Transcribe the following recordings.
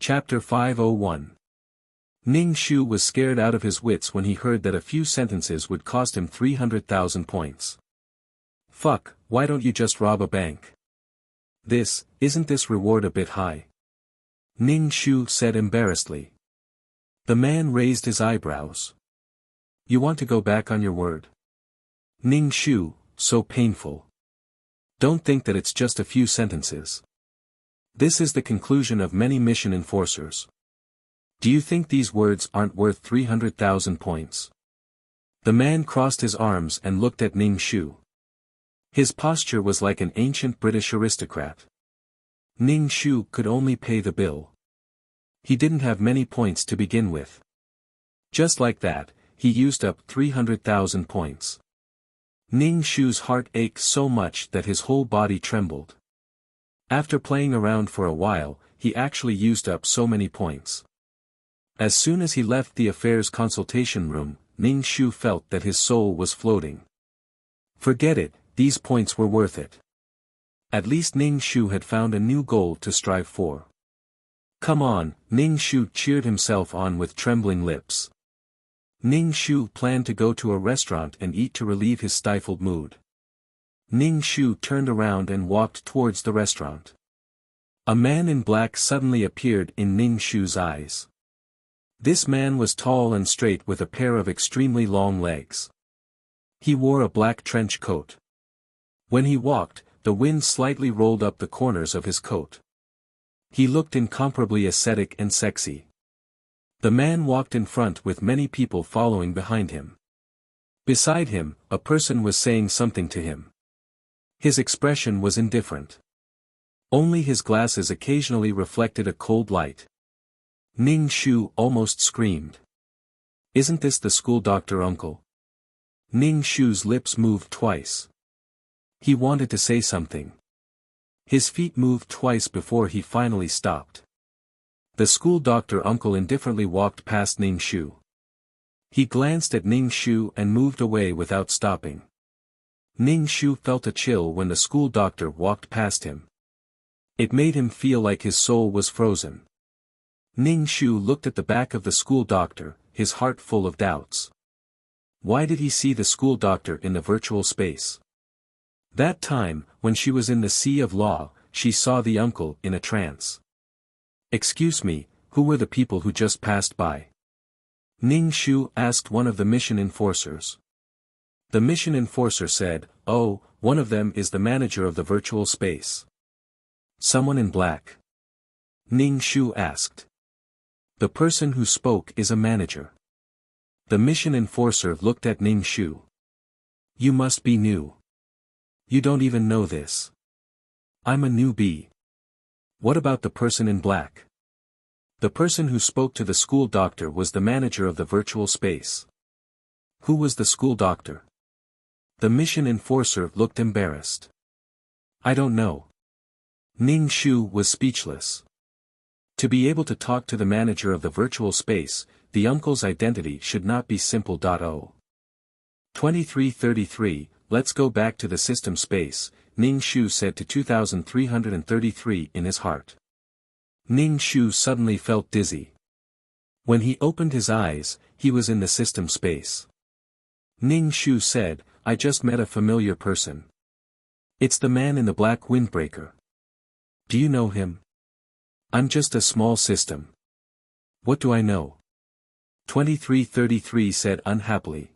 Chapter 501. Ning Shu was scared out of his wits when he heard that a few sentences would cost him 300,000 points. Fuck, why don't you just rob a bank? Isn't this reward a bit high? Ning Shu said embarrassedly. The man raised his eyebrows. You want to go back on your word? Ning Shu, so painful. Don't think that it's just a few sentences. This is the conclusion of many mission enforcers. Do you think these words aren't worth 300,000 points? The man crossed his arms and looked at Ning Shu. His posture was like an ancient British aristocrat. Ning Shu could only pay the bill. He didn't have many points to begin with. Just like that, he used up 300,000 points. Ning Shu's heart ached so much that his whole body trembled. After playing around for a while, he actually used up so many points. As soon as he left the affairs consultation room, Ning Shu felt that his soul was floating. Forget it, these points were worth it. At least Ning Shu had found a new goal to strive for. Come on, Ning Shu cheered himself on with trembling lips. Ning Shu planned to go to a restaurant and eat to relieve his stifled mood. Ning Shu turned around and walked towards the restaurant. A man in black suddenly appeared in Ning Shu's eyes. This man was tall and straight with a pair of extremely long legs. He wore a black trench coat. When he walked, the wind slightly rolled up the corners of his coat. He looked incomparably ascetic and sexy. The man walked in front with many people following behind him. Beside him, a person was saying something to him. His expression was indifferent. Only his glasses occasionally reflected a cold light. Ning Shu almost screamed. Isn't this the school doctor uncle? Ning Shu's lips moved twice. He wanted to say something. His feet moved twice before he finally stopped. The school doctor uncle indifferently walked past Ning Shu. He glanced at Ning Shu and moved away without stopping. Ning Shu felt a chill when the school doctor walked past him. It made him feel like his soul was frozen. Ning Shu looked at the back of the school doctor, his heart full of doubts. Why did he see the school doctor in the virtual space? That time, when she was in the Sea of Law, she saw the uncle in a trance. Excuse me, who were the people who just passed by? Ning Shu asked one of the mission enforcers. The mission enforcer said, oh, one of them is the manager of the virtual space. Someone in black? Ning Shu asked. The person who spoke is a manager. The mission enforcer looked at Ning Shu. You must be new. You don't even know this. I'm a newbie. What about the person in black? The person who spoke to the school doctor was the manager of the virtual space. Who was the school doctor? The mission enforcer looked embarrassed. I don't know. Ning Shu was speechless. To be able to talk to the manager of the virtual space, the uncle's identity should not be simple. 2333, let's go back to the system space, Ning Shu said to 2333 in his heart. Ning Shu suddenly felt dizzy. When he opened his eyes, he was in the system space. Ning Shu said, I just met a familiar person. It's the man in the black windbreaker. Do you know him? I'm just a small system. What do I know? 2333 said unhappily.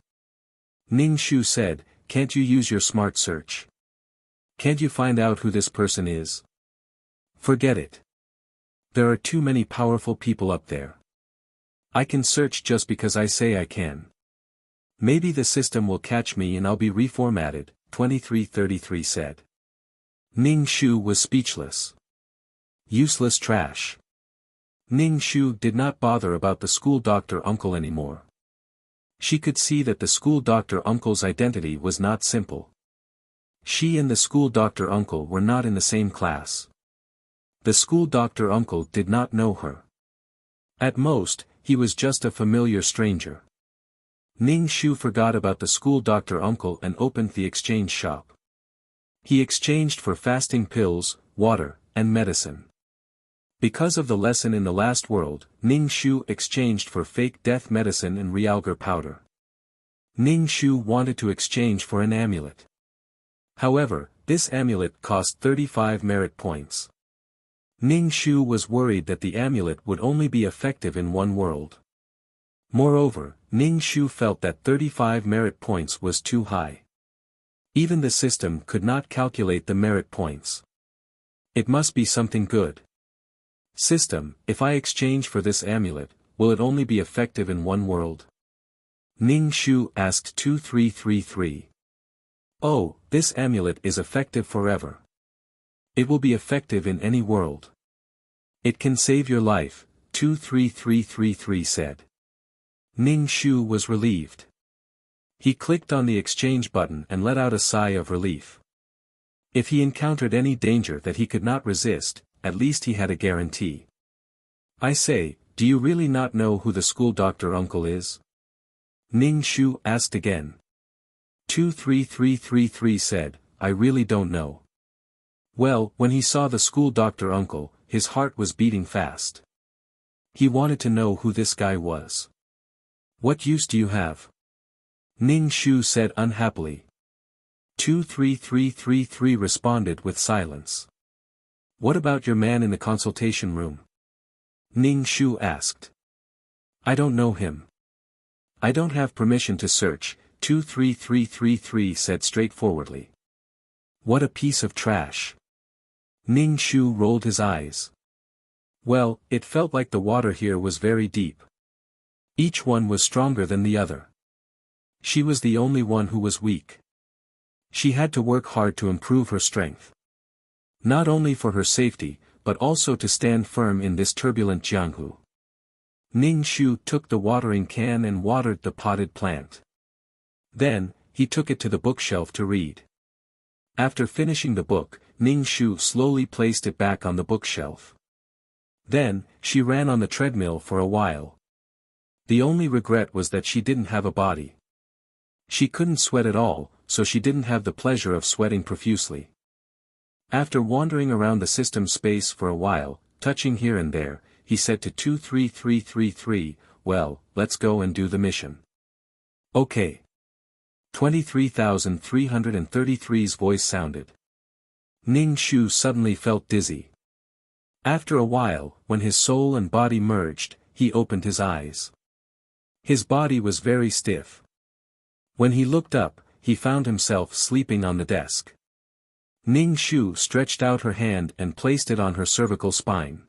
Ning Shu said, can't you use your smart search? Can't you find out who this person is? Forget it. There are too many powerful people up there. I can search just because I say I can. Maybe the system will catch me and I'll be reformatted, 2333 said. Ning Shu was speechless. Useless trash. Ning Shu did not bother about the school doctor uncle anymore. She could see that the school doctor uncle's identity was not simple. She and the school doctor uncle were not in the same class. The school doctor uncle did not know her. At most, he was just a familiar stranger. Ning Shu forgot about the school doctor uncle and opened the exchange shop. He exchanged for fasting pills, water, and medicine. Because of the lesson in the last world, Ning Shu exchanged for fake death medicine and realgar powder. Ning Shu wanted to exchange for an amulet. However, this amulet cost 35 merit points. Ning Shu was worried that the amulet would only be effective in one world. Moreover, Ning Shu felt that 35 merit points was too high. Even the system could not calculate the merit points. It must be something good. System, if I exchange for this amulet, will it only be effective in one world? Ning Shu asked 2333. Oh, this amulet is effective forever. It will be effective in any world. It can save your life, 23333 said. Ning Shu was relieved. He clicked on the exchange button and let out a sigh of relief. If he encountered any danger that he could not resist, at least he had a guarantee. I say, do you really not know who the school doctor uncle is? Ning Shu asked again. 23333 said, I really don't know. Well, when he saw the school doctor uncle, his heart was beating fast. He wanted to know who this guy was. What use do you have? Ning Shu said unhappily. 23333 responded with silence. What about your man in the consultation room? Ning Shu asked. I don't know him. I don't have permission to search, 23333 said straightforwardly. What a piece of trash. Ning Shu rolled his eyes. Well, it felt like the water here was very deep. Each one was stronger than the other. She was the only one who was weak. She had to work hard to improve her strength. Not only for her safety, but also to stand firm in this turbulent Jianghu. Ning Shu took the watering can and watered the potted plant. Then, he took it to the bookshelf to read. After finishing the book, Ning Shu slowly placed it back on the bookshelf. Then, she ran on the treadmill for a while. The only regret was that she didn't have a body. She couldn't sweat at all, so she didn't have the pleasure of sweating profusely. After wandering around the system space for a while, touching here and there, he said to 23333, well, let's go and do the mission. Okay. 23,333's voice sounded. Ning Shu suddenly felt dizzy. After a while, when his soul and body merged, he opened his eyes. His body was very stiff. When he looked up, he found himself sleeping on the desk. Ning Shu stretched out her hand and placed it on her cervical spine.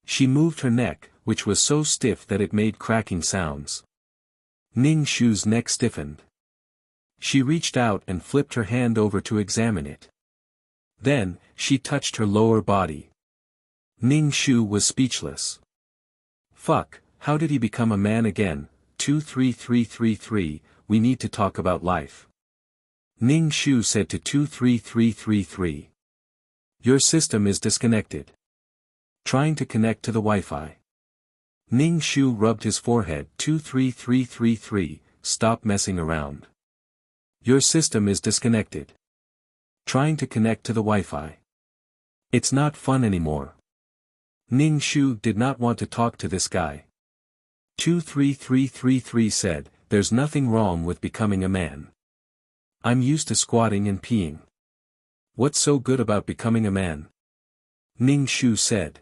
She moved her neck, which was so stiff that it made cracking sounds. Ning Shu's neck stiffened. She reached out and flipped her hand over to examine it. Then, she touched her lower body. Ning Shu was speechless. Fuck, how did he become a man again? 23333, we need to talk about life. Ning Shu said to 23333. Your system is disconnected. Trying to connect to the Wi-Fi. Ning Shu rubbed his forehead. 23333, stop messing around. Your system is disconnected. Trying to connect to the Wi-Fi. It's not fun anymore. Ning Shu did not want to talk to this guy. 23333 said, there's nothing wrong with becoming a man. I'm used to squatting and peeing. What's so good about becoming a man? Ning Shu said.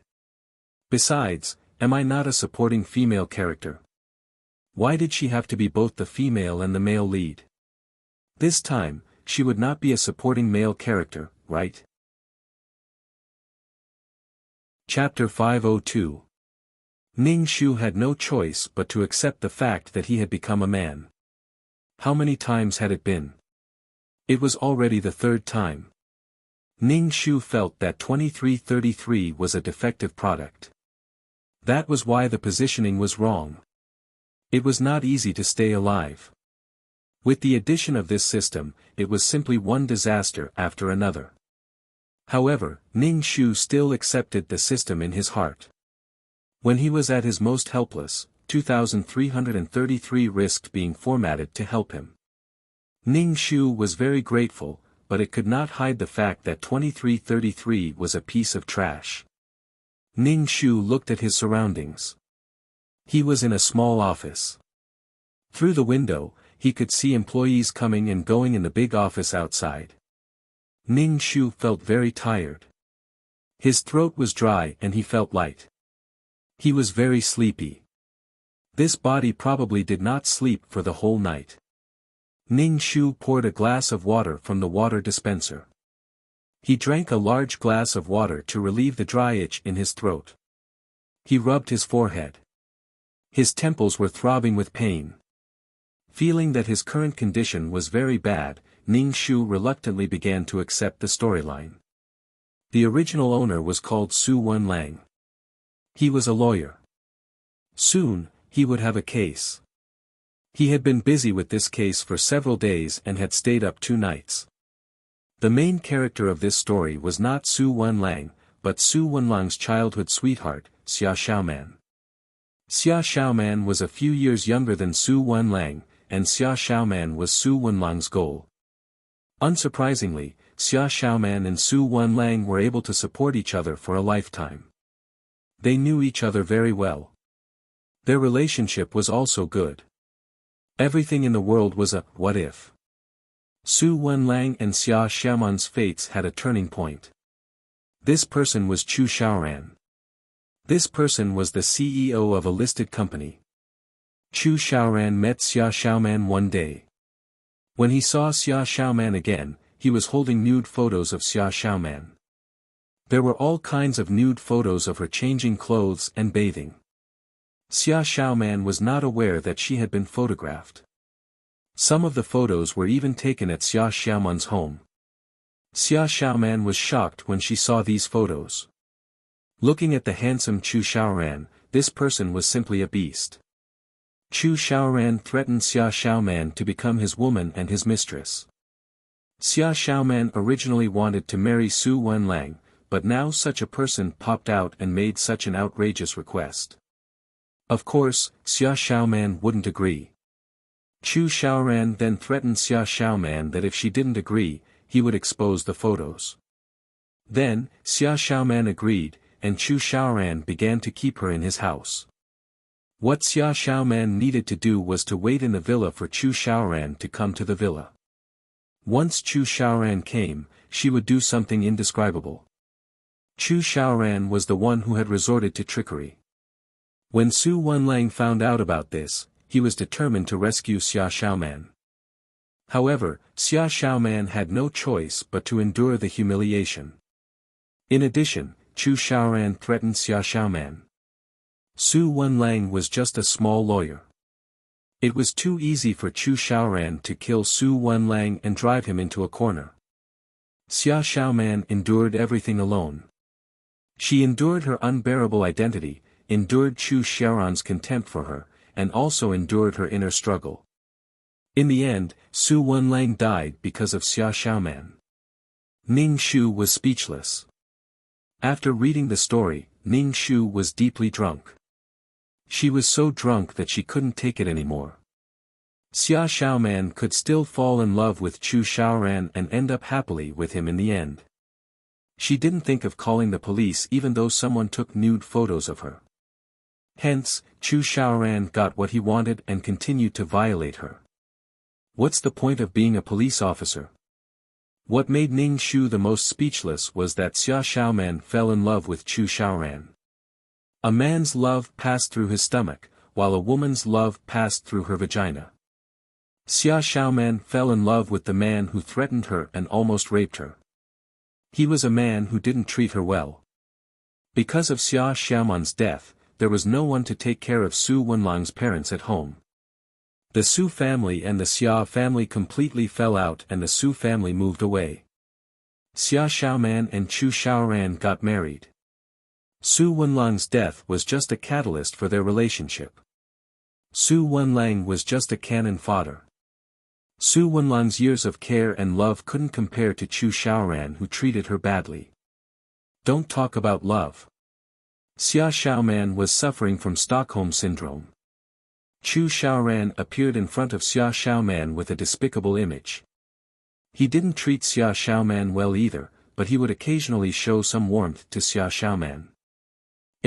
Besides, am I not a supporting female character? Why did she have to be both the female and the male lead? This time, she would not be a supporting male character, right? Chapter 502. Ning Shu had no choice but to accept the fact that he had become a man. How many times had it been? It was already the third time. Ning Shu felt that 2333 was a defective product. That was why the positioning was wrong. It was not easy to stay alive. With the addition of this system, it was simply one disaster after another. However, Ning Shu still accepted the system in his heart. When he was at his most helpless, 2333 risked being formatted to help him. Ning Shu was very grateful, but it could not hide the fact that 2333 was a piece of trash. Ning Shu looked at his surroundings. He was in a small office. Through the window, he could see employees coming and going in the big office outside. Ning Shu felt very tired. His throat was dry and he felt light. He was very sleepy. This body probably did not sleep for the whole night. Ning Shu poured a glass of water from the water dispenser. He drank a large glass of water to relieve the dry itch in his throat. He rubbed his forehead. His temples were throbbing with pain. Feeling that his current condition was very bad, Ning Shu reluctantly began to accept the storyline. The original owner was called Su Wenlang. He was a lawyer. Soon, he would have a case. He had been busy with this case for several days and had stayed up 2 nights. The main character of this story was not Su Wenlang, but Su Wenlang's childhood sweetheart, Xia Xiaoman. Xia Xiaoman was a few years younger than Su Wenlang, and Xia Xiaoman was Su Wenlang's goal. Unsurprisingly, Xia Xiaoman and Su Wenlang were able to support each other for a lifetime. They knew each other very well. Their relationship was also good. Everything in the world was a what if. Su Wenlang and Xia Xiaoman's fates had a turning point. This person was Chu Xiaoran. This person was the CEO of a listed company. Chu Xiaoran met Xia Xiaoman one day. When he saw Xia Xiaoman again, he was holding nude photos of Xia Xiaoman. There were all kinds of nude photos of her changing clothes and bathing. Xia Xiaoman was not aware that she had been photographed. Some of the photos were even taken at Xia Xiaoman's home. Xia Xiaoman was shocked when she saw these photos. Looking at the handsome Chu Xiaoran, this person was simply a beast. Chu Xiaoran threatened Xia Xiaoman to become his woman and his mistress. Xia Xiaoman originally wanted to marry Su Wenlang, but now such a person popped out and made such an outrageous request. Of course, Xia Xiaoman wouldn't agree. Chu Xiaoran then threatened Xia Xiaoman that if she didn't agree, he would expose the photos. Then, Xia Xiaoman agreed, and Chu Xiaoran began to keep her in his house. What Xia Xiaoman needed to do was to wait in the villa for Chu Xiaoran to come to the villa. Once Chu Xiaoran came, she would do something indescribable. Chu Xiaoran was the one who had resorted to trickery. When Su Wenlang found out about this, he was determined to rescue Xia Xiaoman. However, Xia Xiaoman had no choice but to endure the humiliation. In addition, Chu Xiaoran threatened Xia Xiaoman. Su Wenlang was just a small lawyer. It was too easy for Chu Xiaoran to kill Su Wenlang and drive him into a corner. Xia Xiaoman endured everything alone. She endured her unbearable identity, endured Chu Xiaoran's contempt for her, and also endured her inner struggle. In the end, Su Wenlang died because of Xia Xiaoman. Ning Shu was speechless. After reading the story, Ning Shu was deeply drunk. She was so drunk that she couldn't take it anymore. Xia Xiaoman could still fall in love with Chu Xiaoran and end up happily with him in the end. She didn't think of calling the police even though someone took nude photos of her. Hence, Chu Xiaoran got what he wanted and continued to violate her. What's the point of being a police officer? What made Ning Shu the most speechless was that Xia Xiaoman fell in love with Chu Xiaoran. A man's love passed through his stomach, while a woman's love passed through her vagina. Xia Xiaoman fell in love with the man who threatened her and almost raped her. He was a man who didn't treat her well. Because of Xia Xiaoman's death, there was no one to take care of Su Wenlang's parents at home. The Su family and the Xia family completely fell out and the Su family moved away. Xia Xiaoman and Chu Xiaoran got married. Su Wenlang's death was just a catalyst for their relationship. Su Wenlang was just a cannon fodder. Su Wenlang's years of care and love couldn't compare to Chu Xiaoran who treated her badly. Don't talk about love. Xia Xiaoman was suffering from Stockholm Syndrome. Chu Xiaoran appeared in front of Xia Xiaoman with a despicable image. He didn't treat Xia Xiaoman well either, but he would occasionally show some warmth to Xia Xiaoman.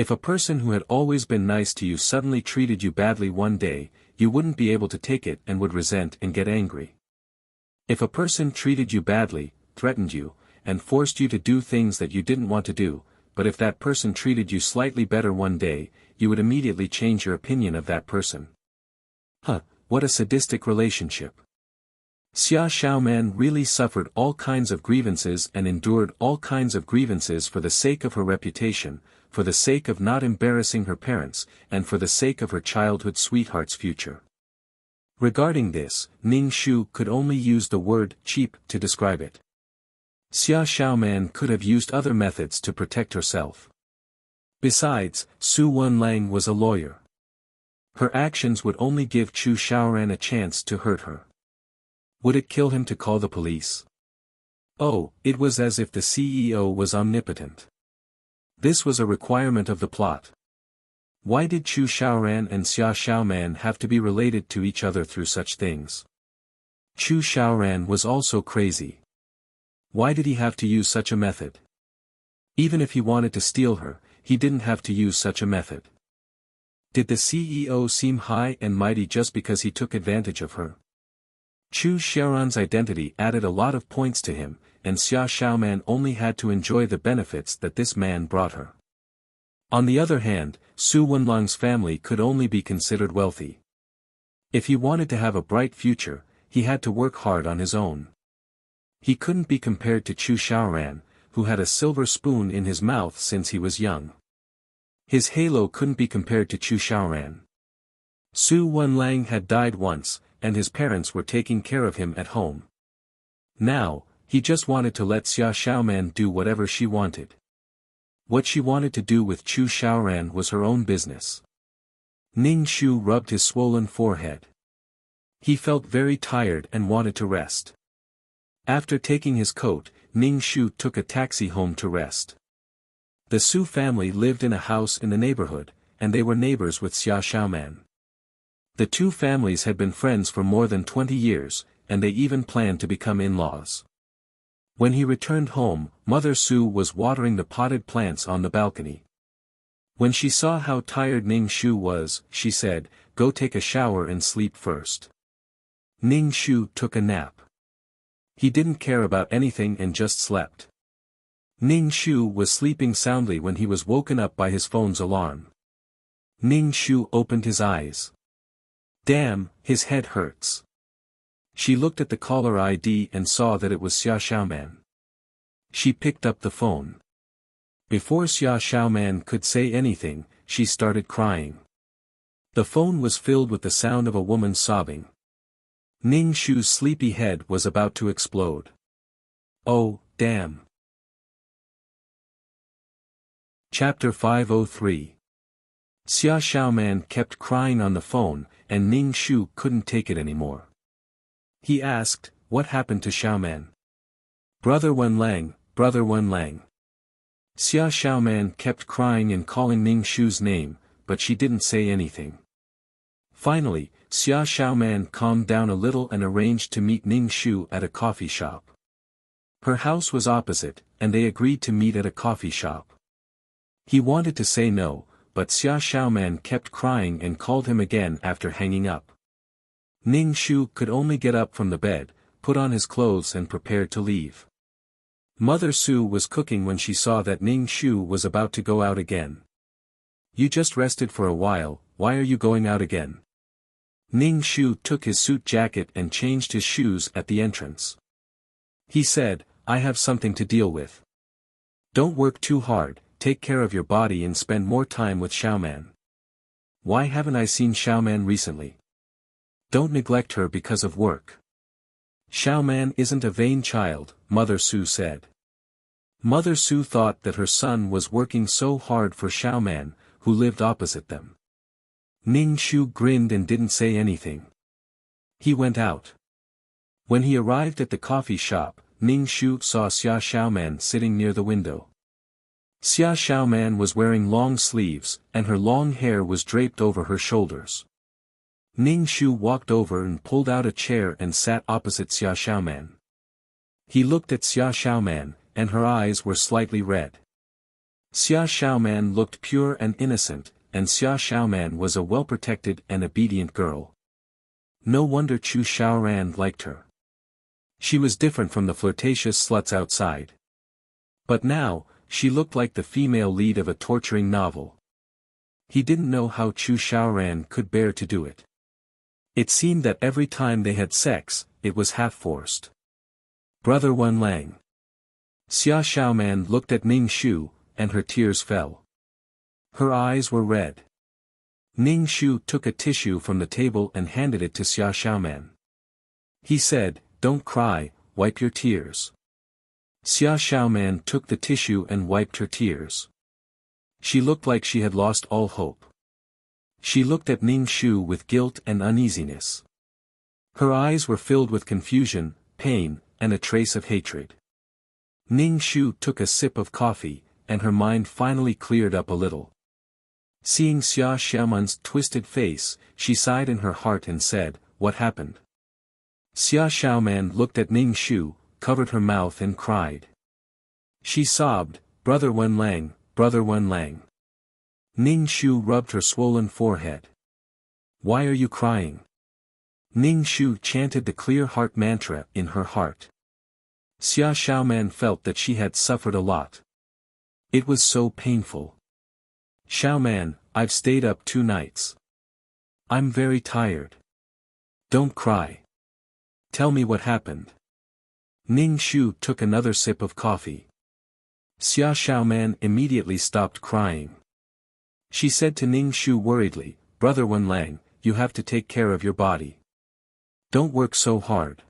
If a person who had always been nice to you suddenly treated you badly one day, you wouldn't be able to take it and would resent and get angry. If a person treated you badly, threatened you, and forced you to do things that you didn't want to do, but if that person treated you slightly better one day, you would immediately change your opinion of that person. What a sadistic relationship. Xia Xiaoman really suffered all kinds of grievances and endured all kinds of grievances for the sake of her reputation, for the sake of not embarrassing her parents, and for the sake of her childhood sweetheart's future. Regarding this, Ning Shu could only use the word cheap to describe it. Xia Xiaoman could have used other methods to protect herself. Besides, Su Wenlang was a lawyer. Her actions would only give Chu Xiaoran a chance to hurt her. Would it kill him to call the police? Oh, it was as if the CEO was omnipotent. This was a requirement of the plot. Why did Chu Xiaoran and Xia Xiaoman have to be related to each other through such things? Chu Xiaoran was also crazy. Why did he have to use such a method? Even if he wanted to steal her, he didn't have to use such a method. Did the CEO seem high and mighty just because he took advantage of her? Chu Xiaoran's identity added a lot of points to him, and Xia Xiaoman only had to enjoy the benefits that this man brought her. On the other hand, Su Wenlang's family could only be considered wealthy. If he wanted to have a bright future, he had to work hard on his own. He couldn't be compared to Chu Xiaoran, who had a silver spoon in his mouth since he was young. His halo couldn't be compared to Chu Xiaoran. Su Wenlang had died once, and his parents were taking care of him at home. Now, he just wanted to let Xia Xiaoman do whatever she wanted. What she wanted to do with Chu Xiaoran was her own business. Ning Shu rubbed his swollen forehead. He felt very tired and wanted to rest. After taking his coat, Ning Shu took a taxi home to rest. The Su family lived in a house in the neighborhood, and they were neighbors with Xia Xiaoman. The two families had been friends for more than 20 years, and they even planned to become in-laws. When he returned home, Mother Su was watering the potted plants on the balcony. When she saw how tired Ning Shu was, she said, "Go take a shower and sleep first." Ning Shu took a nap. He didn't care about anything and just slept. Ning Shu was sleeping soundly when he was woken up by his phone's alarm. Ning Shu opened his eyes. Damn, his head hurts. She looked at the caller ID and saw that it was Xia Xiaoman. She picked up the phone. Before Xia Xiaoman could say anything, she started crying. The phone was filled with the sound of a woman sobbing. Ning Shu's sleepy head was about to explode. Oh, damn. Chapter 503. Xia Xiaoman kept crying on the phone, and Ning Shu couldn't take it anymore. He asked, "What happened to Xiaoman?" "Brother Wenlang, Brother Wenlang." Xia Xiaoman kept crying and calling Ning Shu's name, but she didn't say anything. Finally, Xia Xiaoman calmed down a little and arranged to meet Ning Shu at a coffee shop. Her house was opposite, and they agreed to meet at a coffee shop. He wanted to say no, but Xia Xiaoman kept crying and called him again after hanging up. Ning Shu could only get up from the bed, put on his clothes and prepared to leave. Mother Su was cooking when she saw that Ning Shu was about to go out again. "You just rested for a while, why are you going out again?" Ning Shu took his suit jacket and changed his shoes at the entrance. He said, "I have something to deal with. Don't work too hard, take care of your body and spend more time with Xiaoman." "Why haven't I seen Xiaoman recently?" "Don't neglect her because of work. Xiaoman isn't a vain child," Mother Su said. Mother Su thought that her son was working so hard for Xiaoman, who lived opposite them. Ning Shu grinned and didn't say anything. He went out. When he arrived at the coffee shop, Ning Shu saw Xia Xiaoman sitting near the window. Xia Xiaoman was wearing long sleeves, and her long hair was draped over her shoulders. Ning Shu walked over and pulled out a chair and sat opposite Xia Xiaoman. He looked at Xia Xiaoman, and her eyes were slightly red. Xia Xiaoman looked pure and innocent, and Xia Xiaoman was a well-protected and obedient girl. No wonder Chu Xiaoran liked her. She was different from the flirtatious sluts outside. But now, she looked like the female lead of a torturing novel. He didn't know how Chu Xiaoran could bear to do it. It seemed that every time they had sex, it was half-forced. Brother Wen Lang. Xia Xiaoman looked at Ning Shu, and her tears fell. Her eyes were red. Ning Shu took a tissue from the table and handed it to Xia Xiaoman. He said, "Don't cry, wipe your tears." Xia Xiaoman took the tissue and wiped her tears. She looked like she had lost all hope. She looked at Ning Shu with guilt and uneasiness. Her eyes were filled with confusion, pain, and a trace of hatred. Ning Shu took a sip of coffee, and her mind finally cleared up a little. Seeing Xia Xiaoman's twisted face, she sighed in her heart and said, "What happened?" Xia Xiaoman looked at Ning Shu, covered her mouth and cried. She sobbed, "Brother Wen Lang, Brother Wen Lang." Ning Shu rubbed her swollen forehead. "Why are you crying?" Ning Shu chanted the clear heart mantra in her heart. Xia Xiaoman felt that she had suffered a lot. It was so painful. "Xiaoman, I've stayed up 2 nights. I'm very tired. Don't cry. Tell me what happened." Ning Shu took another sip of coffee. Xia Xiaoman immediately stopped crying. She said to Ning Shu worriedly, "Brother Wen Lang, you have to take care of your body. Don't work so hard."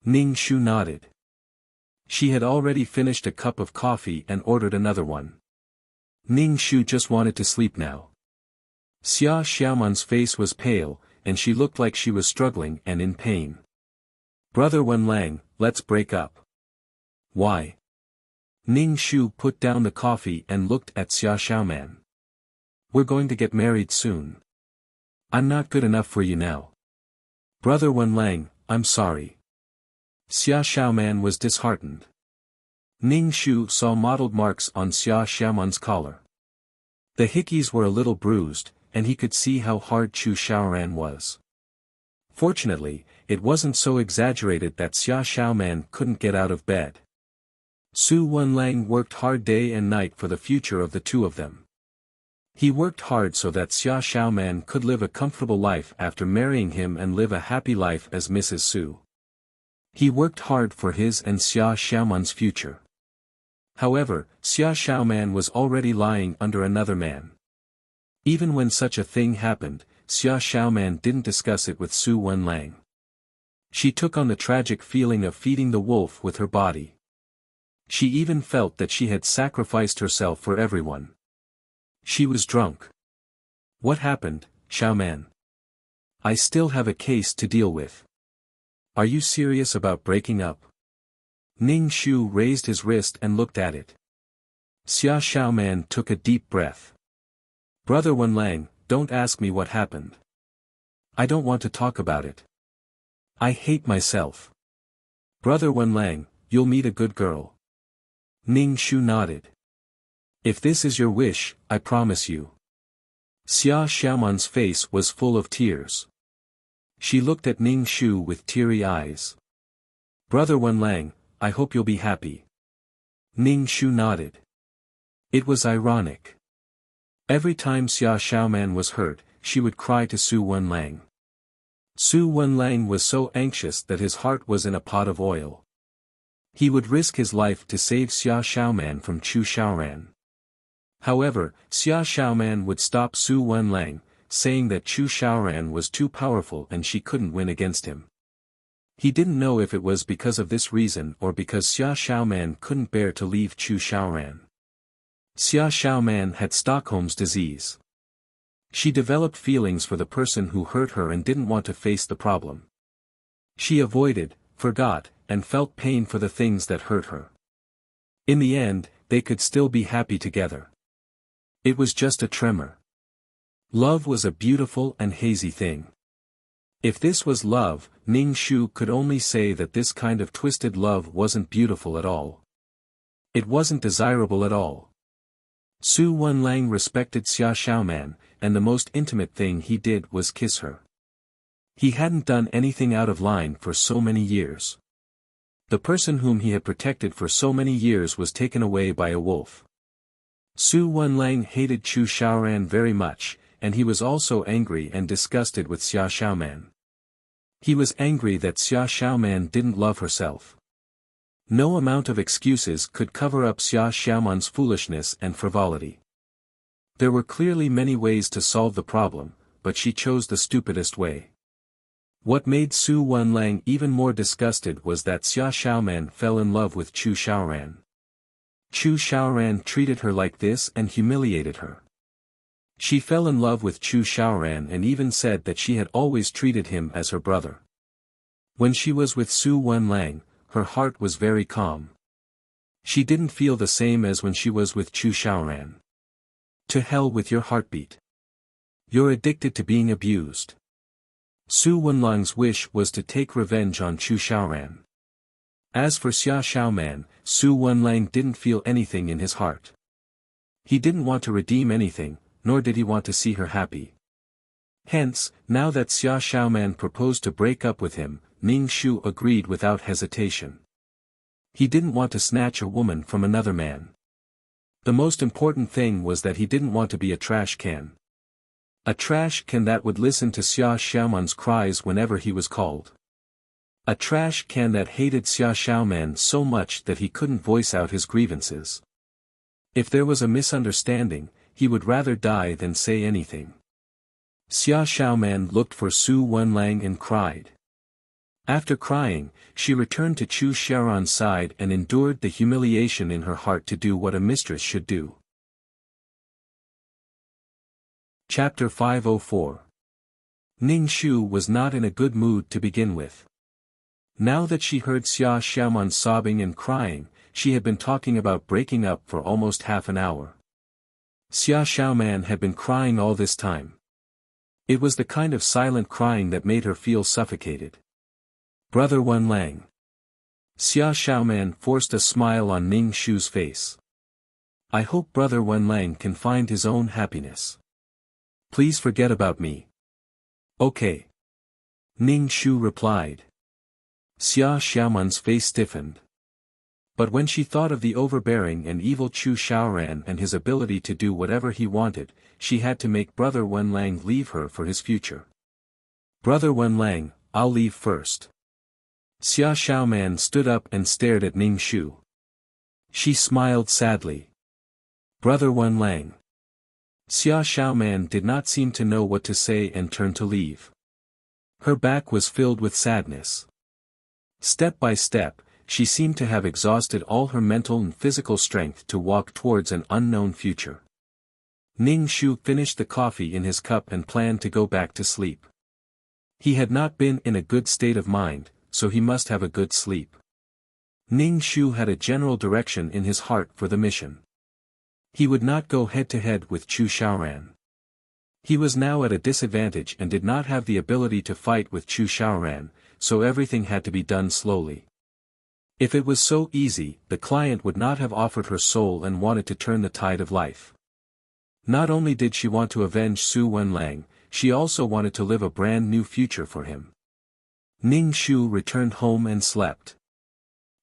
Ning Shu nodded. She had already finished a cup of coffee and ordered another one. Ning Shu just wanted to sleep now. Xia Xiaoman's face was pale, and she looked like she was struggling and in pain. "Brother Wen Lang, let's break up." "Why?" Ning Shu put down the coffee and looked at Xia Xiaoman. "We're going to get married soon. I'm not good enough for you now." "Brother Wen Lang, I'm sorry." Xia Xiaoman was disheartened. Ning Shu saw mottled marks on Xia Xiaoman's collar. The hickeys were a little bruised, and he could see how hard Chu Xiaoran was. Fortunately, it wasn't so exaggerated that Xia Xiaoman couldn't get out of bed. Su Wenlang worked hard day and night for the future of the two of them. He worked hard so that Xia Xiaoman could live a comfortable life after marrying him and live a happy life as Mrs. Su. He worked hard for his and Xia Xiaoman's future. However, Xia Xiaoman was already lying under another man. Even when such a thing happened, Xia Xiaoman didn't discuss it with Su Wenlang. She took on the tragic feeling of feeding the wolf with her body. She even felt that she had sacrificed herself for everyone. She was drunk. "What happened, Xiaoman? I still have a case to deal with. Are you serious about breaking up?" Ning Shu raised his wrist and looked at it. Xia Xiaoman took a deep breath. "Brother Wenlang, don't ask me what happened. I don't want to talk about it. I hate myself." "Brother Wenlang, you'll meet a good girl." Ning Shu nodded. "If this is your wish, I promise you." Xia Xiaoman's face was full of tears. She looked at Ning Shu with teary eyes. "Brother Wenlang, I hope you'll be happy." Ning Shu nodded. It was ironic. Every time Xia Xiaoman was hurt, she would cry to Su Wenlang. Su Wenlang was so anxious that his heart was in a pot of oil. He would risk his life to save Xia Xiaoman from Chu Xiaoran. However, Xia Xiaoman would stop Su Wenlang, saying that Chu Xiaoran was too powerful and she couldn't win against him. He didn't know if it was because of this reason or because Xia Xiaoman couldn't bear to leave Chu Xiaoran. Xia Xiaoman had Stockholm's disease. She developed feelings for the person who hurt her and didn't want to face the problem. She avoided, forgot, and felt pain for the things that hurt her. In the end, they could still be happy together. It was just a tremor. Love was a beautiful and hazy thing. If this was love, Ning Shu could only say that this kind of twisted love wasn't beautiful at all. It wasn't desirable at all. Su Wenlang respected Xia Xiaoman, and the most intimate thing he did was kiss her. He hadn't done anything out of line for so many years. The person whom he had protected for so many years was taken away by a wolf. Su Wenlang hated Chu Xiaoran very much, and he was also angry and disgusted with Xia Xiaoman. He was angry that Xia Xiaoman didn't love herself. No amount of excuses could cover up Xia Xiaoman's foolishness and frivolity. There were clearly many ways to solve the problem, but she chose the stupidest way. What made Su Wenlang even more disgusted was that Xia Xiaoman fell in love with Chu Xiaoran. Chu Xiaoran treated her like this and humiliated her. She fell in love with Chu Xiaoran and even said that she had always treated him as her brother. When she was with Su Wenlang, her heart was very calm. She didn't feel the same as when she was with Chu Xiaoran. To hell with your heartbeat. You're addicted to being abused. Su Wenlang's wish was to take revenge on Chu Xiaoran. As for Xia Xiaoman, Su Wenlang didn't feel anything in his heart. He didn't want to redeem anything, nor did he want to see her happy. Hence, now that Xia Xiaoman proposed to break up with him, Ning Shu agreed without hesitation. He didn't want to snatch a woman from another man. The most important thing was that he didn't want to be a trash can. A trash can that would listen to Xia Xiaoman's cries whenever he was called. A trash can that hated Xia Xiaoman so much that he couldn't voice out his grievances. If there was a misunderstanding, he would rather die than say anything. Xia Xiaoman looked for Su Wenlang and cried. After crying, she returned to Chu Xiaoran's side and endured the humiliation in her heart to do what a mistress should do. Chapter 504. Ning Shu was not in a good mood to begin with. Now that she heard Xia Xiaoman sobbing and crying, she had been talking about breaking up for almost half an hour. Xia Xiaoman had been crying all this time. It was the kind of silent crying that made her feel suffocated. Brother Wenlang. Xia Xiaoman forced a smile on Ning Shu's face. I hope Brother Wenlang can find his own happiness. Please forget about me. Okay. Ning Shu replied. Xia Xiaoman's face stiffened. But when she thought of the overbearing and evil Chu Xiaoran and his ability to do whatever he wanted, she had to make Brother Wenlang leave her for his future. Brother Wenlang, I'll leave first. Xia Xiaoman stood up and stared at Ning Shu. She smiled sadly. Brother Wenlang. Xia Xiaoman did not seem to know what to say and turned to leave. Her back was filled with sadness. Step by step, she seemed to have exhausted all her mental and physical strength to walk towards an unknown future. Ning Shu finished the coffee in his cup and planned to go back to sleep. He had not been in a good state of mind, so he must have a good sleep. Ning Shu had a general direction in his heart for the mission. He would not go head-to-head with Chu Xiaoran. He was now at a disadvantage and did not have the ability to fight with Chu Xiaoran, so everything had to be done slowly. If it was so easy, the client would not have offered her soul and wanted to turn the tide of life. Not only did she want to avenge Su Wenlang, she also wanted to live a brand new future for him. Ning Shu returned home and slept.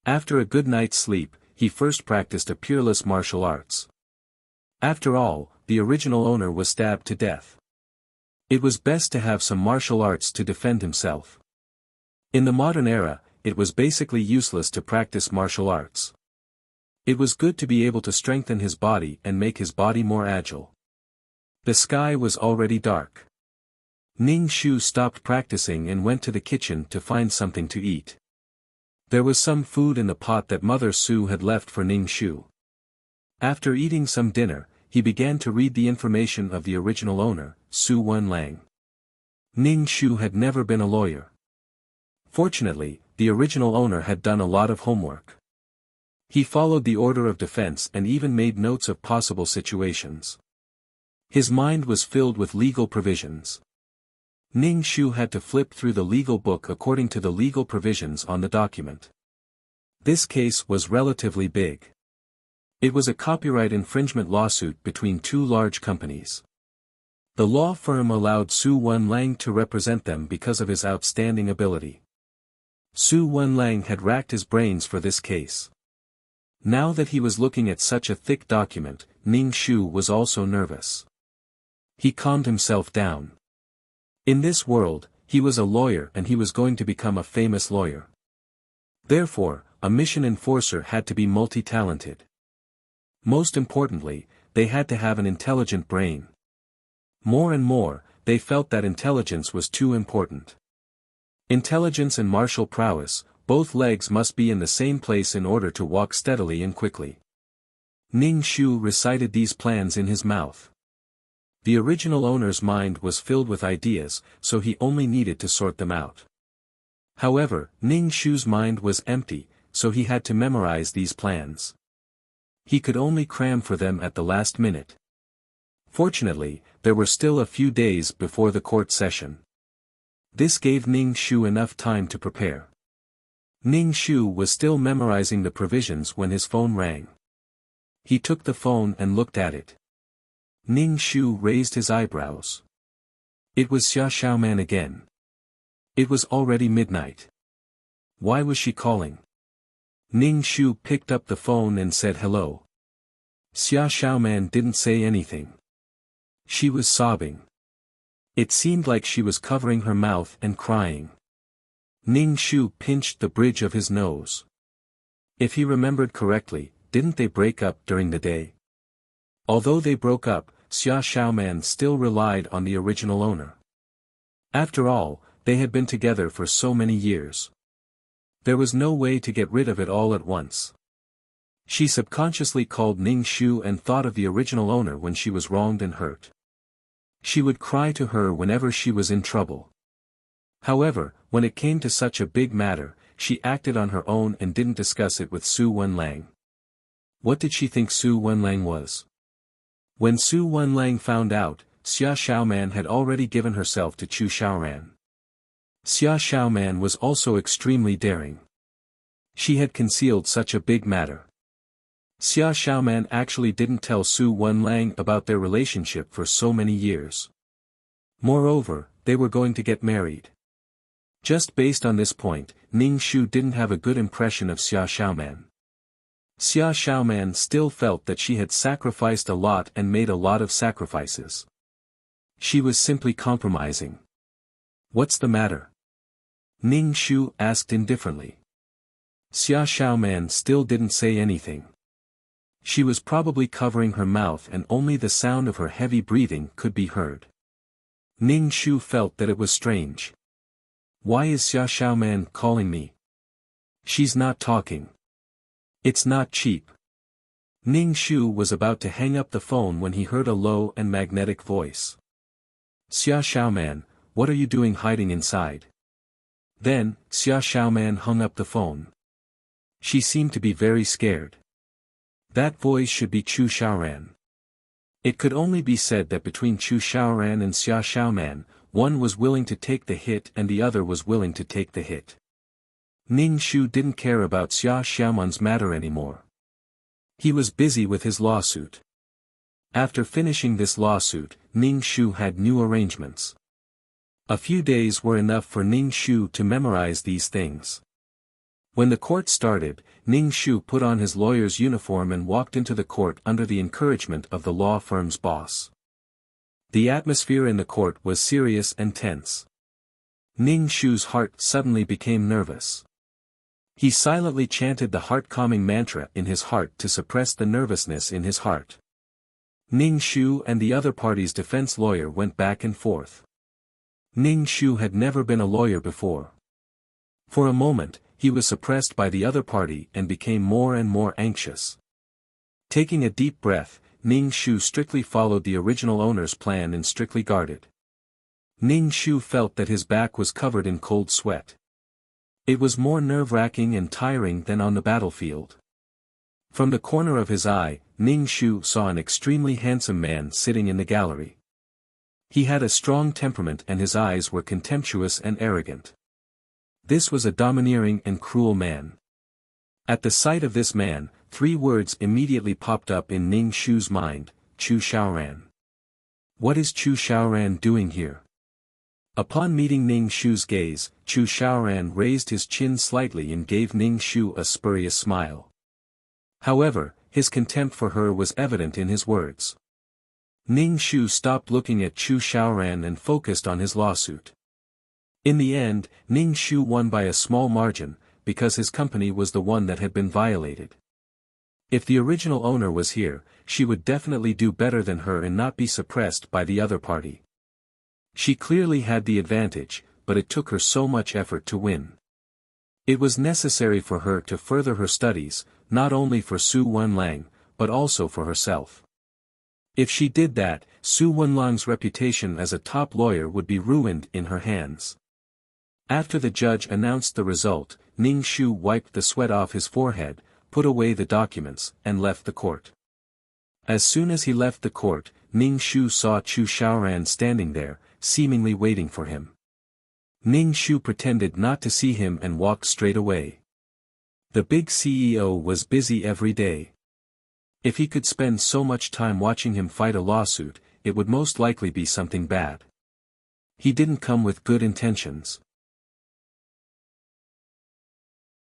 After a good night's sleep, he first practiced a peerless martial arts. After all, the original owner was stabbed to death. It was best to have some martial arts to defend himself. In the modern era, it was basically useless to practice martial arts. It was good to be able to strengthen his body and make his body more agile. The sky was already dark. Ning Shu stopped practicing and went to the kitchen to find something to eat. There was some food in the pot that Mother Su had left for Ning Shu. After eating some dinner, he began to read the information of the original owner, Su Wenlang. Ning Shu had never been a lawyer. Fortunately, the original owner had done a lot of homework. He followed the order of defense and even made notes of possible situations. His mind was filled with legal provisions. Ning Shu had to flip through the legal book according to the legal provisions on the document. This case was relatively big. It was a copyright infringement lawsuit between two large companies. The law firm allowed Su Wenlang to represent them because of his outstanding ability. Su Wenlang had racked his brains for this case. Now that he was looking at such a thick document, Ning Shu was also nervous. He calmed himself down. In this world, he was a lawyer and he was going to become a famous lawyer. Therefore, a mission enforcer had to be multi-talented. Most importantly, they had to have an intelligent brain. More and more, they felt that intelligence was too important. Intelligence and martial prowess, both legs must be in the same place in order to walk steadily and quickly. Ning Shu recited these plans in his mouth. The original owner's mind was filled with ideas, so he only needed to sort them out. However, Ning Shu's mind was empty, so he had to memorize these plans. He could only cram for them at the last minute. Fortunately, there were still a few days before the court session. This gave Ning Shu enough time to prepare. Ning Shu was still memorizing the provisions when his phone rang. He took the phone and looked at it. Ning Shu raised his eyebrows. It was Xia Xiaoman again. It was already midnight. Why was she calling? Ning Shu picked up the phone and said hello. Xia Xiaoman didn't say anything. She was sobbing. It seemed like she was covering her mouth and crying. Ning Shu pinched the bridge of his nose. If he remembered correctly, didn't they break up during the day? Although they broke up, Xia Xiaoman still relied on the original owner. After all, they had been together for so many years. There was no way to get rid of it all at once. She subconsciously called Ning Shu and thought of the original owner when she was wronged and hurt. She would cry to her whenever she was in trouble. However, when it came to such a big matter, she acted on her own and didn't discuss it with Su Wenlang. What did she think Su Wenlang was? When Su Wenlang found out, Xia Xiaoman had already given herself to Chu Xiaoran. Xia Xiaoman was also extremely daring. She had concealed such a big matter. Xia Xiaoman actually didn't tell Su Wenlang about their relationship for so many years. Moreover, they were going to get married. Just based on this point, Ning Shu didn't have a good impression of Xia Xiaoman. Xia Xiaoman still felt that she had sacrificed a lot and made a lot of sacrifices. She was simply compromising. What's the matter? Ning Shu asked indifferently. Xia Xiaoman still didn't say anything. She was probably covering her mouth and only the sound of her heavy breathing could be heard. Ning Shu felt that it was strange. Why is Xia Xiaoman calling me? She's not talking. It's not cheap. Ning Shu was about to hang up the phone when he heard a low and magnetic voice. Xia Xiaoman, what are you doing hiding inside? Then, Xia Xiaoman hung up the phone. She seemed to be very scared. That voice should be Chu Xiaoran. It could only be said that between Chu Xiaoran and Xia Xiaoman, one was willing to take the hit and the other was willing to take the hit. Ning Shu didn't care about Xia Xiaoman's matter anymore. He was busy with his lawsuit. After finishing this lawsuit, Ning Shu had new arrangements. A few days were enough for Ning Shu to memorize these things. When the court started, Ning Shu put on his lawyer's uniform and walked into the court under the encouragement of the law firm's boss. The atmosphere in the court was serious and tense. Ning Shu's heart suddenly became nervous. He silently chanted the heart-calming mantra in his heart to suppress the nervousness in his heart. Ning Shu and the other party's defense lawyer went back and forth. Ning Shu had never been a lawyer before. For a moment, he was suppressed by the other party and became more and more anxious. Taking a deep breath, Ning Shu strictly followed the original owner's plan and strictly guarded. Ning Shu felt that his back was covered in cold sweat. It was more nerve-wracking and tiring than on the battlefield. From the corner of his eye, Ning Shu saw an extremely handsome man sitting in the gallery. He had a strong temperament and his eyes were contemptuous and arrogant. This was a domineering and cruel man. At the sight of this man, Three words immediately popped up in Ning Shu's mind: Chu Xiaoran. What is Chu Xiaoran doing here? Upon meeting Ning Shu's gaze, Chu Xiaoran raised his chin slightly and gave Ning Shu a spurious smile. However, his contempt for her was evident in his words. Ning Shu stopped looking at Chu Xiaoran and focused on his lawsuit. In the end, Ning Shu won by a small margin, because his company was the one that had been violated. If the original owner was here, she would definitely do better than her and not be suppressed by the other party. She clearly had the advantage, but it took her so much effort to win. It was necessary for her to further her studies, not only for Su Wenlang, but also for herself. If she did that, Su Wenlang's reputation as a top lawyer would be ruined in her hands. After the judge announced the result, Ning Shu wiped the sweat off his forehead, put away the documents, and left the court. As soon as he left the court, Ning Shu saw Chu Xiaoran standing there, seemingly waiting for him. Ning Shu pretended not to see him and walked straight away. The big CEO was busy every day. If he could spend so much time watching him fight a lawsuit, it would most likely be something bad. He didn't come with good intentions.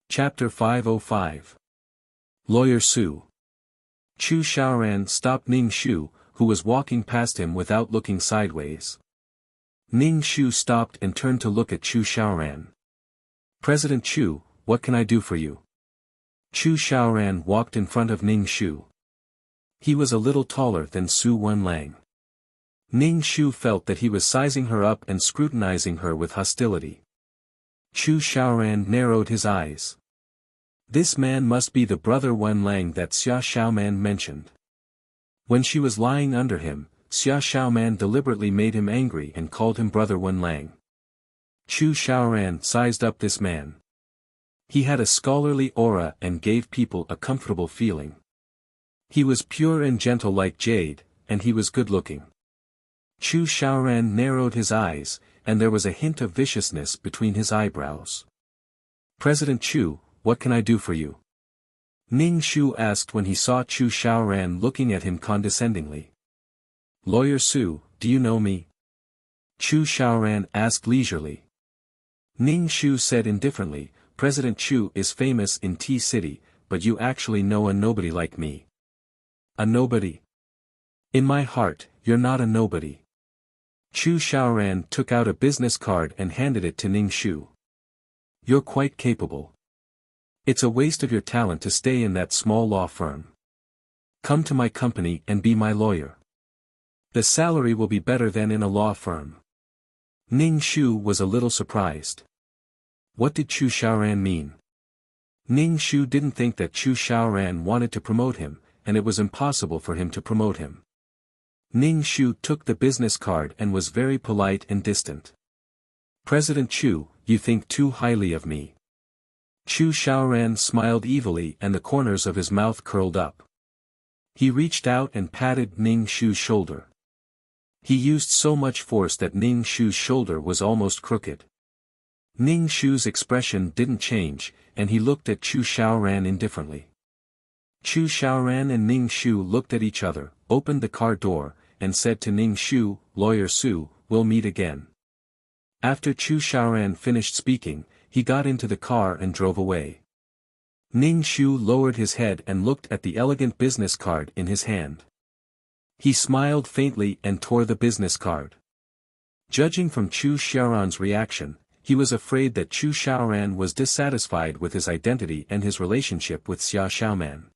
Chapter 505. Lawyer Su. Chu Xiaoran stopped Ning Shu, who was walking past him without looking sideways. Ning Shu stopped and turned to look at Chu Xiaoran. President Chu, what can I do for you? Chu Xiaoran walked in front of Ning Shu. He was a little taller than Su Wenlang. Ning Shu felt that he was sizing her up and scrutinizing her with hostility. Chu Xiaoran narrowed his eyes. This man must be the brother Wenlang that Xia Xiaoman mentioned. When she was lying under him, Xia Xiaoman deliberately made him angry and called him brother Wenlang. Chu Xiaoran sized up this man. He had a scholarly aura and gave people a comfortable feeling. He was pure and gentle like jade, and he was good-looking. Chu Xiaoran narrowed his eyes, and there was a hint of viciousness between his eyebrows. President Chu, what can I do for you? Ning Shu asked when he saw Chu Xiaoran looking at him condescendingly. Lawyer Su, do you know me? Chu Xiaoran asked leisurely. Ning Shu said indifferently, President Chu is famous in T-City, but you actually know a nobody like me. A nobody? In my heart, you're not a nobody. Chu Xiaoran took out a business card and handed it to Ning Shu. You're quite capable. It's a waste of your talent to stay in that small law firm. Come to my company and be my lawyer. The salary will be better than in a law firm. Ning Shu was a little surprised. What did Chu Xiaoran mean? Ning Shu didn't think that Chu Xiaoran wanted to promote him, and it was impossible for him to promote him. Ning Shu took the business card and was very polite and distant. President Chu, you think too highly of me. Chu Xiaoran smiled evilly and the corners of his mouth curled up. He reached out and patted Ning Shu's shoulder. He used so much force that Ning Shu's shoulder was almost crooked. Ning Shu's expression didn't change, and he looked at Chu Xiaoran indifferently. Chu Xiaoran and Ning Shu looked at each other, opened the car door, and said to Ning Shu, Lawyer Su, we'll meet again. After Chu Xiaoran finished speaking, he got into the car and drove away. Ning Shu lowered his head and looked at the elegant business card in his hand. He smiled faintly and tore the business card. Judging from Chu Xiaoran's reaction, he was afraid that Chu Xiaoran was dissatisfied with his identity and his relationship with Xia Xiaoman.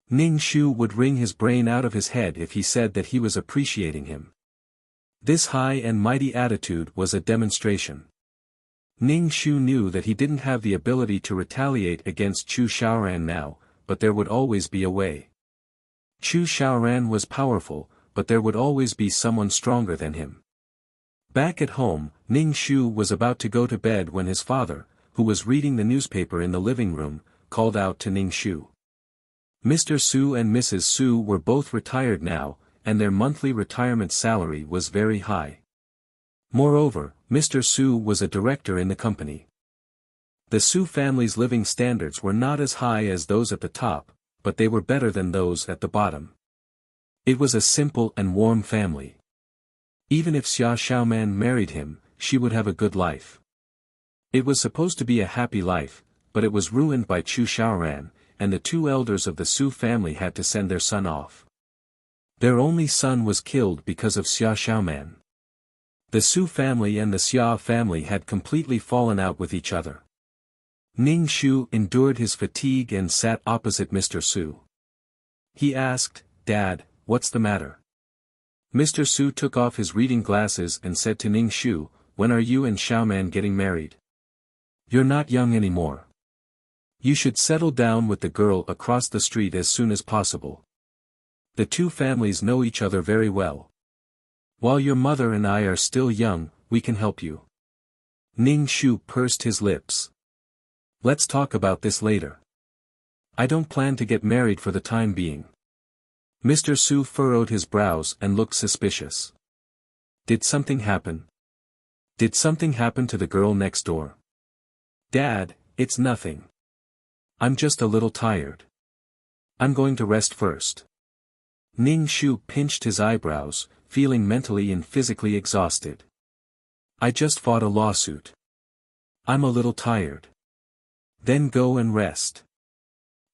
Ning Shu would wring his brain out of his head if he said that he was appreciating him. This high and mighty attitude was a demonstration. Ning Shu knew that he didn't have the ability to retaliate against Chu Xiaoran now, but there would always be a way. Chu Xiaoran was powerful, but there would always be someone stronger than him. Back at home, Ning Shu was about to go to bed when his father, who was reading the newspaper in the living room, called out to Ning Shu. Mr. Su and Mrs. Su were both retired now, and their monthly retirement salary was very high. Moreover, Mr. Su was a director in the company. The Su family's living standards were not as high as those at the top, but they were better than those at the bottom. It was a simple and warm family. Even if Xia Xiaoman married him, she would have a good life. It was supposed to be a happy life, but it was ruined by Chu Xiaoran, and the two elders of the Su family had to send their son off. Their only son was killed because of Xia Xiaoman. The Su family and the Xia family had completely fallen out with each other. Ning Shu endured his fatigue and sat opposite Mr. Su. He asked, "Dad, what's the matter?" Mr. Su took off his reading glasses and said to Ning Shu, "When are you and Xiaoman getting married? You're not young anymore. You should settle down with the girl across the street as soon as possible. The two families know each other very well. While your mother and I are still young, we can help you." Ning Shu pursed his lips. "Let's talk about this later. I don't plan to get married for the time being." Mr. Su furrowed his brows and looked suspicious. "Did something happen? Did something happen to the girl next door?" "Dad, it's nothing. I'm just a little tired. I'm going to rest first." Ning Shu pinched his eyebrows, feeling mentally and physically exhausted. "I just fought a lawsuit. I'm a little tired." "Then go and rest."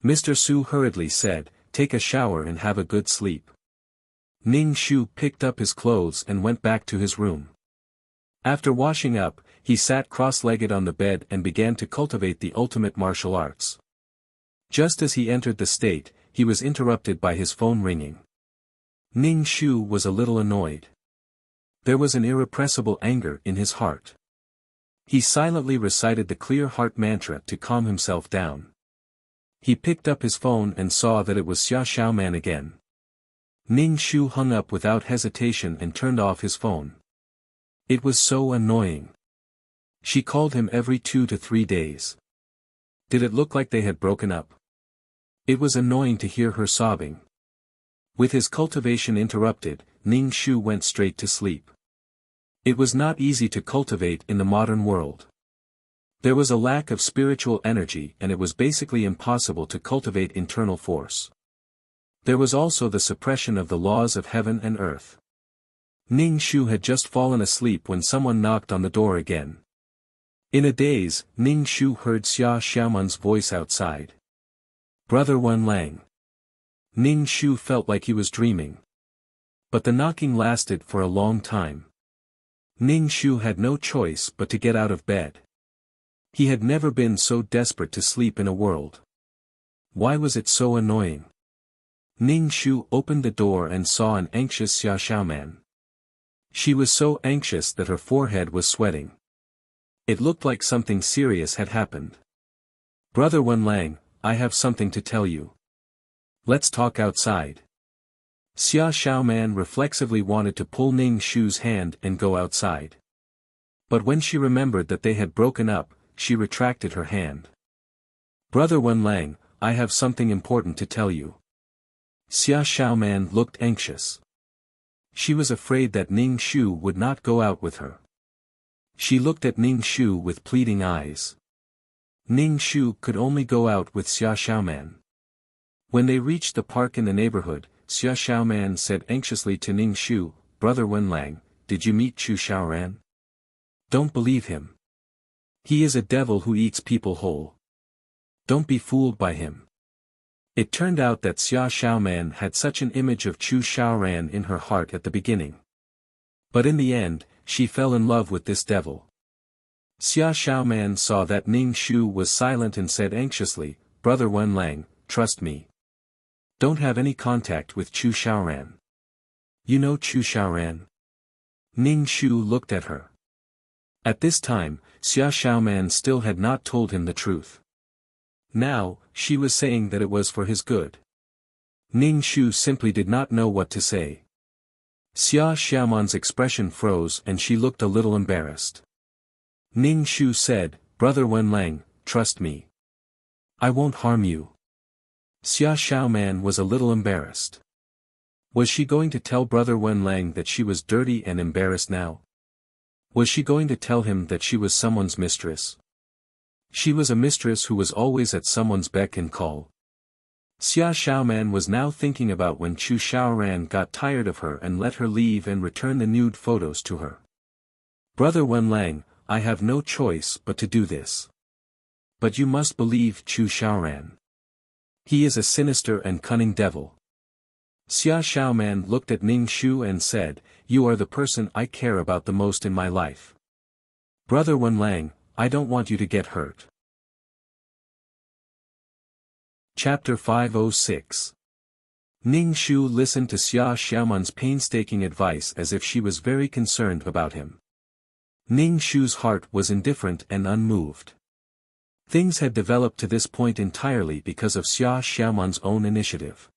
Mr. Su hurriedly said, "Take a shower and have a good sleep." Ning Shu picked up his clothes and went back to his room. After washing up, he sat cross-legged on the bed and began to cultivate the ultimate martial arts. Just as he entered the state, he was interrupted by his phone ringing. Ning Shu was a little annoyed. There was an irrepressible anger in his heart. He silently recited the clear heart mantra to calm himself down. He picked up his phone and saw that it was Xia Xiaoman again. Ning Shu hung up without hesitation and turned off his phone. It was so annoying. She called him every 2 to 3 days. Did it look like they had broken up? It was annoying to hear her sobbing. With his cultivation interrupted, Ning Shu went straight to sleep. It was not easy to cultivate in the modern world. There was a lack of spiritual energy and it was basically impossible to cultivate internal force. There was also the suppression of the laws of heaven and earth. Ning Shu had just fallen asleep when someone knocked on the door again. In a daze, Ning Shu heard Xia Xiaoman's voice outside. "Brother Wen Lang." Ning Shu felt like he was dreaming. But the knocking lasted for a long time. Ning Shu had no choice but to get out of bed. He had never been so desperate to sleep in a world. Why was it so annoying? Ning Shu opened the door and saw an anxious Xia Xiaoman. She was so anxious that her forehead was sweating. It looked like something serious had happened. "Brother Wen Lang, I have something to tell you. Let's talk outside." Xia Xiaoman reflexively wanted to pull Ning Shu's hand and go outside. But when she remembered that they had broken up, she retracted her hand. "Brother Wen Lang, I have something important to tell you." Xia Xiaoman looked anxious. She was afraid that Ning Shu would not go out with her. She looked at Ning Shu with pleading eyes. Ning Shu could only go out with Xia Xiaoman. When they reached the park in the neighborhood, Xia Xiaoman said anxiously to Ning Shu, "Brother Wen Lang, did you meet Chu Xiaoran? Don't believe him. He is a devil who eats people whole. Don't be fooled by him." It turned out that Xia Xiaoman had such an image of Chu Xiaoran in her heart at the beginning. But in the end, she fell in love with this devil. Xia Xiaoman saw that Ning Shu was silent and said anxiously, "Brother Wen Lang, trust me. Don't have any contact with Chu Xiaoran. You know Chu Xiaoran?" Ning Shu looked at her. At this time, Xia Xiaoman still had not told him the truth. Now, she was saying that it was for his good. Ning Shu simply did not know what to say. Xia Xiaoman's expression froze and she looked a little embarrassed. Ning Shu said, "Brother Wen Lang, trust me. I won't harm you." Xia Xiaoman was a little embarrassed. Was she going to tell Brother Wen Lang that she was dirty and embarrassed now? Was she going to tell him that she was someone's mistress? She was a mistress who was always at someone's beck and call. Xia Xiaoman was now thinking about when Chu Xiaoran got tired of her and let her leave and return the nude photos to her. Brother Wenlang, I have no choice but to do this. But you must believe Chu Xiaoran. He is a sinister and cunning devil. Xia Xiaoman looked at Ning Shu and said, You are the person I care about the most in my life. Brother Wenlang, I don't want you to get hurt. Chapter 506. Ning Shu listened to Xia Xiaoman's painstaking advice as if she was very concerned about him. Ning Shu's heart was indifferent and unmoved. Things had developed to this point entirely because of Xia Xiaoman's own initiative.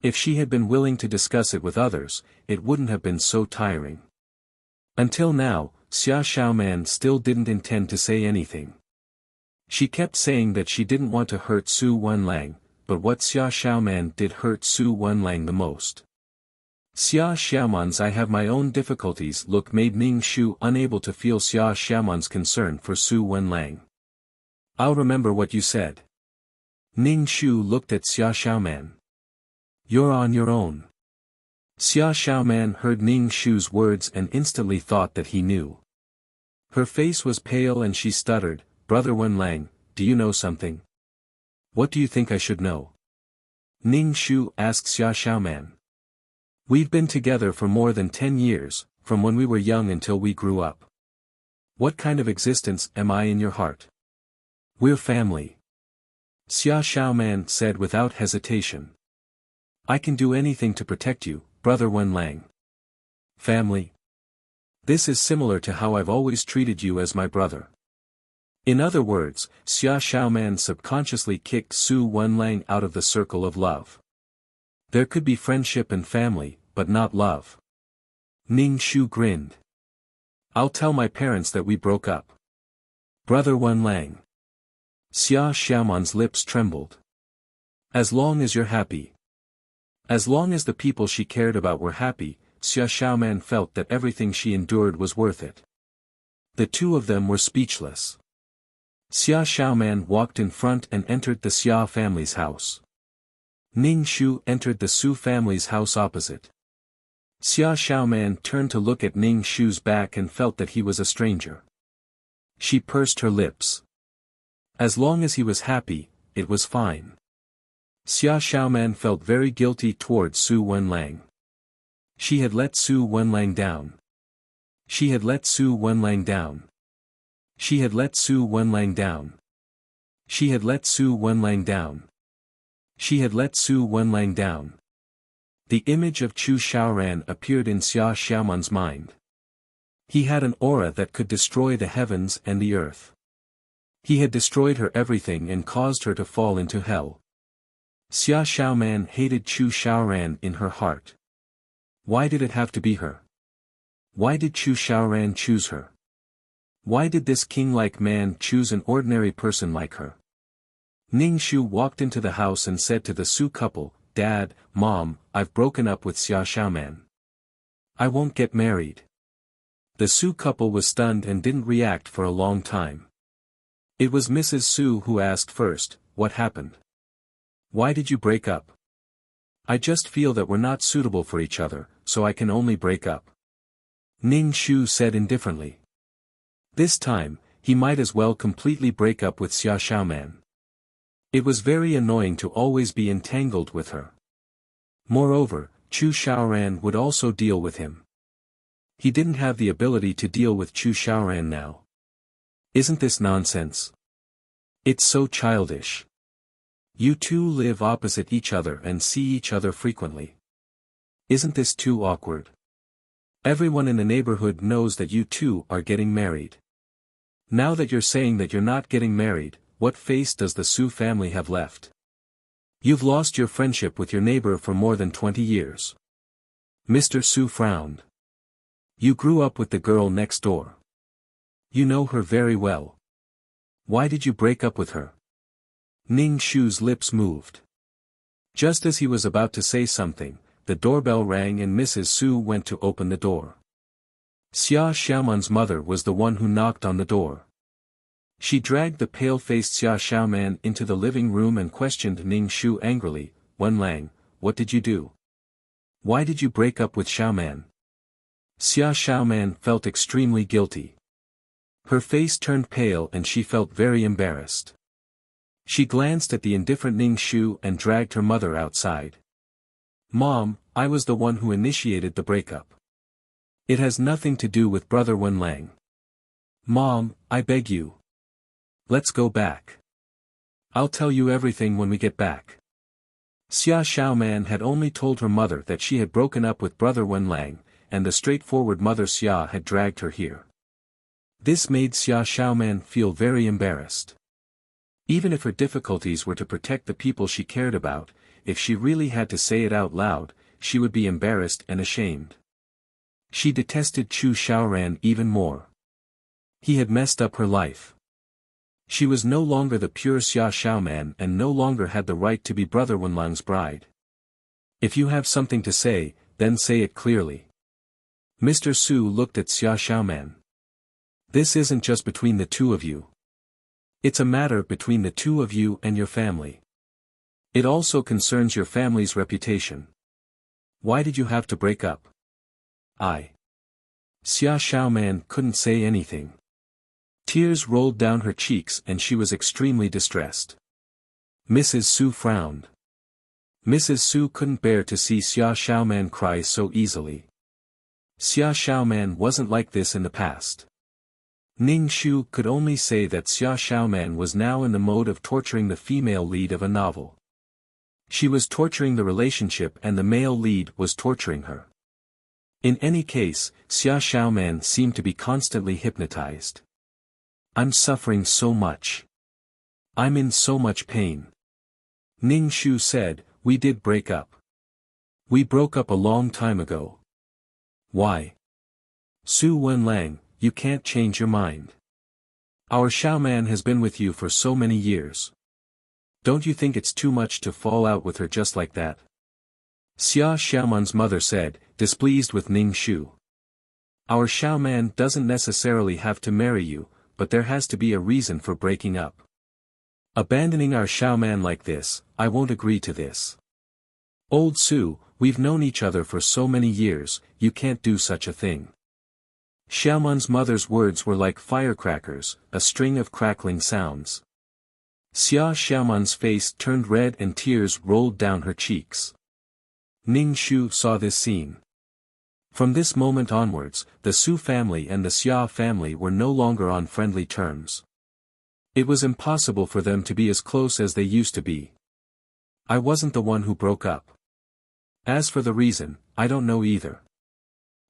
If she had been willing to discuss it with others, it wouldn't have been so tiring. Until now, Xia Xiaoman still didn't intend to say anything. She kept saying that she didn't want to hurt Su Wenlang, but what Xia Xiaoman did hurt Su Wenlang the most. Xia Xiaoman's I have my own difficulties look made Ning Shu unable to feel Xia Xiaoman's concern for Su Wenlang. I'll remember what you said. Ning Shu looked at Xia Xiaoman. You're on your own. Xia Xiaoman heard Ning Shu's words and instantly thought that he knew. Her face was pale and she stuttered, Brother Wenlang, do you know something? What do you think I should know? Ning Shu asked Xia Xiaoman. We've been together for more than 10 years, from when we were young until we grew up. What kind of existence am I in your heart? We're family. Xia Xiaoman said without hesitation. I can do anything to protect you, Brother Wenlang. Family? This is similar to how I've always treated you as my brother. In other words, Xia Xiaoman subconsciously kicked Su Wenlang out of the circle of love. There could be friendship and family, but not love. Ning Shu grinned. I'll tell my parents that we broke up. Brother Wenlang. Xia Xiaoman's lips trembled. As long as you're happy. As long as the people she cared about were happy, Xia Xiaoman felt that everything she endured was worth it. The two of them were speechless. Xia Xiaoman walked in front and entered the Xia family's house. Ning Shu entered the Su family's house opposite. Xia Xiaoman turned to look at Ning Shu's back and felt that he was a stranger. She pursed her lips. As long as he was happy, it was fine. Xia Xiaoman felt very guilty towards Su Wenlang. She had let Su Wenlang down. She had let Su Wenlang down. She had let Su Wenlang down. She had let Su Wenlang down. She had let Su Wenlang down. The image of Chu Xiaoran appeared in Xia Xiaoman's mind. He had an aura that could destroy the heavens and the earth. He had destroyed her everything and caused her to fall into hell. Xia Xiaoman hated Chu Xiaoran in her heart. Why did it have to be her? Why did Chu Xiaoran choose her? Why did this king-like man choose an ordinary person like her? Ning Shu walked into the house and said to the Su couple, Dad, Mom, I've broken up with Xia Xiaoman. I won't get married. The Su couple was stunned and didn't react for a long time. It was Mrs. Su who asked first, What happened? Why did you break up? I just feel that we're not suitable for each other, so I can only break up. Ning Shu said indifferently. This time, he might as well completely break up with Xia Xiaoman. It was very annoying to always be entangled with her. Moreover, Chu Xiaoran would also deal with him. He didn't have the ability to deal with Chu Xiaoran now. Isn't this nonsense? It's so childish. You two live opposite each other and see each other frequently. Isn't this too awkward? Everyone in the neighborhood knows that you two are getting married. Now that you're saying that you're not getting married, what face does the Su family have left? You've lost your friendship with your neighbor for more than 20 years. Mr. Su frowned. You grew up with the girl next door. You know her very well. Why did you break up with her? Ning Shu's lips moved. Just as he was about to say something, the doorbell rang and Mrs. Su went to open the door. Xia Xiaoman's mother was the one who knocked on the door. She dragged the pale-faced Xia Xiaoman into the living room and questioned Ning Shu angrily, "Wenlang, what did you do? Why did you break up with Xiaoman?" Xia Xiaoman felt extremely guilty. Her face turned pale and she felt very embarrassed. She glanced at the indifferent Ning Shu and dragged her mother outside. "Mom, I was the one who initiated the breakup. It has nothing to do with brother Wenlang. Mom, I beg you. Let's go back. I'll tell you everything when we get back." Xia Xiaoman had only told her mother that she had broken up with brother Wenlang, and the straightforward mother Xia had dragged her here. This made Xia Xiaoman feel very embarrassed. Even if her difficulties were to protect the people she cared about, if she really had to say it out loud, she would be embarrassed and ashamed. She detested Chu Xiaoran even more. He had messed up her life. She was no longer the pure Xia Xiaoman and no longer had the right to be brother Wenlang's bride. "If you have something to say, then say it clearly." Mr. Su looked at Xia Xiaoman. "This isn't just between the two of you. It's a matter between the two of you and your family. It also concerns your family's reputation. Why did you have to break up?" Xia Xiaoman couldn't say anything. Tears rolled down her cheeks and she was extremely distressed. Mrs. Su frowned. Mrs. Su couldn't bear to see Xia Xiaoman cry so easily. Xia Xiaoman wasn't like this in the past. Ning Shu could only say that Xia Xiaoman was now in the mode of torturing the female lead of a novel. She was torturing the relationship and the male lead was torturing her. In any case, Xia Xiaoman seemed to be constantly hypnotized. "I'm suffering so much. I'm in so much pain." Ning Shu said, "We did break up. We broke up a long time ago." "Why?" "Su Wenlang, you can't change your mind. Our Xiaoman has been with you for so many years. Don't you think it's too much to fall out with her just like that?" Xia Xiaoman's mother said, displeased with Ning Shu. "Our Xiaoman doesn't necessarily have to marry you, but there has to be a reason for breaking up. Abandoning our Xiaoman like this, I won't agree to this. Old Su, we've known each other for so many years, you can't do such a thing." Xiaoman's mother's words were like firecrackers, a string of crackling sounds. Xia Xiaoman's face turned red and tears rolled down her cheeks. Ning Shu saw this scene. From this moment onwards, the Su family and the Xia family were no longer on friendly terms. It was impossible for them to be as close as they used to be. "I wasn't the one who broke up. As for the reason, I don't know either."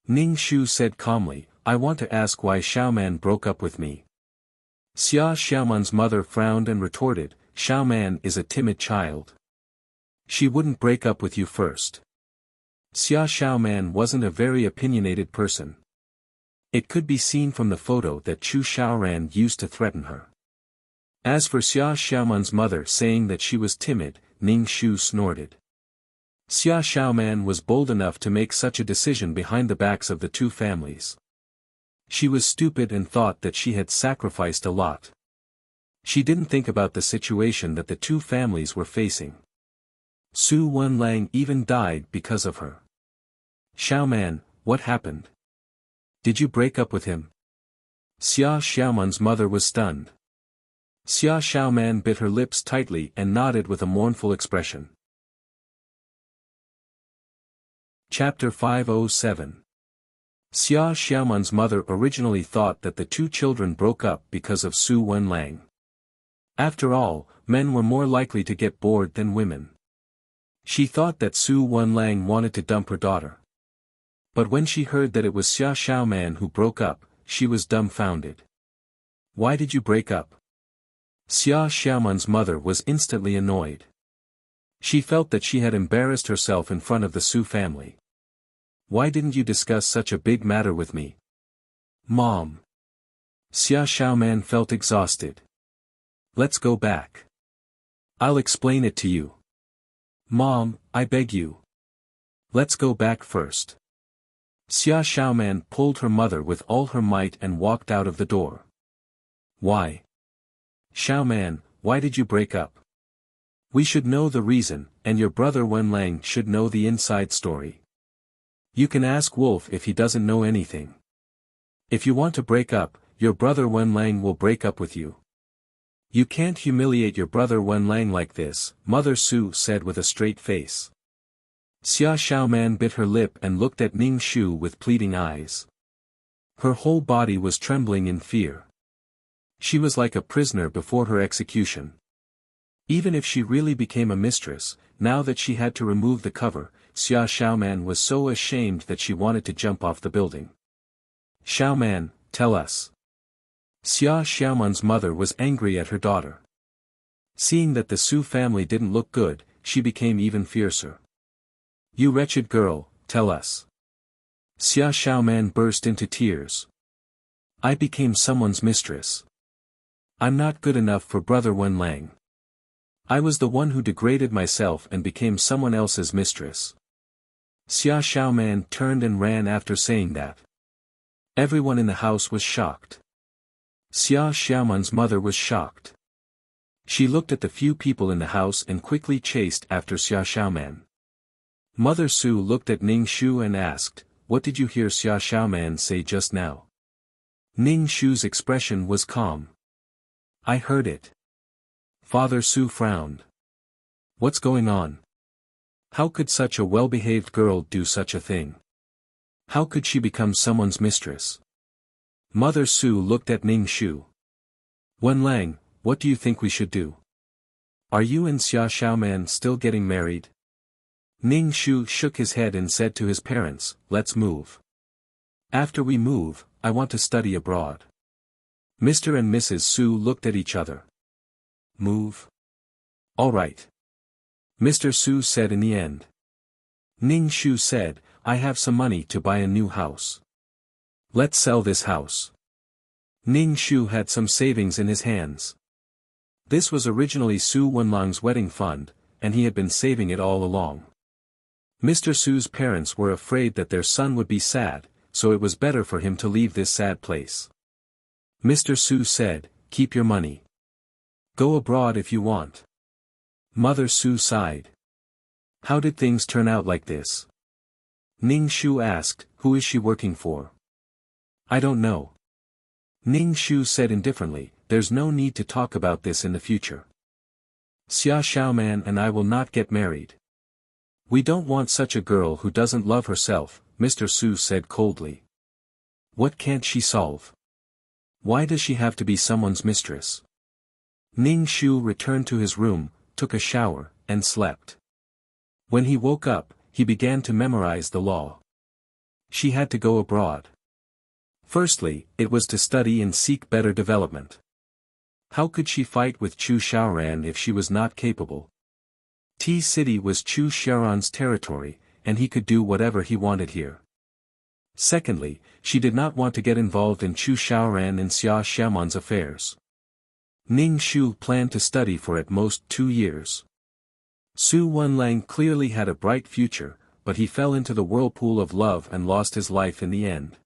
Ning Shu said calmly, "I want to ask why Xiaoman broke up with me." Xia Xiaoman's mother frowned and retorted, "Xiaoman is a timid child. She wouldn't break up with you first." Xia Xiaoman wasn't a very opinionated person. It could be seen from the photo that Chu Xiaoran used to threaten her. As for Xia Xiaoman's mother saying that she was timid, Ning Shu snorted. Xia Xiaoman was bold enough to make such a decision behind the backs of the two families. She was stupid and thought that she had sacrificed a lot. She didn't think about the situation that the two families were facing. Su Wenlang even died because of her. "Xiaoman, what happened? Did you break up with him?" Xia Xiaoman's mother was stunned. Xia Xiaoman bit her lips tightly and nodded with a mournful expression. Chapter 507. Xia Xiaoman's mother originally thought that the two children broke up because of Su Wenlang. After all, men were more likely to get bored than women. She thought that Su Wenlang wanted to dump her daughter. But when she heard that it was Xia Xiaoman who broke up, she was dumbfounded. "Why did you break up?" Xia Xiaoman's mother was instantly annoyed. She felt that she had embarrassed herself in front of the Su family. "Why didn't you discuss such a big matter with me?" "Mom." Xia Xiaoman felt exhausted. "Let's go back. I'll explain it to you." "Mom, I beg you. Let's go back first." Xia Xiaoman pulled her mother with all her might and walked out of the door. "Why? Xiao Man, why did you break up? We should know the reason, and your brother Wenlang should know the inside story. You can ask Wolf if he doesn't know anything. If you want to break up, your brother Wenlang will break up with you. You can't humiliate your brother Wenlang like this, Mother Su said with a straight face. Xia Xiaoman bit her lip and looked at Ning Shu with pleading eyes. Her whole body was trembling in fear. She was like a prisoner before her execution. Even if she really became a mistress, now that she had to remove the cover, Xia Xiaoman was so ashamed that she wanted to jump off the building. Xiaoman, tell us. Xia Xiaoman's mother was angry at her daughter. Seeing that the Su family didn't look good, she became even fiercer. You wretched girl, tell us. Xia Xiaoman burst into tears. I became someone's mistress. I'm not good enough for brother Wenlang. I was the one who degraded myself and became someone else's mistress. Xia Xiaoman turned and ran after saying that. Everyone in the house was shocked. Xia Xiaoman's mother was shocked. She looked at the few people in the house and quickly chased after Xia Xiaoman. Mother Su looked at Ning Shu and asked, what did you hear Xia Xiaoman say just now? Ning Shu's expression was calm. I heard it. Father Su frowned. What's going on? How could such a well-behaved girl do such a thing? How could she become someone's mistress? Mother Su looked at Ning Shu. Wenlang, what do you think we should do? Are you and Xia Xiaoman still getting married? Ning Shu shook his head and said to his parents, let's move. After we move, I want to study abroad. Mr. and Mrs. Su looked at each other. Move? All right. Mr. Su said in the end. Ning Shu said, I have some money to buy a new house. Let's sell this house. Ning Shu had some savings in his hands. This was originally Su Wenlang's wedding fund, and he had been saving it all along. Mr. Su's parents were afraid that their son would be sad, so it was better for him to leave this sad place. Mr. Su said, keep your money. Go abroad if you want. Mother Su sighed. How did things turn out like this? Ning Shu asked, who is she working for? I don't know. Ning Shu said indifferently, there's no need to talk about this in the future. Xia Xiaoman and I will not get married. We don't want such a girl who doesn't love herself, Mr. Su said coldly. What can't she solve? Why does she have to be someone's mistress? Ning Shu returned to his room, took a shower, and slept. When he woke up, he began to memorize the law. She had to go abroad. Firstly, it was to study and seek better development. How could she fight with Chu Xiaoran if she was not capable? T-City was Chu Xiaoran's territory, and he could do whatever he wanted here. Secondly, she did not want to get involved in Chu Xiaoran and Xia Xiaoman's affairs. Ning Shu planned to study for at most 2 years. Su Wenlang clearly had a bright future, but he fell into the whirlpool of love and lost his life in the end.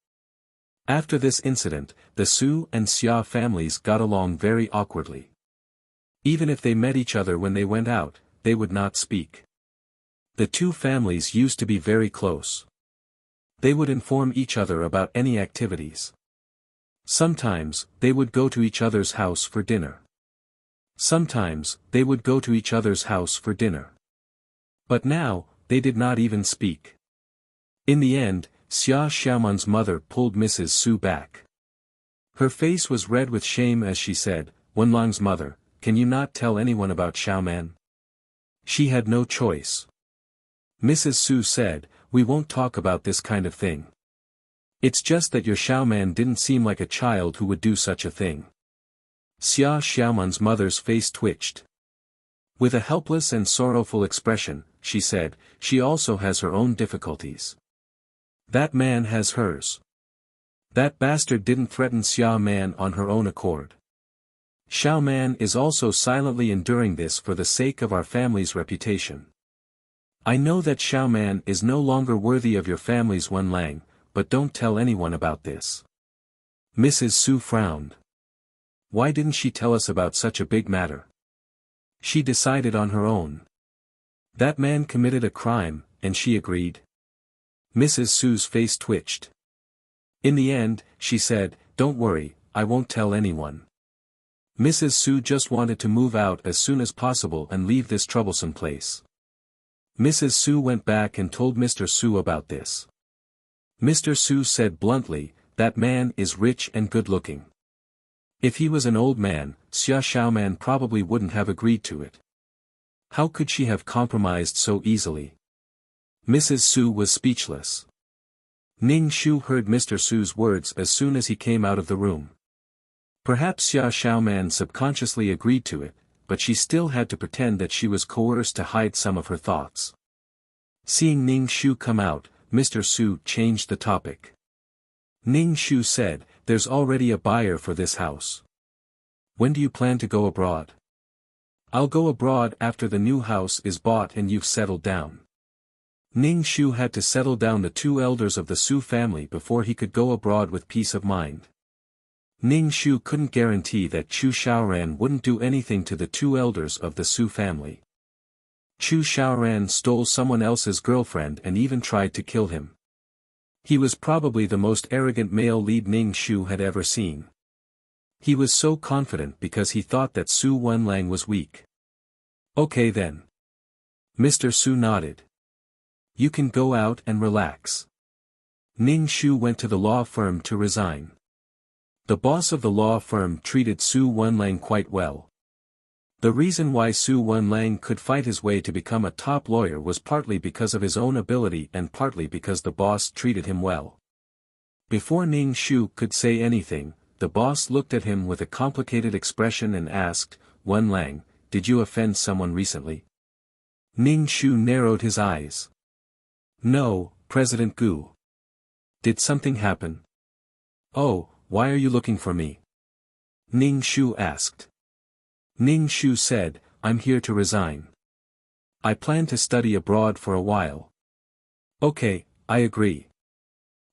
After this incident, the Su and Xia families got along very awkwardly. Even if they met each other when they went out, they would not speak. The two families used to be very close. They would inform each other about any activities. Sometimes, they would go to each other's house for dinner. Sometimes, they would go to each other's house for dinner. But now, they did not even speak. In the end, Xia Xiaoman's mother pulled Mrs. Su back. Her face was red with shame as she said, Wenlang's mother, can you not tell anyone about Xiaoman? She had no choice. Mrs. Su said, we won't talk about this kind of thing. It's just that your Xiaoman didn't seem like a child who would do such a thing. Xia Xiaoman's mother's face twitched. With a helpless and sorrowful expression, she said, she also has her own difficulties. That man has hers. That bastard didn't threaten Xia Man on her own accord. Xiao Man is also silently enduring this for the sake of our family's reputation. I know that Xiao Man is no longer worthy of your family's Wenlang, but don't tell anyone about this. Mrs. Su frowned. Why didn't she tell us about such a big matter? She decided on her own. That man committed a crime, and she agreed. Mrs. Su's face twitched. In the end, she said, "Don't worry, I won't tell anyone." Mrs. Su just wanted to move out as soon as possible and leave this troublesome place. Mrs. Su went back and told Mr. Su about this. Mr. Su said bluntly, "That man is rich and good-looking. If he was an old man, Xia Xiaoman probably wouldn't have agreed to it. How could she have compromised so easily?" Mrs. Su was speechless. Ning Shu heard Mr. Su's words as soon as he came out of the room. Perhaps Xia Xiaoman subconsciously agreed to it, but she still had to pretend that she was coerced to hide some of her thoughts. Seeing Ning Shu come out, Mr. Su changed the topic. Ning Shu said, "There's already a buyer for this house. When do you plan to go abroad?" "I'll go abroad after the new house is bought and you've settled down." Ning Shu had to settle down the two elders of the Su family before he could go abroad with peace of mind. Ning Shu couldn't guarantee that Chu Xiaoran wouldn't do anything to the two elders of the Su family. Chu Xiaoran stole someone else's girlfriend and even tried to kill him. He was probably the most arrogant male lead Ning Shu had ever seen. He was so confident because he thought that Su Wenlang was weak. "Okay then." Mr. Su nodded. "You can go out and relax." Ning Shu went to the law firm to resign. The boss of the law firm treated Su Wenlang quite well. The reason why Su Wenlang could fight his way to become a top lawyer was partly because of his own ability and partly because the boss treated him well. Before Ning Shu could say anything, the boss looked at him with a complicated expression and asked, "Wenlang, did you offend someone recently?" Ning Shu narrowed his eyes. "No, President Gu." "Did something happen?" "Oh, why are you looking for me?" Ning Shu asked. Ning Shu said, "I'm here to resign. I plan to study abroad for a while." "Okay, I agree.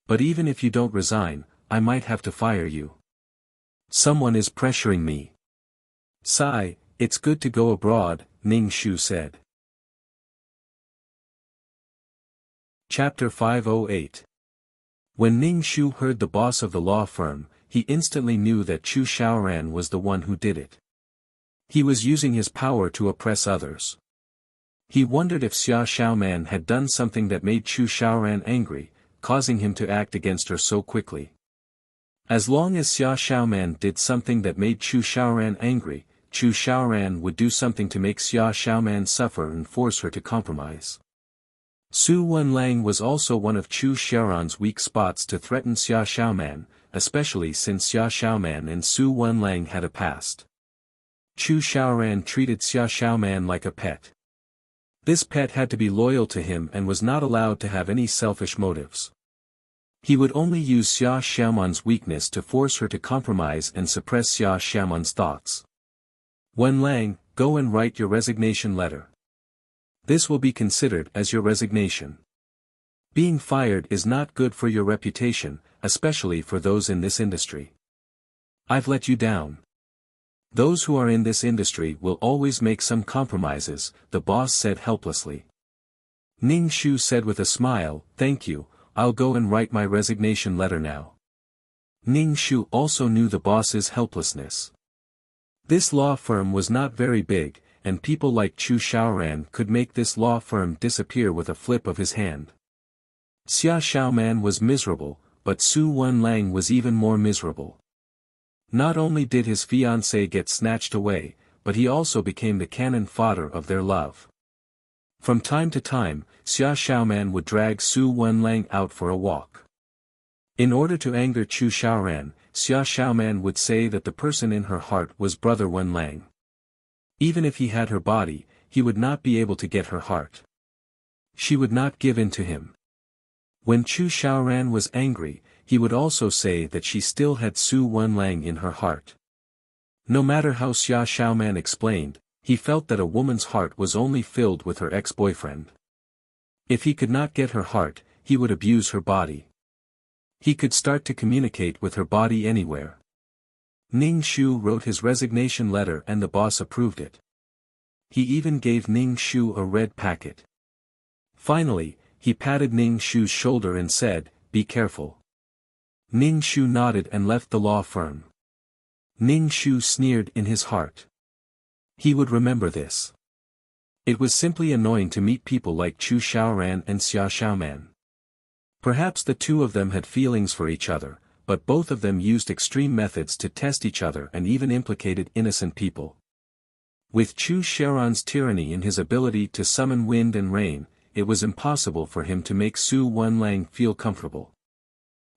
But even if you don't resign, I might have to fire you. Someone is pressuring me." "Sigh, it's good to go abroad," Ning Shu said. Chapter 508. When Ning Shu heard the boss of the law firm, he instantly knew that Chu Xiaoran was the one who did it. He was using his power to oppress others. He wondered if Xia Xiaoman had done something that made Chu Xiaoran angry, causing him to act against her so quickly. As long as Xia Xiaoman did something that made Chu Xiaoran angry, Chu Xiaoran would do something to make Xia Xiaoman suffer and force her to compromise. Su Wenlang was also one of Chu Xiaoran's weak spots to threaten Xia Xiaoman, especially since Xia Xiaoman and Su Wenlang had a past. Chu Xiaoran treated Xia Xiaoman like a pet. This pet had to be loyal to him and was not allowed to have any selfish motives. He would only use Xia Xiaoman's weakness to force her to compromise and suppress Xia Xiaoman's thoughts. "Wenlang, go and write your resignation letter. This will be considered as your resignation. Being fired is not good for your reputation, especially for those in this industry. I've let you down. Those who are in this industry will always make some compromises," the boss said helplessly. Ning Shu said with a smile, "Thank you, I'll go and write my resignation letter now." Ning Shu also knew the boss's helplessness. This law firm was not very big, and people like Chu Xiaoran could make this law firm disappear with a flip of his hand. Xia Xiaoman was miserable, but Su Wenlang was even more miserable. Not only did his fiancée get snatched away, but he also became the cannon fodder of their love. From time to time, Xia Xiaoman would drag Su Wenlang out for a walk. In order to anger Chu Xiaoran, Xia Xiaoman would say that the person in her heart was Brother Wenlang. Even if he had her body, he would not be able to get her heart. She would not give in to him. When Chu Xiaoran was angry, he would also say that she still had Su Wenlang in her heart. No matter how Xia Xiaoman explained, he felt that a woman's heart was only filled with her ex-boyfriend. If he could not get her heart, he would abuse her body. He could start to communicate with her body anywhere. Ning Shu wrote his resignation letter and the boss approved it. He even gave Ning Shu a red packet. Finally, he patted Ning Shu's shoulder and said, "Be careful." Ning Shu nodded and left the law firm. Ning Shu sneered in his heart. He would remember this. It was simply annoying to meet people like Chu Xiaoran and Xia Xiaoman. Perhaps the two of them had feelings for each other, but both of them used extreme methods to test each other and even implicated innocent people. With Chu Xiaoran's tyranny in his ability to summon wind and rain, it was impossible for him to make Su Wenlang feel comfortable.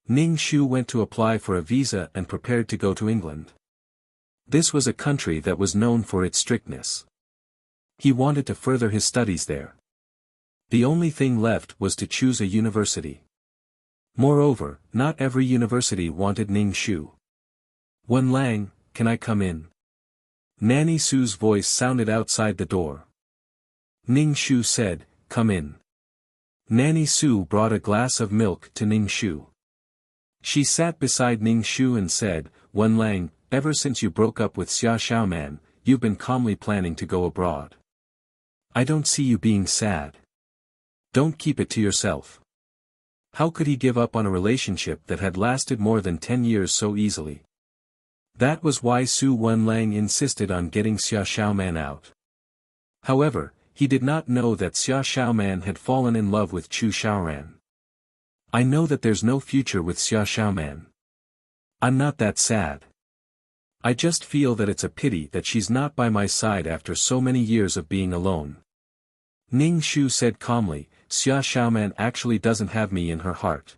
Ning Shu went to apply for a visa and prepared to go to England. This was a country that was known for its strictness. He wanted to further his studies there. The only thing left was to choose a university. Moreover, not every university wanted Ning Shu. "Wenlang, can I come in?" Nanny Su's voice sounded outside the door. Ning Shu said, "Come in." Nanny Su brought a glass of milk to Ning Shu. She sat beside Ning Shu and said, "Wenlang, ever since you broke up with Xia Xiaoman, you've been calmly planning to go abroad. I don't see you being sad. Don't keep it to yourself." How could he give up on a relationship that had lasted more than 10 years so easily? That was why Su Wenlang insisted on getting Xia Xiaoman out. However, he did not know that Xia Xiaoman had fallen in love with Chu Xiaoran. "I know that there's no future with Xia Xiaoman. I'm not that sad. I just feel that it's a pity that she's not by my side after so many years of being alone." Ning Shu said calmly, "Xia Xiaoman actually doesn't have me in her heart.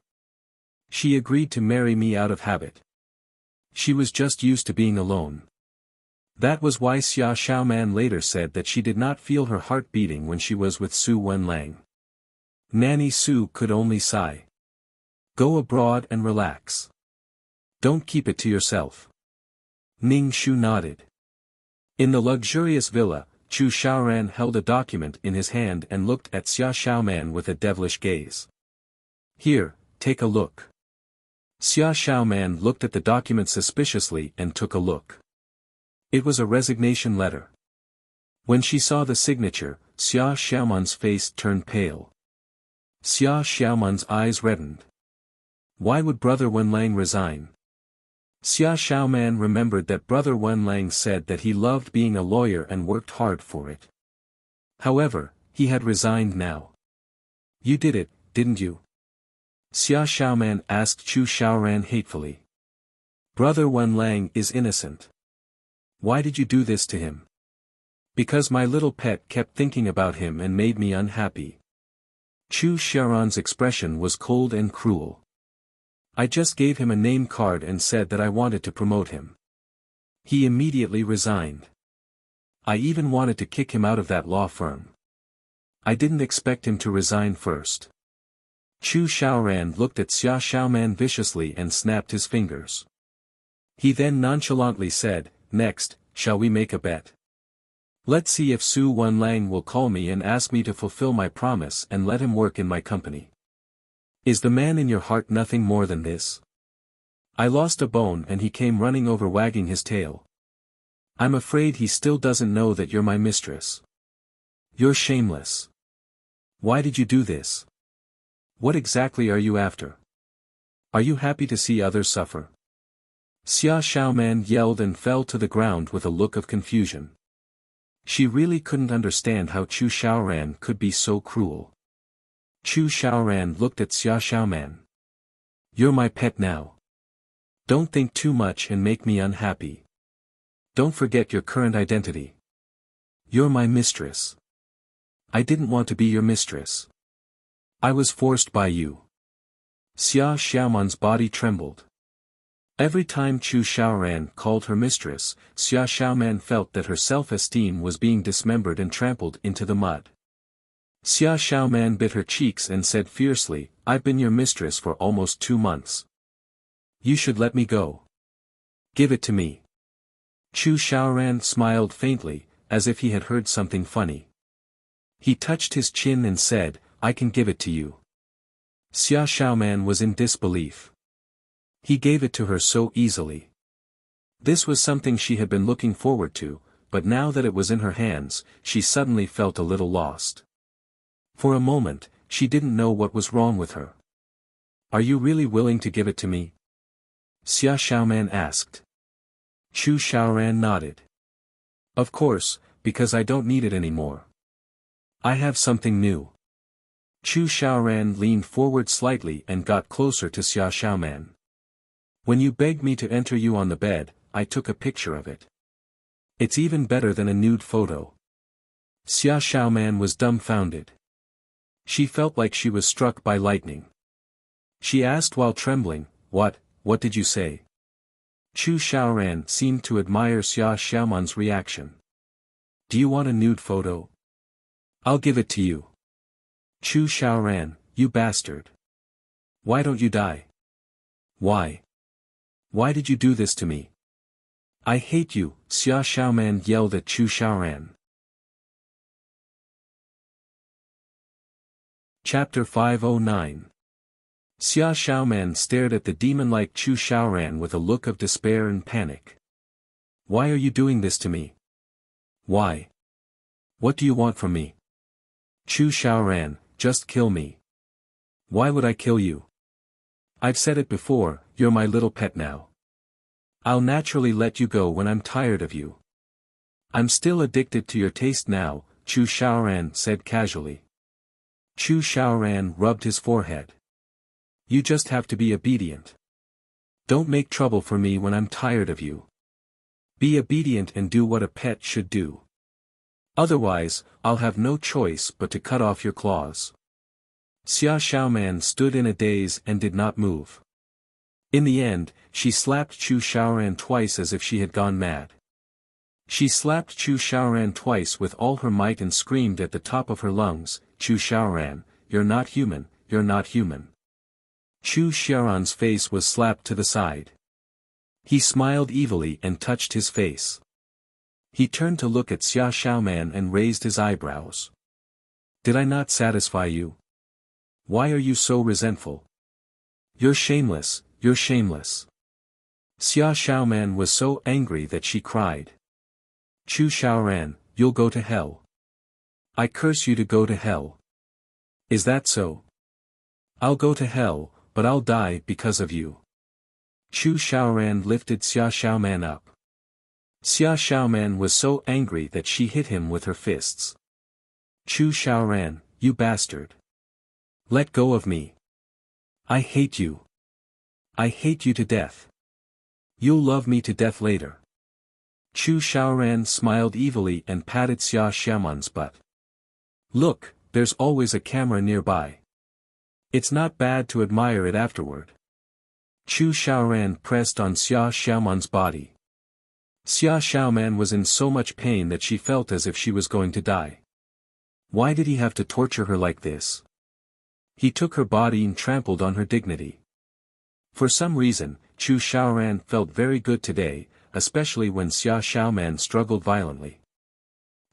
She agreed to marry me out of habit. She was just used to being alone." That was why Xia Xiaoman later said that she did not feel her heart beating when she was with Su Wenlang. Nanny Su could only sigh. "Go abroad and relax. Don't keep it to yourself." Ning Shu nodded. In the luxurious villa, Chu Xiaoran held a document in his hand and looked at Xia Xiaoman with a devilish gaze. "Here, take a look." Xia Xiaoman looked at the document suspiciously and took a look. It was a resignation letter. When she saw the signature, Xia Xiaoman's face turned pale. Xia Xiaoman's eyes reddened. Why would Brother Wenlang resign? Xia Xiaoman remembered that Brother Wenlang said that he loved being a lawyer and worked hard for it. However, he had resigned now. "You did it, didn't you?" Xia Xiaoman asked Chu Xiaoran hatefully. "Brother Wenlang is innocent. Why did you do this to him?" "Because my little pet kept thinking about him and made me unhappy." Chu Xiaoran's expression was cold and cruel. "I just gave him a name card and said that I wanted to promote him. He immediately resigned. I even wanted to kick him out of that law firm. I didn't expect him to resign first." Chu Xiaoran looked at Xia Xiaoman viciously and snapped his fingers. He then nonchalantly said, "Next, shall we make a bet? Let's see if Su Wenlang will call me and ask me to fulfill my promise and let him work in my company. Is the man in your heart nothing more than this? I lost a bone and he came running over wagging his tail. I'm afraid he still doesn't know that you're my mistress. You're shameless. Why did you do this? What exactly are you after? Are you happy to see others suffer?" Xia Xiaoman yelled and fell to the ground with a look of confusion. She really couldn't understand how Chu Xiaoran could be so cruel. Chu Xiaoran looked at Xia Xiaoman. "You're my pet now. Don't think too much and make me unhappy. Don't forget your current identity. You're my mistress. I didn't want to be your mistress. I was forced by you." Xia Xiaoman's body trembled. Every time Chu Xiaoran called her mistress, Xia Xiaoman felt that her self-esteem was being dismembered and trampled into the mud. Xia Xiaoman bit her cheeks and said fiercely, "I've been your mistress for almost 2 months. You should let me go. Give it to me." Chu Xiaoran smiled faintly, as if he had heard something funny. He touched his chin and said, "I can give it to you." Xia Xiaoman was in disbelief. He gave it to her so easily. This was something she had been looking forward to, but now that it was in her hands, she suddenly felt a little lost. For a moment, she didn't know what was wrong with her. Are you really willing to give it to me? Xia Xiaoman asked. Chu Xiaoran nodded. Of course, because I don't need it anymore. I have something new. Chu Xiaoran leaned forward slightly and got closer to Xia Xiaoman. When you begged me to enter you on the bed, I took a picture of it. It's even better than a nude photo. Xia Xiaoman was dumbfounded. She felt like she was struck by lightning. She asked while trembling, What did you say? Chu Xiaoran seemed to admire Xia Xiaoman's reaction. Do you want a nude photo? I'll give it to you. Chu Xiaoran, you bastard. Why don't you die? Why? Why did you do this to me? I hate you, Xia Xiaoman yelled at Chu Xiaoran. Chapter 509. Xia Xiaoman stared at the demon-like Chu Xiaoran with a look of despair and panic. Why are you doing this to me? Why? What do you want from me? Chu Xiaoran, just kill me. Why would I kill you? I've said it before, you're my little pet now. I'll naturally let you go when I'm tired of you. I'm still addicted to your taste now, Chu Xiaoran said casually. Chu Xiaoran rubbed his forehead. You just have to be obedient. Don't make trouble for me when I'm tired of you. Be obedient and do what a pet should do. Otherwise, I'll have no choice but to cut off your claws. Xia Xiaoman stood in a daze and did not move. In the end, she slapped Chu Xiaoran twice as if she had gone mad. She slapped Chu Xiaoran twice with all her might and screamed at the top of her lungs, Chu Xiaoran, you're not human, you're not human. Chu Xiaoran's face was slapped to the side. He smiled evilly and touched his face. He turned to look at Xia Xiaoman and raised his eyebrows. Did I not satisfy you? Why are you so resentful? You're shameless, you're shameless. Xia Xiaoman was so angry that she cried. Chu Xiaoran, you'll go to hell. I curse you to go to hell. Is that so? I'll go to hell, but I'll die because of you. Chu Xiaoran lifted Xia Xiaoman up. Xia Xiaoman was so angry that she hit him with her fists. Chu Xiaoran, you bastard. Let go of me. I hate you. I hate you to death. You'll love me to death later. Chu Xiaoran smiled evilly and patted Xia Xiaoman's butt. Look, there's always a camera nearby. It's not bad to admire it afterward. Chu Xiaoran pressed on Xia Xiaoman's body. Xia Xiaoman was in so much pain that she felt as if she was going to die. Why did he have to torture her like this? He took her body and trampled on her dignity. For some reason, Chu Xiaoran felt very good today, especially when Xia Xiaoman struggled violently.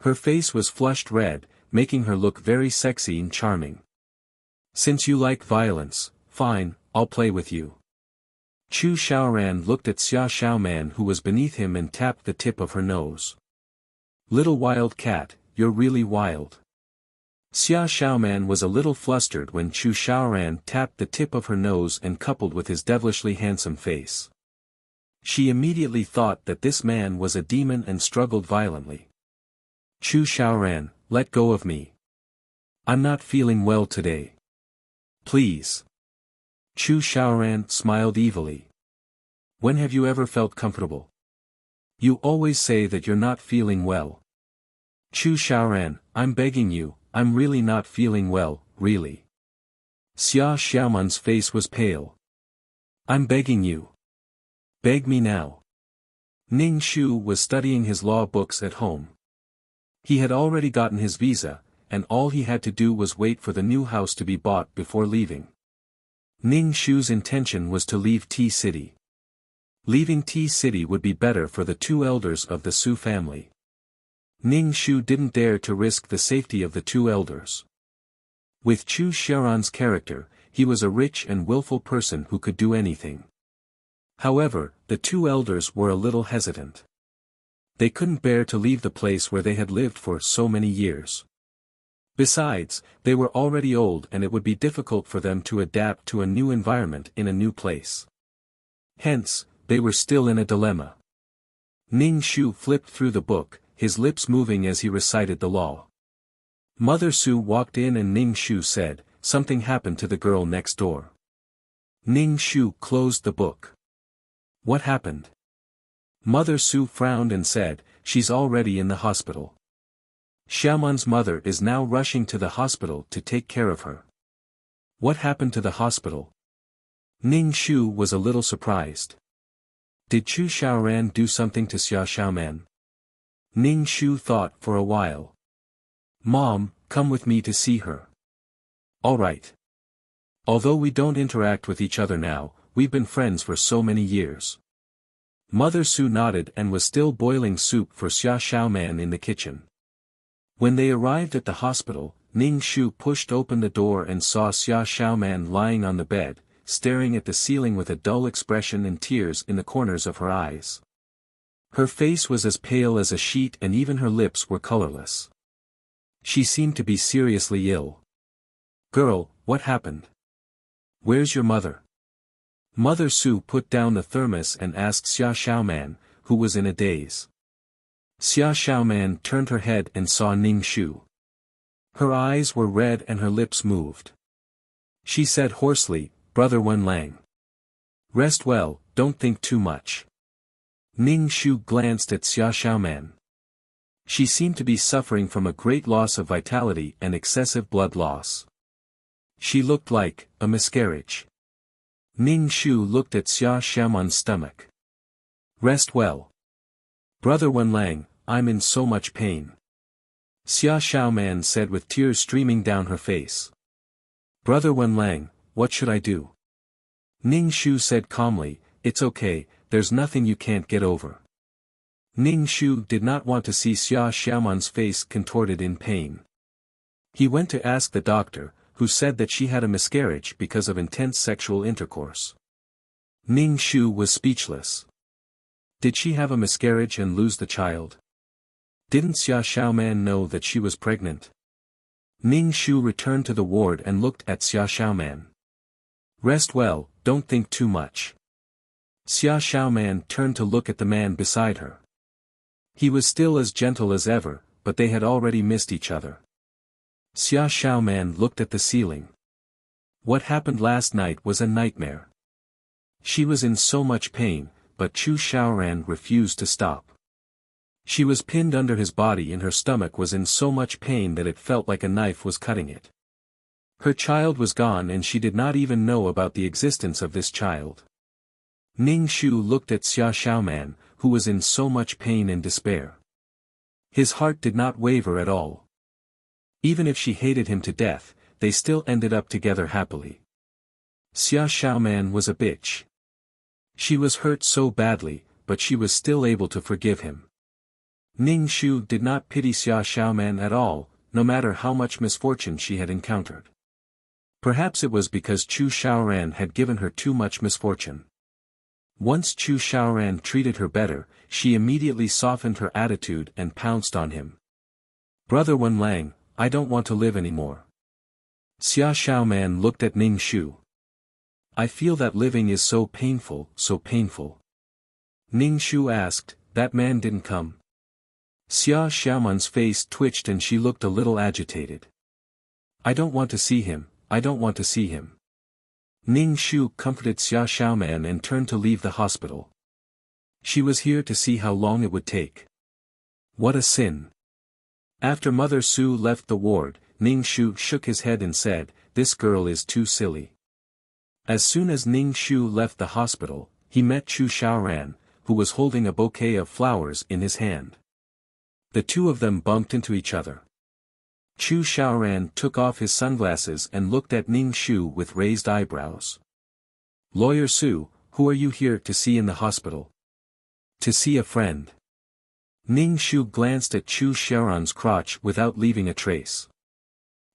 Her face was flushed red, making her look very sexy and charming. Since you like violence, fine, I'll play with you. Chu Xiaoran looked at Xia Xiaoman who was beneath him and tapped the tip of her nose. Little wild cat, you're really wild. Xia Xiaoman was a little flustered when Chu Xiaoran tapped the tip of her nose and coupled with his devilishly handsome face. She immediately thought that this man was a demon and struggled violently. Chu Xiaoran, let go of me. I'm not feeling well today. Please. Chu Xiaoran smiled evilly. When have you ever felt comfortable? You always say that you're not feeling well. Chu Xiaoran, I'm begging you, I'm really not feeling well, really. Xia Xiaoman's face was pale. I'm begging you. Beg me now. Ning Shu was studying his law books at home. He had already gotten his visa, and all he had to do was wait for the new house to be bought before leaving. Ning Shu's intention was to leave T-City. Leaving T-City would be better for the two elders of the Su family. Ning Shu didn't dare to risk the safety of the two elders. With Chu Xiaoran's character, he was a rich and willful person who could do anything. However, the two elders were a little hesitant. They couldn't bear to leave the place where they had lived for so many years. Besides, they were already old and it would be difficult for them to adapt to a new environment in a new place. Hence, they were still in a dilemma. Ning Shu flipped through the book, his lips moving as he recited the law. Mother Su walked in and Ning Shu said, "Something happened to the girl next door." Ning Shu closed the book. "What happened?" Mother Su frowned and said, "She's already in the hospital. Xiaoman's mother is now rushing to the hospital to take care of her." "What happened to the hospital?" Ning Shu was a little surprised. Did Chu Xiaoran do something to Xia Xiaoman? Ning Shu thought for a while. "Mom, come with me to see her." "All right. Although we don't interact with each other now, we've been friends for so many years." Mother Su nodded and was still boiling soup for Xia Xiaoman in the kitchen. When they arrived at the hospital, Ning Shu pushed open the door and saw Xia Xiaoman lying on the bed, staring at the ceiling with a dull expression and tears in the corners of her eyes. Her face was as pale as a sheet and even her lips were colorless. She seemed to be seriously ill. "Girl, what happened? Where's your mother?" Mother Su put down the thermos and asked Xia Xiaoman, who was in a daze. Xia Xiaoman turned her head and saw Ning Shu. Her eyes were red and her lips moved. She said hoarsely, "Brother Wenlang. Rest well, don't think too much." Ning Shu glanced at Xia Xiaoman. She seemed to be suffering from a great loss of vitality and excessive blood loss. She looked like a miscarriage. Ning Shu looked at Xia Xiaoman's stomach. "Rest well. Brother Wenlang, I'm in so much pain." Xia Xiaoman said with tears streaming down her face. "Brother Wenlang, what should I do?" Ning Shu said calmly, "It's okay, there's nothing you can't get over." Ning Shu did not want to see Xia Xiaoman's face contorted in pain. He went to ask the doctor, who said that she had a miscarriage because of intense sexual intercourse. Ning Shu was speechless. Did she have a miscarriage and lose the child? Didn't Xia Xiaoman know that she was pregnant? Ning Shu returned to the ward and looked at Xia Xiaoman. "Rest well, don't think too much." Xia Xiaoman turned to look at the man beside her. He was still as gentle as ever, but they had already missed each other. Xia Xiaoman looked at the ceiling. What happened last night was a nightmare. She was in so much pain, but Chu Xiaoran refused to stop. She was pinned under his body and her stomach was in so much pain that it felt like a knife was cutting it. Her child was gone and she did not even know about the existence of this child. Ning Shu looked at Xia Xiaoman, who was in so much pain and despair. His heart did not waver at all. Even if she hated him to death, they still ended up together happily. Xia Xiaoman was a bitch. She was hurt so badly, but she was still able to forgive him. Ning Shu did not pity Xia Xiaoman at all, no matter how much misfortune she had encountered. Perhaps it was because Chu Xiaoran had given her too much misfortune. Once Chu Xiaoran treated her better, she immediately softened her attitude and pounced on him. "Brother Wenlang, I don't want to live anymore." Xia Xiaoman looked at Ning Shu. "I feel that living is so painful, so painful." Ning Shu asked, "That man didn't come?" Xia Xiaoman's face twitched and she looked a little agitated. "I don't want to see him, I don't want to see him." Ning Shu comforted Xia Xiaoman and turned to leave the hospital. She was here to see how long it would take. What a sin. After Mother Su left the ward, Ning Shu shook his head and said, "This girl is too silly." As soon as Ning Shu left the hospital, he met Chu Xiaoran, who was holding a bouquet of flowers in his hand. The two of them bumped into each other. Chu Xiaoran took off his sunglasses and looked at Ning Shu with raised eyebrows. "Lawyer Su, who are you here to see in the hospital?" "To see a friend." Ning Shu glanced at Chu Xiaoran's crotch without leaving a trace.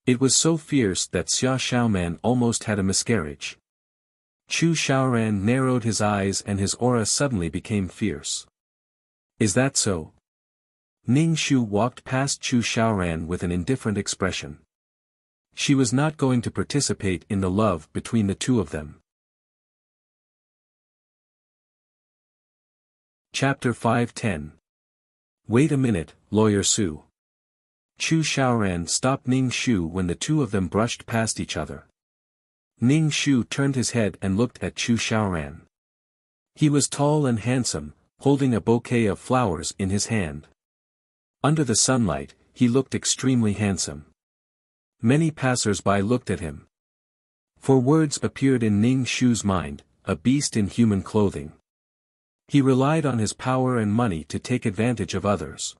It was so fierce that Xia Xiaoman almost had a miscarriage. Chu Xiaoran narrowed his eyes and his aura suddenly became fierce. Is that so? Ning Shu walked past Chu Xiaoran with an indifferent expression. She was not going to participate in the love between the two of them. Chapter 510. Wait a minute, Lawyer Su. Chu Xiaoran stopped Ning Shu when the two of them brushed past each other. Ning Shu turned his head and looked at Chu Xiaoran. He was tall and handsome, holding a bouquet of flowers in his hand. Under the sunlight, he looked extremely handsome. Many passers-by looked at him. For words appeared in Ning Shu's mind, a beast in human clothing. He relied on his power and money to take advantage of others.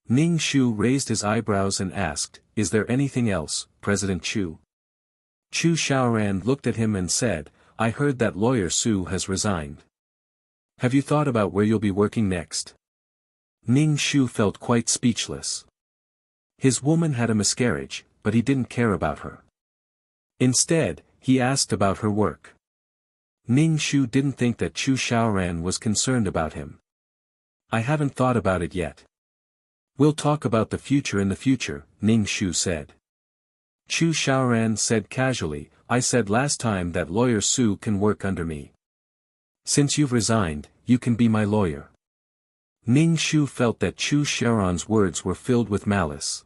Ning Shu raised his eyebrows and asked, "Is there anything else, President Chu?" Chu Xiaoran looked at him and said, "I heard that Lawyer Su has resigned. Have you thought about where you'll be working next?" Ning Shu felt quite speechless. His woman had a miscarriage, but he didn't care about her. Instead, he asked about her work. Ning Shu didn't think that Chu Xiaoran was concerned about him. "I haven't thought about it yet. We'll talk about the future in the future," Ning Shu said. Chu Xiaoran said casually, "I said last time that Lawyer Su can work under me. Since you've resigned, you can be my lawyer." Ning Shu felt that Chu Xiaoran's words were filled with malice.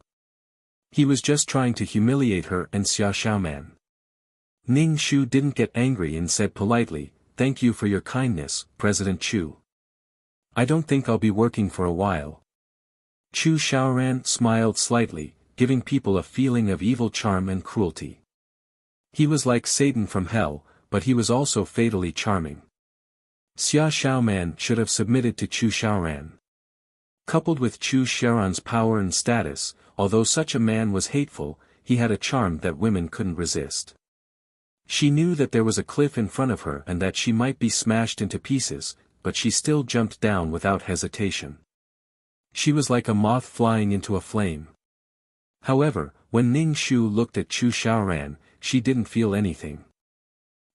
He was just trying to humiliate her and Xia Xiaoman. Ning Shu didn't get angry and said politely, "Thank you for your kindness, President Chu. I don't think I'll be working for a while." Chu Xiaoran smiled slightly, giving people a feeling of evil charm and cruelty. He was like Satan from hell, but he was also fatally charming. Xia Xiaoman should have submitted to Chu Xiaoran. Coupled with Chu Xiaoran's power and status, although such a man was hateful, he had a charm that women couldn't resist. She knew that there was a cliff in front of her and that she might be smashed into pieces, but she still jumped down without hesitation. She was like a moth flying into a flame. However, when Ning Shu looked at Chu Xiaoran, she didn't feel anything.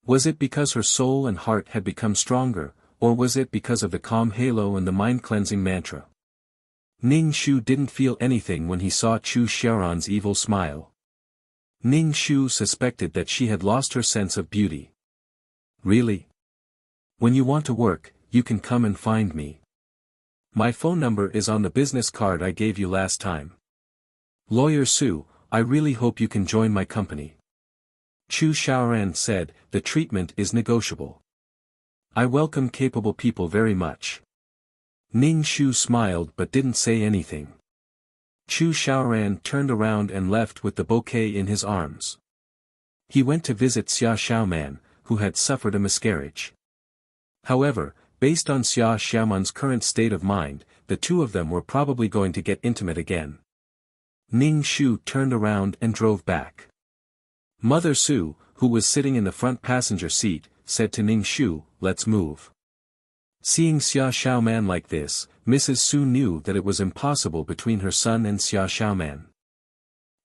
Was it because her soul and heart had become stronger, or was it because of the calm halo and the mind-cleansing mantra? Ning Shu didn't feel anything when he saw Chu Xiaoran's evil smile. Ning Shu suspected that she had lost her sense of beauty. "Really? When you want to work, you can come and find me. My phone number is on the business card I gave you last time. Lawyer Su, I really hope you can join my company." Chu Xiaoran said, "The treatment is negotiable. I welcome capable people very much." Ning Shu smiled but didn't say anything. Chu Xiaoran turned around and left with the bouquet in his arms. He went to visit Xia Xiaoman, who had suffered a miscarriage. However, based on Xia Xiaoman's current state of mind, the two of them were probably going to get intimate again. Ning Shu turned around and drove back. Mother Su, who was sitting in the front passenger seat, said to Ning Shu, "Let's move." Seeing Xia Xiaoman like this, Mrs. Su knew that it was impossible between her son and Xia Xiaoman.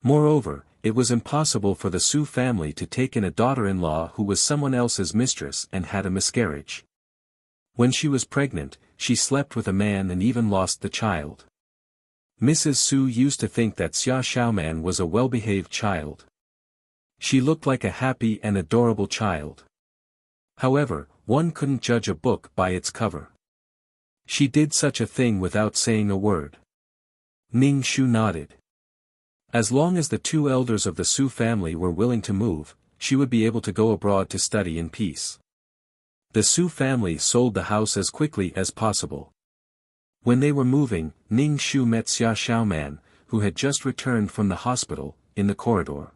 Moreover, it was impossible for the Su family to take in a daughter-in-law who was someone else's mistress and had a miscarriage. When she was pregnant, she slept with a man and even lost the child. Mrs. Su used to think that Xia Xiaoman was a well-behaved child. She looked like a happy and adorable child. However, one couldn't judge a book by its cover. She did such a thing without saying a word. Ning Shu nodded. As long as the two elders of the Su family were willing to move, she would be able to go abroad to study in peace. The Su family sold the house as quickly as possible. When they were moving, Ning Shu met Xia Xiaoman, who had just returned from the hospital, in the corridor.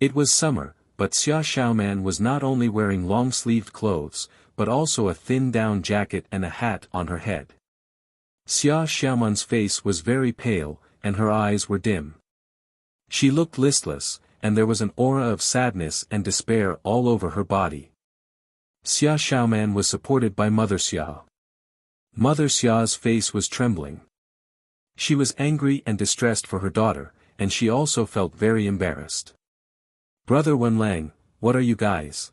It was summer, but Xia Xiaoman was not only wearing long-sleeved clothes, but also a thin down jacket and a hat on her head. Xia Xiaoman's face was very pale, and her eyes were dim. She looked listless, and there was an aura of sadness and despair all over her body. Xia Xiaoman was supported by Mother Xia. Mother Xia's face was trembling. She was angry and distressed for her daughter, and she also felt very embarrassed. "Brother Wenlang, what are you guys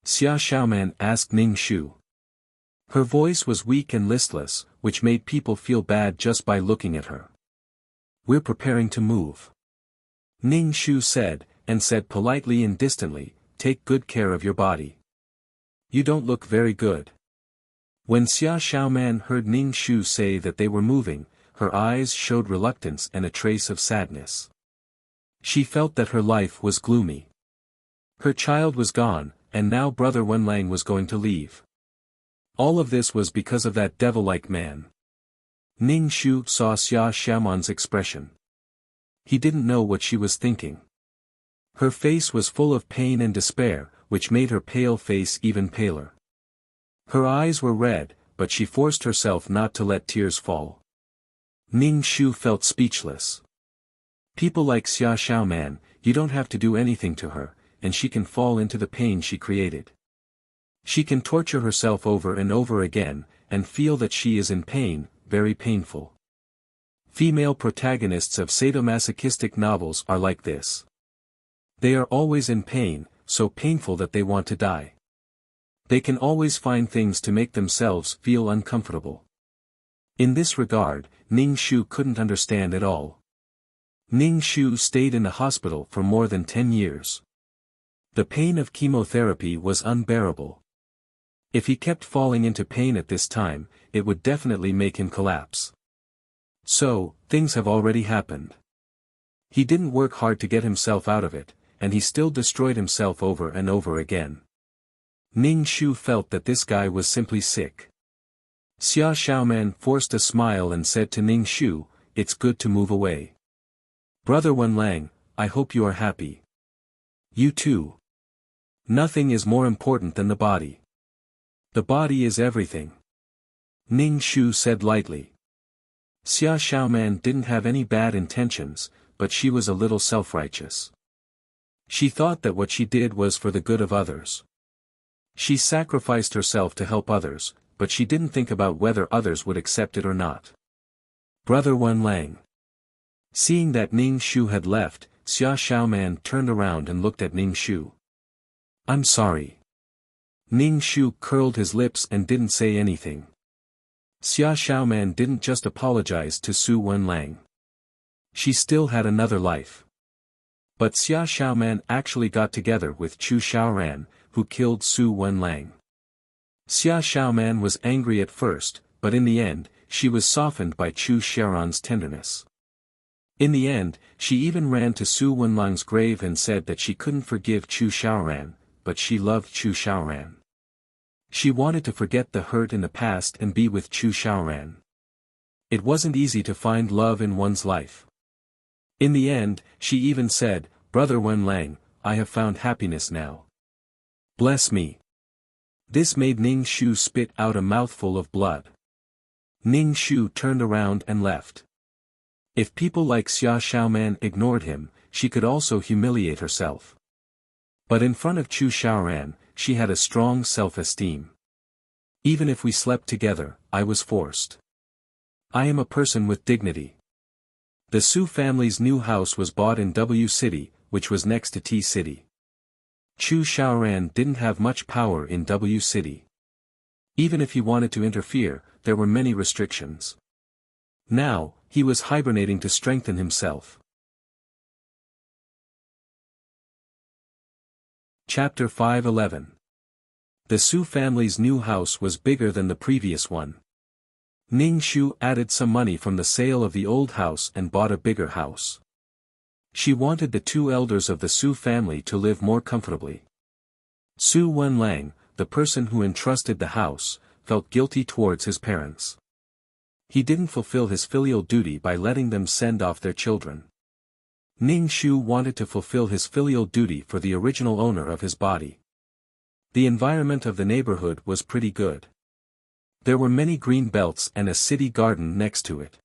Xia Xiaoman asked Ning Shu. Her voice was weak and listless, which made people feel bad just by looking at her. We're preparing to move. Ning Shu said, and said politely and distantly, take good care of your body. You don't look very good. When Xia Xiaoman heard Ning Shu say that they were moving, her eyes showed reluctance and a trace of sadness. She felt that her life was gloomy. Her child was gone, and now Brother Wenlang was going to leave. All of this was because of that devil-like man. Ning Shu saw Xia Xiaoman's expression. He didn't know what she was thinking. Her face was full of pain and despair, which made her pale face even paler. Her eyes were red, but she forced herself not to let tears fall. Ning Shu felt speechless. People like Xia Xiaoman, you don't have to do anything to her, and she can fall into the pain she created. She can torture herself over and over again, and feel that she is in pain, very painful. Female protagonists of sadomasochistic novels are like this. They are always in pain, so painful that they want to die. They can always find things to make themselves feel uncomfortable. In this regard, Ning Shu couldn't understand at all. Ning Shu stayed in the hospital for more than 10 years. The pain of chemotherapy was unbearable. If he kept falling into pain at this time, it would definitely make him collapse. So, things have already happened. He didn't work hard to get himself out of it, and he still destroyed himself over and over again. Ning Shu felt that this guy was simply sick. Xia Xiaoman forced a smile and said to Ning Shu, it's good to move away. Brother Wenlang, I hope you are happy. You too. Nothing is more important than the body. The body is everything. Ning Shu said lightly. Xia Xiaoman didn't have any bad intentions, but she was a little self-righteous. She thought that what she did was for the good of others. She sacrificed herself to help others, but she didn't think about whether others would accept it or not. Brother Wenlang. Seeing that Ning Shu had left, Xia Xiaoman turned around and looked at Ning Shu. I'm sorry. Ning Shu curled his lips and didn't say anything. Xia Xiaoman didn't just apologize to Su Wenlang. She still had another life. But Xia Xiaoman actually got together with Chu Xiaoran, who killed Su Wenlang. Xia Xiaoman was angry at first, but in the end, she was softened by Chu Xiaoran's tenderness. In the end, she even ran to Su Wenlang's grave and said that she couldn't forgive Chu Xiaoran, but she loved Chu Xiaoran. She wanted to forget the hurt in the past and be with Chu Xiaoran. It wasn't easy to find love in one's life. In the end, she even said, Brother Wenlang, I have found happiness now. Bless me. This made Ning Shu spit out a mouthful of blood. Ning Shu turned around and left. If people like Xia Xiaoman ignored him, she could also humiliate herself. But in front of Chu Xiaoran, she had a strong self-esteem. Even if we slept together, I was forced. I am a person with dignity. The Su family's new house was bought in W City, which was next to T City. Chu Xiaoran didn't have much power in W City. Even if he wanted to interfere, there were many restrictions. Now, he was hibernating to strengthen himself. Chapter 5:11. The Su family's new house was bigger than the previous one. Ning Shu added some money from the sale of the old house and bought a bigger house. She wanted the two elders of the Su family to live more comfortably. Su Wenlang, the person who entrusted the house, felt guilty towards his parents. He didn't fulfill his filial duty by letting them send off their children. Ning Shu wanted to fulfill his filial duty for the original owner of his body. The environment of the neighborhood was pretty good. There were many green belts and a city garden next to it.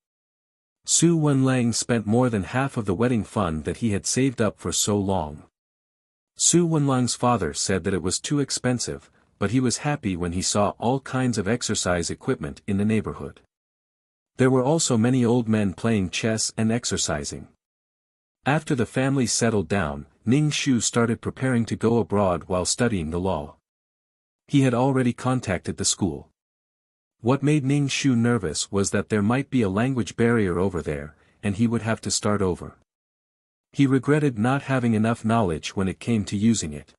Su Wenlang spent more than half of the wedding fund that he had saved up for so long. Su Wenlang's father said that it was too expensive, but he was happy when he saw all kinds of exercise equipment in the neighborhood. There were also many old men playing chess and exercising. After the family settled down, Ning Shu started preparing to go abroad while studying the law. He had already contacted the school. What made Ning Shu nervous was that there might be a language barrier over there, and he would have to start over. He regretted not having enough knowledge when it came to using it.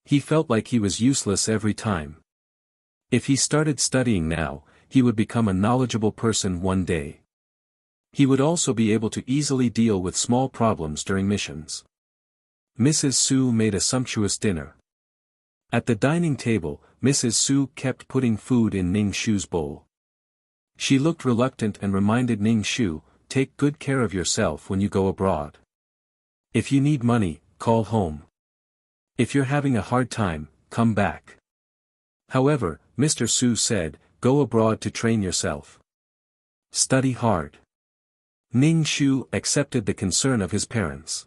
He felt like he was useless every time. If he started studying now, he would become a knowledgeable person one day. He would also be able to easily deal with small problems during missions. Mrs. Su made a sumptuous dinner. At the dining table, Mrs. Su kept putting food in Ning Shu's bowl. She looked reluctant and reminded Ning Shu, "Take good care of yourself when you go abroad. If you need money, call home. If you're having a hard time, come back." However, Mr. Su said, "Go abroad to train yourself. Study hard." Ning Shu accepted the concern of his parents.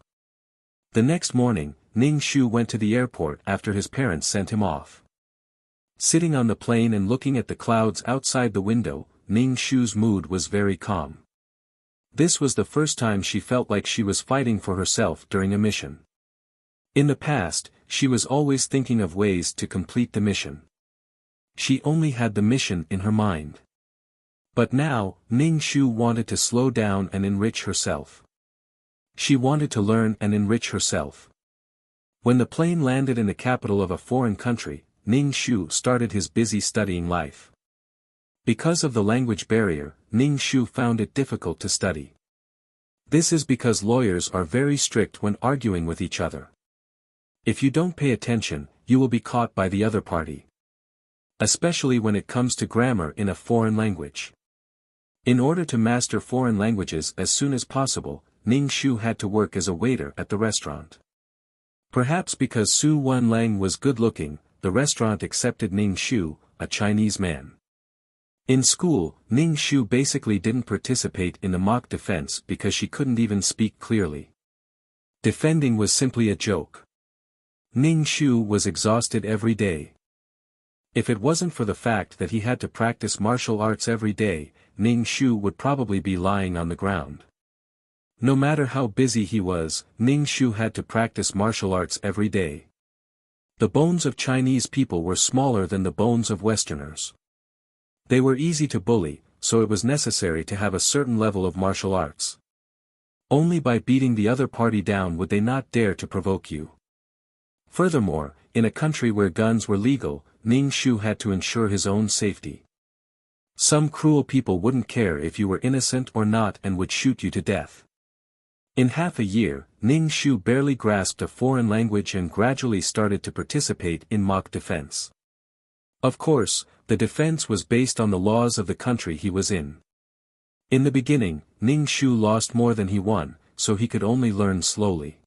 The next morning, Ning Shu went to the airport after his parents sent him off. Sitting on the plane and looking at the clouds outside the window, Ning Shu's mood was very calm. This was the first time she felt like she was fighting for herself during a mission. In the past, she was always thinking of ways to complete the mission. She only had the mission in her mind. But now, Ning Shu wanted to slow down and enrich herself. She wanted to learn and enrich herself. When the plane landed in the capital of a foreign country, Ning Shu started his busy studying life. Because of the language barrier, Ning Shu found it difficult to study. This is because lawyers are very strict when arguing with each other. If you don't pay attention, you will be caught by the other party. Especially when it comes to grammar in a foreign language. In order to master foreign languages as soon as possible, Ning Shu had to work as a waiter at the restaurant. Perhaps because Su Wenlang was good-looking, the restaurant accepted Ning Shu, a Chinese man. In school, Ning Shu basically didn't participate in the mock defense because she couldn't even speak clearly. Defending was simply a joke. Ning Shu was exhausted every day. If it wasn't for the fact that he had to practice martial arts every day, Ning Shu would probably be lying on the ground. No matter how busy he was, Ning Shu had to practice martial arts every day. The bones of Chinese people were smaller than the bones of Westerners. They were easy to bully, so it was necessary to have a certain level of martial arts. Only by beating the other party down would they not dare to provoke you. Furthermore, in a country where guns were legal, Ning Shu had to ensure his own safety. Some cruel people wouldn't care if you were innocent or not and would shoot you to death. In half a year, Ning Shu barely grasped a foreign language and gradually started to participate in mock defense. Of course, the defense was based on the laws of the country he was in. In the beginning, Ning Shu lost more than he won, so he could only learn slowly.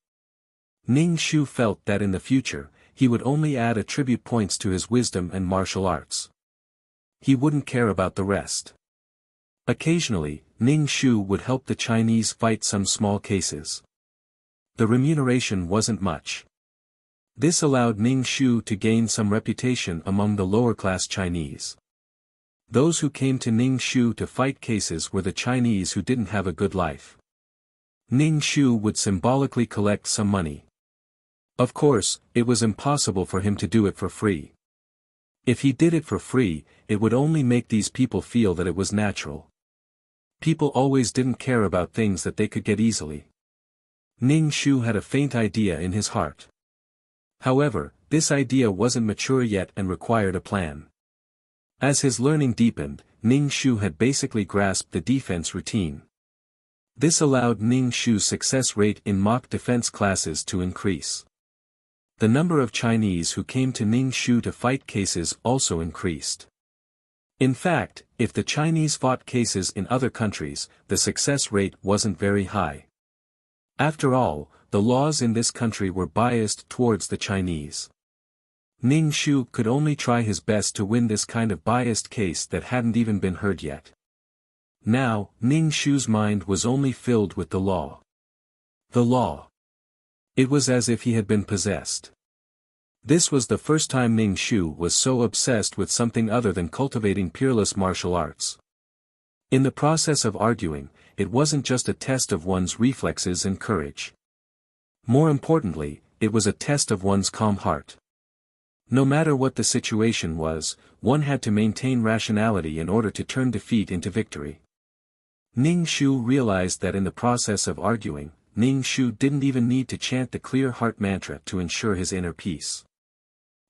Ning Shu felt that in the future, he would only add attribute points to his wisdom and martial arts. He wouldn't care about the rest. Occasionally, Ning Shu would help the Chinese fight some small cases. The remuneration wasn't much. This allowed Ning Shu to gain some reputation among the lower-class Chinese. Those who came to Ning Shu to fight cases were the Chinese who didn't have a good life. Ning Shu would symbolically collect some money. Of course, it was impossible for him to do it for free. If he did it for free, it would only make these people feel that it was natural. People always didn't care about things that they could get easily. Ning Shu had a faint idea in his heart. However, this idea wasn't mature yet and required a plan. As his learning deepened, Ning Shu had basically grasped the defense routine. This allowed Ning Shu's success rate in mock defense classes to increase. The number of Chinese who came to Ning Shu to fight cases also increased. In fact, if the Chinese fought cases in other countries, the success rate wasn't very high. After all, the laws in this country were biased towards the Chinese. Ning Shu could only try his best to win this kind of biased case that hadn't even been heard yet. Now, Ning Shu's mind was only filled with the law. The law. It was as if he had been possessed. This was the first time Ning Shu was so obsessed with something other than cultivating peerless martial arts. In the process of arguing, it wasn't just a test of one's reflexes and courage. More importantly, it was a test of one's calm heart. No matter what the situation was, one had to maintain rationality in order to turn defeat into victory. Ning Shu realized that in the process of arguing, Ning Shu didn't even need to chant the clear heart mantra to ensure his inner peace.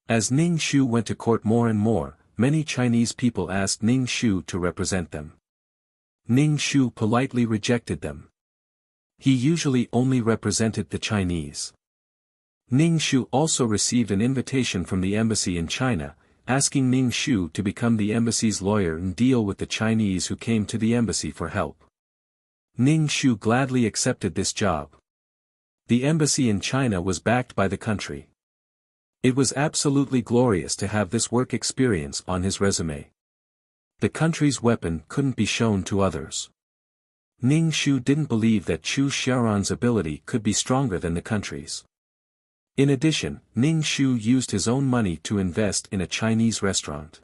As Ning Shu went to court more and more, many Chinese people asked Ning Shu to represent them. Ning Shu politely rejected them. He usually only represented the Chinese. Ning Shu also received an invitation from the embassy in China, asking Ning Shu to become the embassy's lawyer and deal with the Chinese who came to the embassy for help. Ning Shu gladly accepted this job. The embassy in China was backed by the country. It was absolutely glorious to have this work experience on his resume. The country's weapon couldn't be shown to others. Ning Shu didn't believe that Chu Xiaoran's ability could be stronger than the country's. In addition, Ning Shu used his own money to invest in a Chinese restaurant.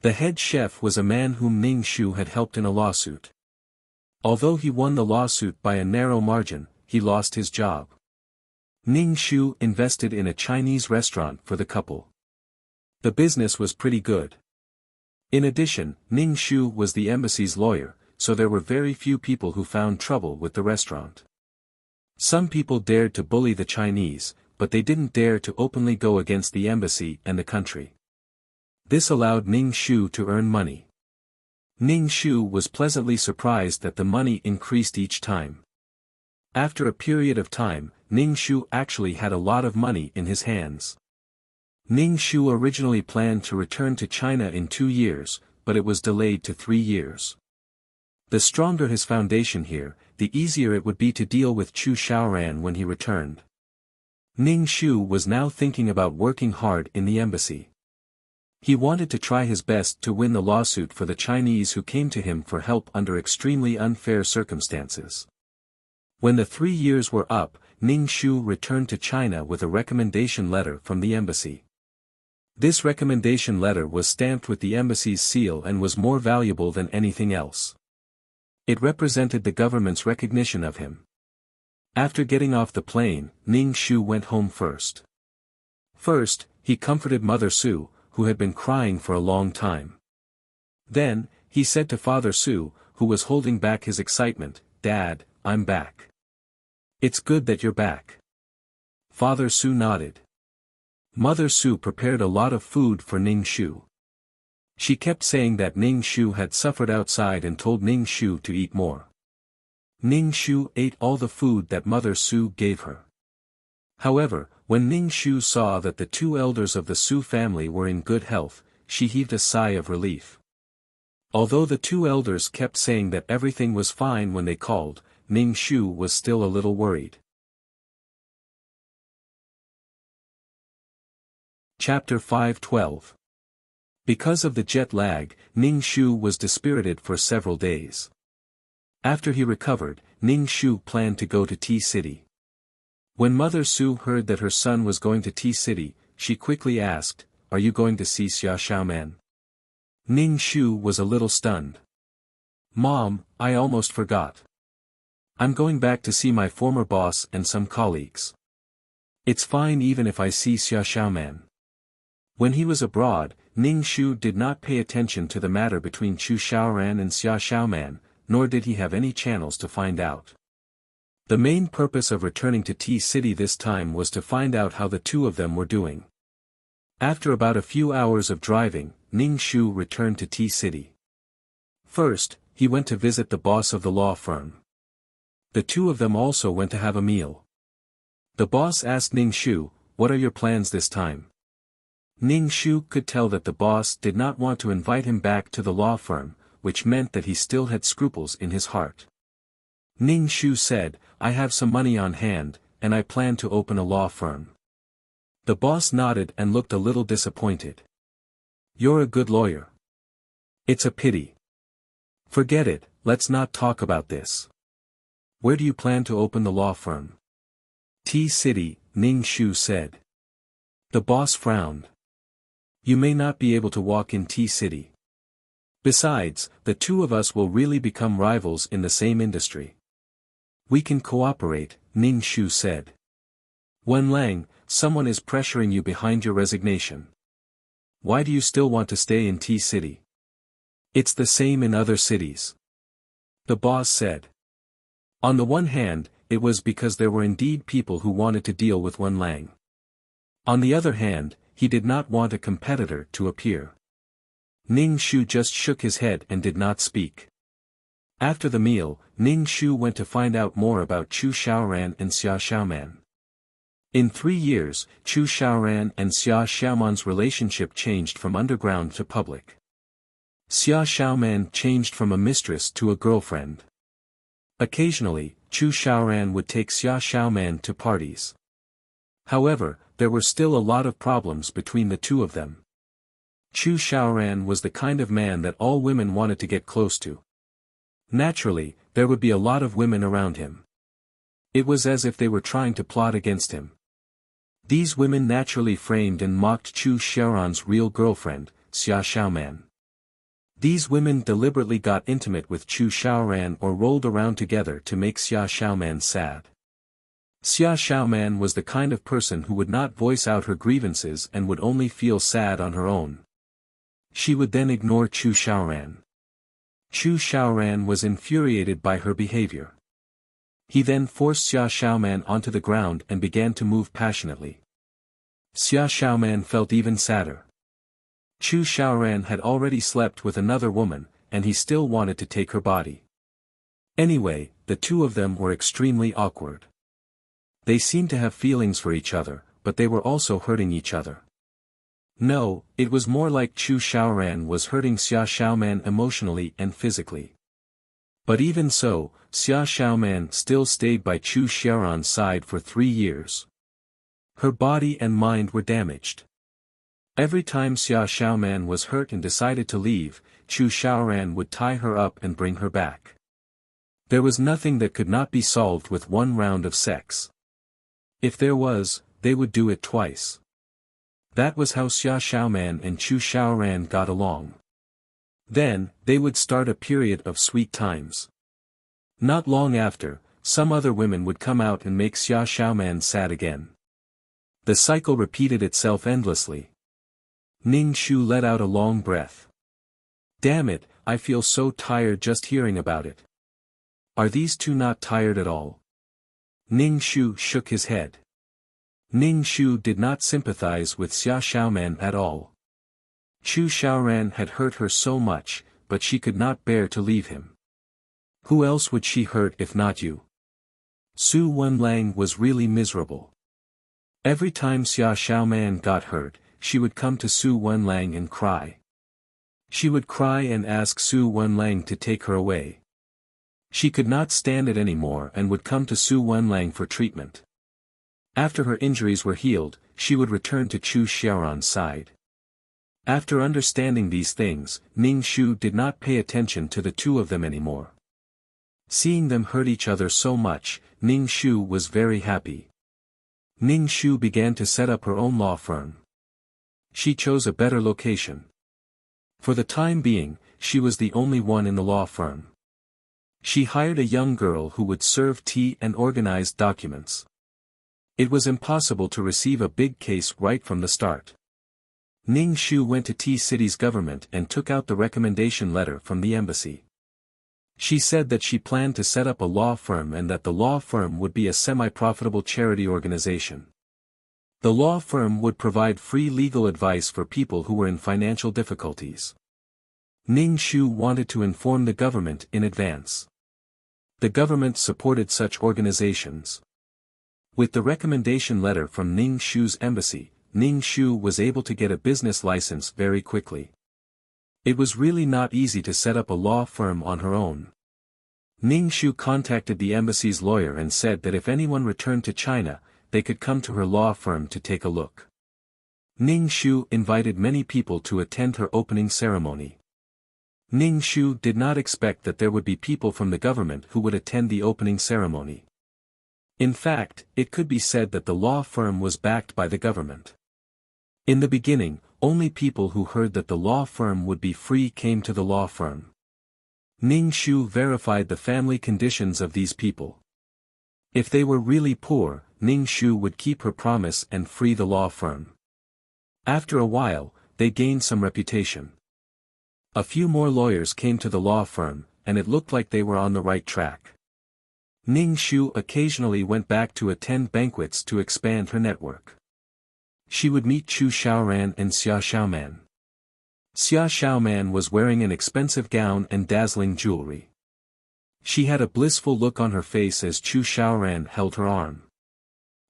The head chef was a man whom Ning Shu had helped in a lawsuit. Although he won the lawsuit by a narrow margin, he lost his job. Ning Shu invested in a Chinese restaurant for the couple. The business was pretty good. In addition, Ning Shu was the embassy's lawyer, so there were very few people who found trouble with the restaurant. Some people dared to bully the Chinese, but they didn't dare to openly go against the embassy and the country. This allowed Ning Shu to earn money. Ning Shu was pleasantly surprised that the money increased each time. After a period of time, Ning Shu actually had a lot of money in his hands. Ning Shu originally planned to return to China in 2 years, but it was delayed to 3 years. The stronger his foundation here, the easier it would be to deal with Chu Xiaoran when he returned. Ning Shu was now thinking about working hard in the embassy. He wanted to try his best to win the lawsuit for the Chinese who came to him for help under extremely unfair circumstances. When the 3 years were up, Ning Shu returned to China with a recommendation letter from the embassy. This recommendation letter was stamped with the embassy's seal and was more valuable than anything else. It represented the government's recognition of him. After getting off the plane, Ning Shu went home first. First, he comforted Mother Su, who had been crying for a long time. Then, he said to Father Su, who was holding back his excitement, "Dad, I'm back." "It's good that you're back." Father Su nodded. Mother Su prepared a lot of food for Ning Shu. She kept saying that Ning Shu had suffered outside and told Ning Shu to eat more. Ning Shu ate all the food that Mother Su gave her. However, when Ning Shu saw that the 2 elders of the Su family were in good health, she heaved a sigh of relief. Although the 2 elders kept saying that everything was fine when they called, Ning Shu was still a little worried. Chapter 5:12. Because of the jet lag, Ning Shu was dispirited for several days. After he recovered, Ning Shu planned to go to T-City. When Mother Su heard that her son was going to T-City, she quickly asked, "Are you going to see Xia Xiaoman?" Ning Shu was a little stunned. "Mom, I almost forgot. I'm going back to see my former boss and some colleagues. It's fine even if I see Xia Xiaoman." When he was abroad, Ning Shu did not pay attention to the matter between Chu Xiaoran and Xia Xiaoman, nor did he have any channels to find out. The main purpose of returning to T-City this time was to find out how the 2 of them were doing. After about a few hours of driving, Ning Shu returned to T-City. First, he went to visit the boss of the law firm. The 2 of them also went to have a meal. The boss asked Ning Shu, "What are your plans this time?" Ning Shu could tell that the boss did not want to invite him back to the law firm, which meant that he still had scruples in his heart. Ning Shu said, "I have some money on hand, and I plan to open a law firm." The boss nodded and looked a little disappointed. "You're a good lawyer. It's a pity. Forget it, let's not talk about this. Where do you plan to open the law firm?" "T-City," Ning Shu said. The boss frowned. "You may not be able to walk in T-City. Besides, the 2 of us will really become rivals in the same industry." "We can cooperate," Ning Shu said. Wen Lang, someone is pressuring you behind your resignation. Why do you still want to stay in T-City? It's the same in other cities. The boss said. On the one hand, it was because there were indeed people who wanted to deal with Wen Lang. On the other hand, he did not want a competitor to appear. Ning Shu just shook his head and did not speak. After the meal, Ning Shu went to find out more about Chu Xiaoran and Xia Xiaoman. In 3 years, Chu Xiaoran and Xia Xiaoman's relationship changed from underground to public. Xia Xiaoman changed from a mistress to a girlfriend. Occasionally, Chu Xiaoran would take Xia Xiaoman to parties. However, there were still a lot of problems between the two of them. Chu Xiaoran was the kind of man that all women wanted to get close to. Naturally, there would be a lot of women around him. It was as if they were trying to plot against him. These women naturally framed and mocked Chu Xiaoran's real girlfriend, Xia Xiaoman. These women deliberately got intimate with Chu Xiaoran or rolled around together to make Xia Xiaoman sad. Xia Xiaoman was the kind of person who would not voice out her grievances and would only feel sad on her own. She would then ignore Chu Xiaoran. Chu Xiaoran was infuriated by her behavior. He then forced Xia Xiaoman onto the ground and began to move passionately. Xia Xiaoman felt even sadder. Chu Xiaoran had already slept with another woman, and he still wanted to take her body. Anyway, the two of them were extremely awkward. They seemed to have feelings for each other, but they were also hurting each other. No, it was more like Chu Xiaoran was hurting Xia Xiaoman emotionally and physically. But even so, Xia Xiaoman still stayed by Chu Xiaoran's side for 3 years. Her body and mind were damaged. Every time Xia Xiaoman was hurt and decided to leave, Chu Xiaoran would tie her up and bring her back. There was nothing that could not be solved with 1 round of sex. If there was, they would do it twice. That was how Xia Xiaoman and Chu Xiaoran got along. Then, they would start a period of sweet times. Not long after, some other women would come out and make Xia Xiaoman sad again. The cycle repeated itself endlessly. Ning Shu let out a long breath. Damn it, I feel so tired just hearing about it. Are these two not tired at all? Ning Shu shook his head. Ning Shu did not sympathize with Xia Xiaoman at all. Chu Xiaoran had hurt her so much, but she could not bear to leave him. Who else would she hurt if not you? Su Wenlang was really miserable. Every time Xia Xiaoman got hurt, she would come to Su Wenlang and cry. She would cry and ask Su Wenlang to take her away. She could not stand it anymore and would come to Su Wenlang for treatment. After her injuries were healed, she would return to Chu Xiaoran's side. After understanding these things, Ning Shu did not pay attention to the two of them anymore. Seeing them hurt each other so much, Ning Shu was very happy. Ning Shu began to set up her own law firm. She chose a better location. For the time being, she was the only one in the law firm. She hired a young girl who would serve tea and organize documents. It was impossible to receive a big case right from the start. Ning Shu went to T-City's government and took out the recommendation letter from the embassy. She said that she planned to set up a law firm and that the law firm would be a semi-profitable charity organization. The law firm would provide free legal advice for people who were in financial difficulties. Ning Shu wanted to inform the government in advance. The government supported such organizations. With the recommendation letter from Ning Shu's embassy, Ning Shu was able to get a business license very quickly. It was really not easy to set up a law firm on her own. Ning Shu contacted the embassy's lawyer and said that if anyone returned to China, they could come to her law firm to take a look. Ning Shu invited many people to attend her opening ceremony. Ning Shu did not expect that there would be people from the government who would attend the opening ceremony. In fact, it could be said that the law firm was backed by the government. In the beginning, only people who heard that the law firm would be free came to the law firm. Ning Shu verified the family conditions of these people. If they were really poor, Ning Shu would keep her promise and free the law firm. After a while, they gained some reputation. A few more lawyers came to the law firm, and it looked like they were on the right track. Ning Shu occasionally went back to attend banquets to expand her network. She would meet Chu Xiaoran and Xia Xiaoman. Xia Xiaoman was wearing an expensive gown and dazzling jewelry. She had a blissful look on her face as Chu Xiaoran held her arm.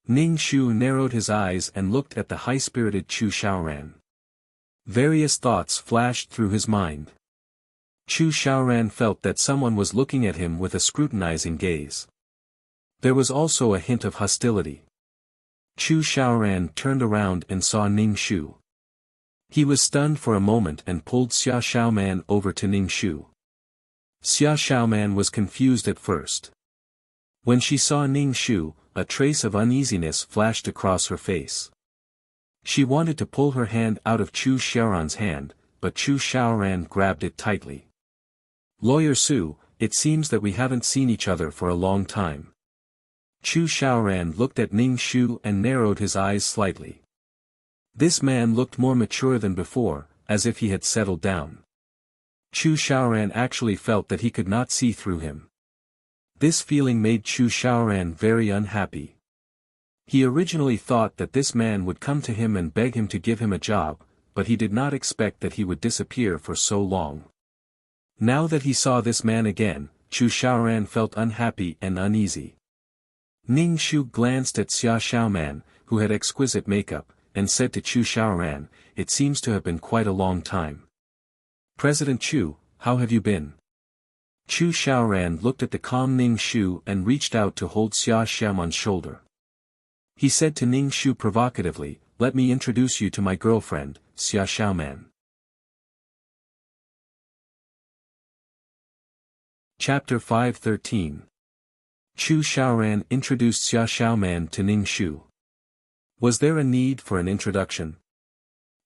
Ning Shu narrowed his eyes and looked at the high-spirited Chu Xiaoran. Various thoughts flashed through his mind. Chu Xiaoran felt that someone was looking at him with a scrutinizing gaze. There was also a hint of hostility. Chu Xiaoran turned around and saw Ning Shu. He was stunned for a moment and pulled Xia Xiaoman over to Ning Shu. Xia Xiaoman was confused at first. When she saw Ning Shu, a trace of uneasiness flashed across her face. She wanted to pull her hand out of Chu Xiaoran's hand, but Chu Xiaoran grabbed it tightly. "Lawyer Su, it seems that we haven't seen each other for a long time." Chu Xiaoran looked at Ning Shu and narrowed his eyes slightly. This man looked more mature than before, as if he had settled down. Chu Xiaoran actually felt that he could not see through him. This feeling made Chu Xiaoran very unhappy. He originally thought that this man would come to him and beg him to give him a job, but he did not expect that he would disappear for so long. Now that he saw this man again, Chu Xiaoran felt unhappy and uneasy. Ning Shu glanced at Xia Xiaoman, who had exquisite makeup, and said to Chu Xiaoran, "It seems to have been quite a long time. President Chu, how have you been?" Chu Xiaoran looked at the calm Ning Shu and reached out to hold Xia Xiaoman's shoulder. He said to Ning Shu provocatively, "Let me introduce you to my girlfriend, Xia Xiaoman." Chapter 513. Chu Xiaoran introduced Xia Xiaoman to Ning Shu. Was there a need for an introduction?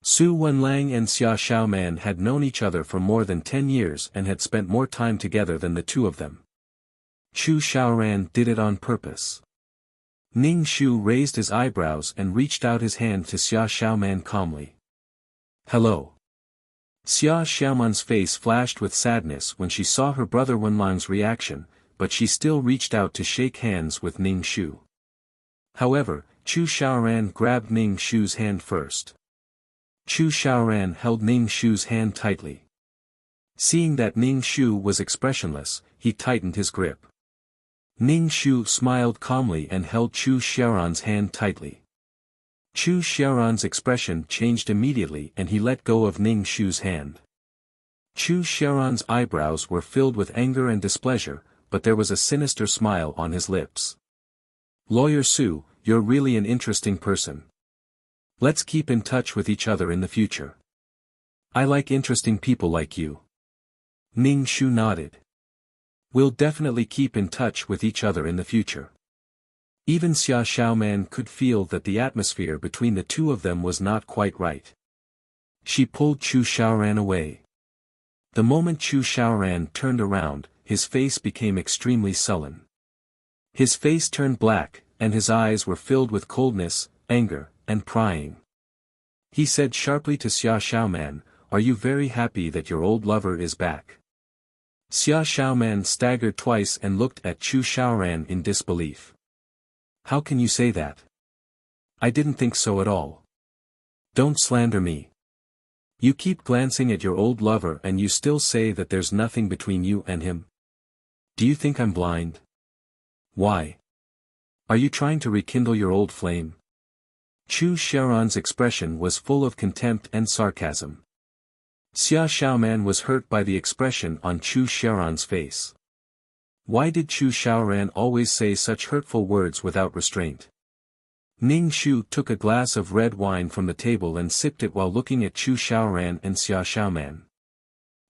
Su Wenlang and Xia Xiaoman had known each other for more than 10 years and had spent more time together than the two of them. Chu Xiaoran did it on purpose. Ning Shu raised his eyebrows and reached out his hand to Xia Xiaoman calmly. "Hello." Xia Xiaoman's face flashed with sadness when she saw her brother Wenlang's reaction, but she still reached out to shake hands with Ning Shu. However, Chu Xiaoran grabbed Ning Shu's hand first. Chu Xiaoran held Ning Shu's hand tightly. Seeing that Ning Shu was expressionless, he tightened his grip. Ning Shu smiled calmly and held Chu Xiaoran's hand tightly. Chu Xiaoran's expression changed immediately and he let go of Ning Shu's hand. Chu Xiaoran's eyebrows were filled with anger and displeasure, but there was a sinister smile on his lips. "Lawyer Su, you're really an interesting person. Let's keep in touch with each other in the future. I like interesting people like you." Ning Shu nodded. "We'll definitely keep in touch with each other in the future." Even Xia Xiaoman could feel that the atmosphere between the two of them was not quite right. She pulled Chu Xiaoran away. The moment Chu Xiaoran turned around, his face became extremely sullen. His face turned black, and his eyes were filled with coldness, anger, and prying. He said sharply to Xia Xiaoman, "Are you very happy that your old lover is back?" Xia Xiaoman staggered twice and looked at Chu Xiaoran in disbelief. "How can you say that? I didn't think so at all. Don't slander me. You keep glancing at your old lover and you still say that there's nothing between you and him? Do you think I'm blind? Why? Are you trying to rekindle your old flame?" Chu Xiaoran's expression was full of contempt and sarcasm. Xia Xiaoman was hurt by the expression on Chu Xiaoran's face. Why did Chu Xiaoran always say such hurtful words without restraint? Ning Shu took a glass of red wine from the table and sipped it while looking at Chu Xiaoran and Xia Xiaoman.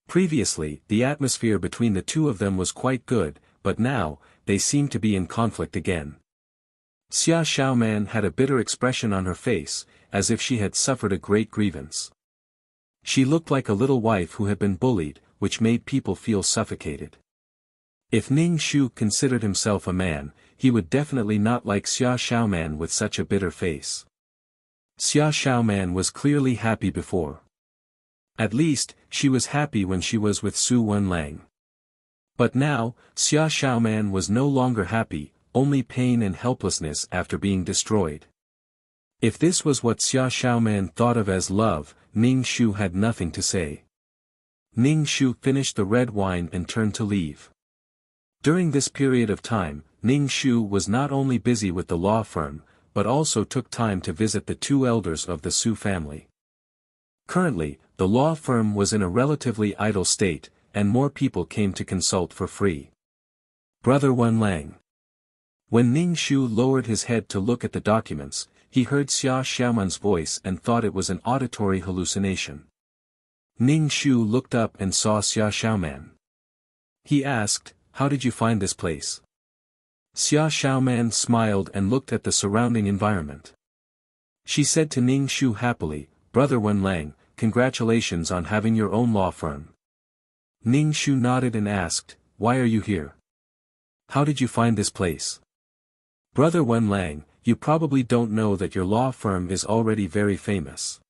Previously, the atmosphere between the two of them was quite good, but now, they seemed to be in conflict again. Xia Xiaoman had a bitter expression on her face, as if she had suffered a great grievance. She looked like a little wife who had been bullied, which made people feel suffocated. If Ning Shu considered himself a man, he would definitely not like Xia Xiaoman with such a bitter face. Xia Xiaoman was clearly happy before. At least, she was happy when she was with Su Wenlang. But now, Xia Xiaoman was no longer happy, only pain and helplessness after being destroyed. If this was what Xia Xiaoman thought of as love, Ning Shu had nothing to say. Ning Shu finished the red wine and turned to leave. During this period of time, Ning Shu was not only busy with the law firm, but also took time to visit the two elders of the Su family. Currently, the law firm was in a relatively idle state, and more people came to consult for free. Brother Wenlang. When Ning Shu lowered his head to look at the documents, he heard Xia Xiaoman's voice and thought it was an auditory hallucination. Ning Shu looked up and saw Xia Xiaoman. He asked, "How did you find this place?" Xia Xiaoman smiled and looked at the surrounding environment. She said to Ning Shu happily, "Brother Wenlang, congratulations on having your own law firm." Ning Shu nodded and asked, "Why are you here? How did you find this place?" "Brother Wenlang, you probably don't know that your law firm is already very famous."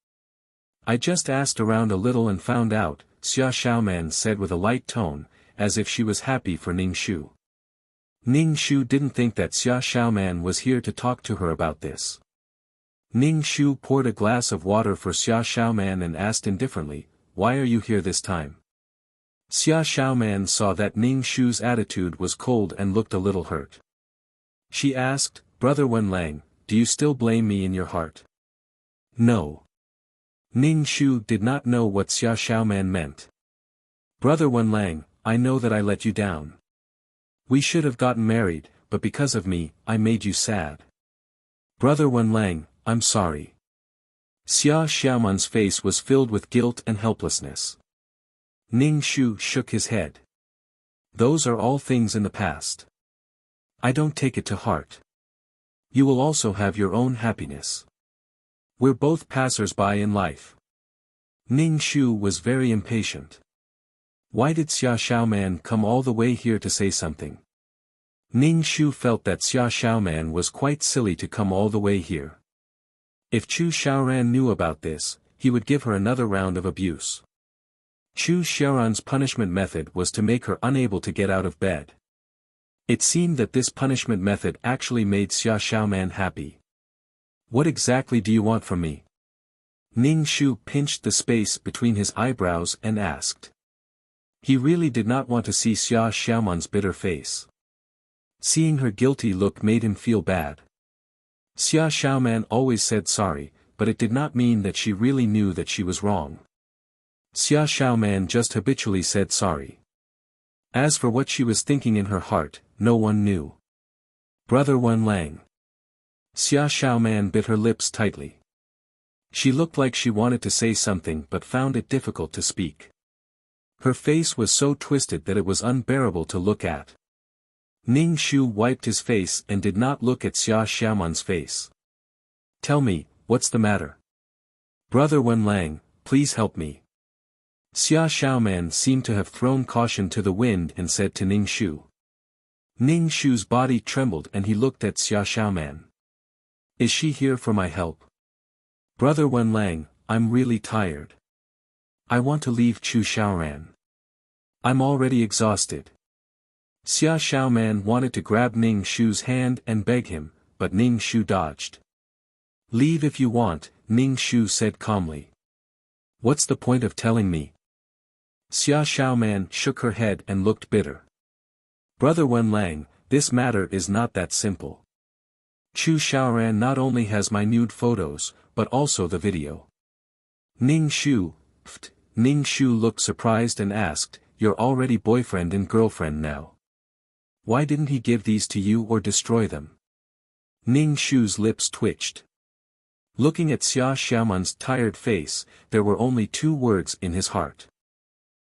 "I just asked around a little and found out," Xia Xiaoman said with a light tone, as if she was happy for Ning Shu. Ning Shu didn't think that Xia Xiaoman was here to talk to her about this. Ning Shu poured a glass of water for Xia Xiaoman and asked indifferently, "Why are you here this time?" Xia Xiaoman saw that Ning Shu's attitude was cold and looked a little hurt. She asked, "Brother Wenlang, do you still blame me in your heart?" "No." Ning Shu did not know what Xia Xiaoman meant. "Brother Wenlang, I know that I let you down. We should have gotten married, but because of me, I made you sad. Brother Wenlang, I'm sorry." Xia Xiaoman's face was filled with guilt and helplessness. Ning Shu shook his head. "Those are all things in the past. I don't take it to heart. You will also have your own happiness. We're both passers-by in life." Ning Shu was very impatient. Why did Xia Xiaoman come all the way here to say something? Ning Shu felt that Xia Xiaoman was quite silly to come all the way here. If Chu Xiaoran knew about this, he would give her another round of abuse. Chu Xiaoran's punishment method was to make her unable to get out of bed. It seemed that this punishment method actually made Xia Xiaoman happy. "What exactly do you want from me?" Ning Shu pinched the space between his eyebrows and asked. He really did not want to see Xia Xiaoman's bitter face. Seeing her guilty look made him feel bad. Xia Xiaoman always said sorry, but it did not mean that she really knew that she was wrong. Xia Xiaoman just habitually said sorry. As for what she was thinking in her heart, no one knew. "Brother Wenlang." Xia Xiaoman bit her lips tightly. She looked like she wanted to say something but found it difficult to speak. Her face was so twisted that it was unbearable to look at. Ning Shu wiped his face and did not look at Xia Xiaoman's face. "Tell me, what's the matter? Brother Wenlang, please help me." Xia Xiaoman seemed to have thrown caution to the wind and said to Ning Shu. Ning Shu's body trembled and he looked at Xia Xiaoman. "Is she here for my help? Brother Wenlang, I'm really tired. I want to leave Chu Xiaoran. I'm already exhausted." Xia Xiaoman wanted to grab Ning Shu's hand and beg him, but Ning Shu dodged. "Leave if you want," Ning Shu said calmly. "What's the point of telling me?" Xia Xiaoman shook her head and looked bitter. "Brother Wenlang, this matter is not that simple. Chu Xiaoran not only has my nude photos, but also the video." Ning Shu looked surprised and asked, "You're already boyfriend and girlfriend now. Why didn't he give these to you or destroy them?" Ning Shu's lips twitched. Looking at Xia Xiaoman's tired face, there were only two words in his heart.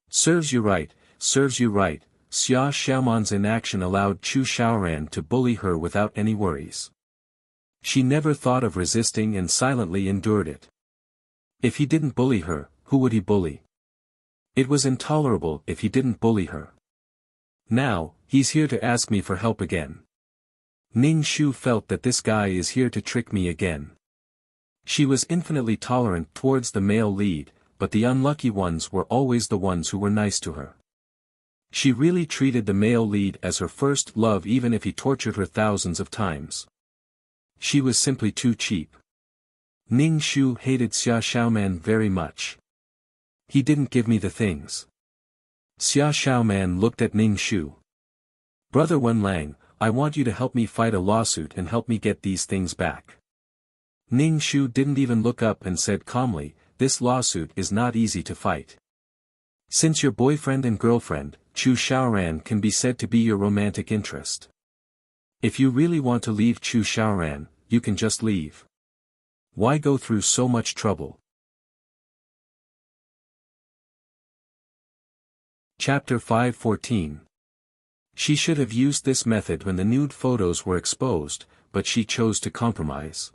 "Serves you right, serves you right." Xia Xiaoman's inaction allowed Chu Xiaoran to bully her without any worries. She never thought of resisting and silently endured it. If he didn't bully her, who would he bully? It was intolerable if he didn't bully her. Now, he's here to ask me for help again. Ning Shu felt that this guy is here to trick me again. She was infinitely tolerant towards the male lead, but the unlucky ones were always the ones who were nice to her. She really treated the male lead as her first love even if he tortured her thousands of times. She was simply too cheap. Ning Shu hated Xia Xiaoman very much. He didn't give me the things. Xia Xiaoman looked at Ning Shu. Brother Wenlang, I want you to help me fight a lawsuit and help me get these things back. Ning Shu didn't even look up and said calmly, this lawsuit is not easy to fight. Since your boyfriend and girlfriend, Chu Xiaoran can be said to be your romantic interest. If you really want to leave Chu Xiaoran, you can just leave. Why go through so much trouble? Chapter 5:14. She should have used this method when the nude photos were exposed, but she chose to compromise.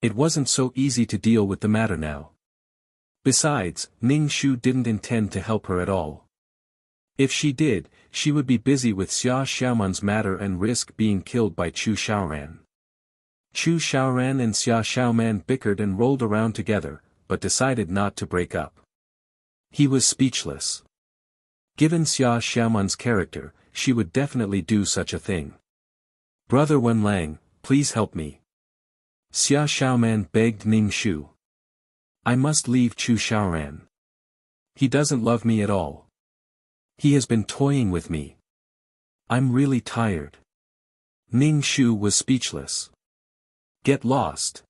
It wasn't so easy to deal with the matter now. Besides, Ning Shu didn't intend to help her at all. If she did, she would be busy with Xia Xiaoman's matter and risk being killed by Chu Xiaoran. Chu Xiaoran and Xia Xiaoman bickered and rolled around together, but decided not to break up. He was speechless. Given Xia Xiaoman's character, she would definitely do such a thing. Brother Wenlang, please help me. Xia Xiaoman begged Ning Shu. I must leave Chu Xiaoran. He doesn't love me at all. He has been toying with me. I'm really tired. Ning Shu was speechless. Get lost.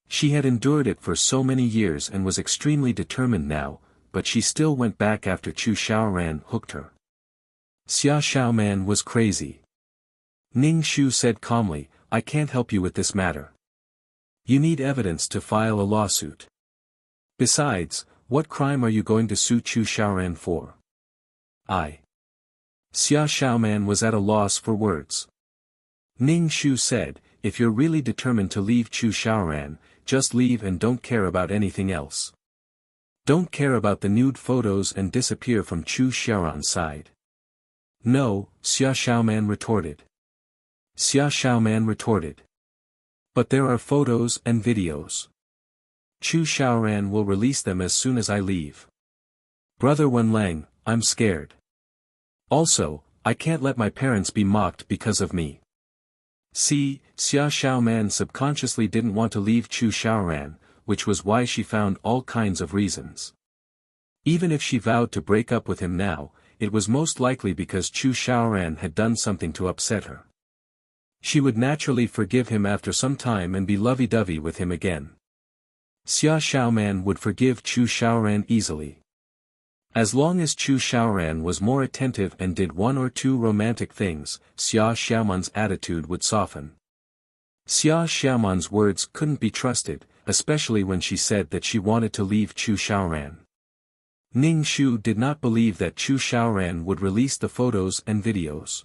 She had endured it for so many years and was extremely determined now, but she still went back after Chu Xiaoran hooked her. Xia Xiaoman was crazy. Ning Shu said calmly, I can't help you with this matter. You need evidence to file a lawsuit. Besides, what crime are you going to sue Chu Xiaoran for? Xia Xiaoman was at a loss for words. Ning Shu said, if you're really determined to leave Chu Xiaoran, just leave and don't care about anything else. Don't care about the nude photos and disappear from Chu Xiaoran's side. No, Xia Xiaoman retorted. Xia Xiaoman retorted. But there are photos and videos. Chu Xiaoran will release them as soon as I leave. Brother Wenlang, I'm scared. Also, I can't let my parents be mocked because of me. See, Xia Xiaoman subconsciously didn't want to leave Chu Xiaoran, which was why she found all kinds of reasons. Even if she vowed to break up with him now, it was most likely because Chu Xiaoran had done something to upset her. She would naturally forgive him after some time and be lovey-dovey with him again. Xia Xiaoman would forgive Chu Xiaoran easily. As long as Chu Xiaoran was more attentive and did one or two romantic things, Xia Xiaoman's attitude would soften. Xia Xiaoman's words couldn't be trusted, especially when she said that she wanted to leave Chu Xiaoran. Ning Shu did not believe that Chu Xiaoran would release the photos and videos.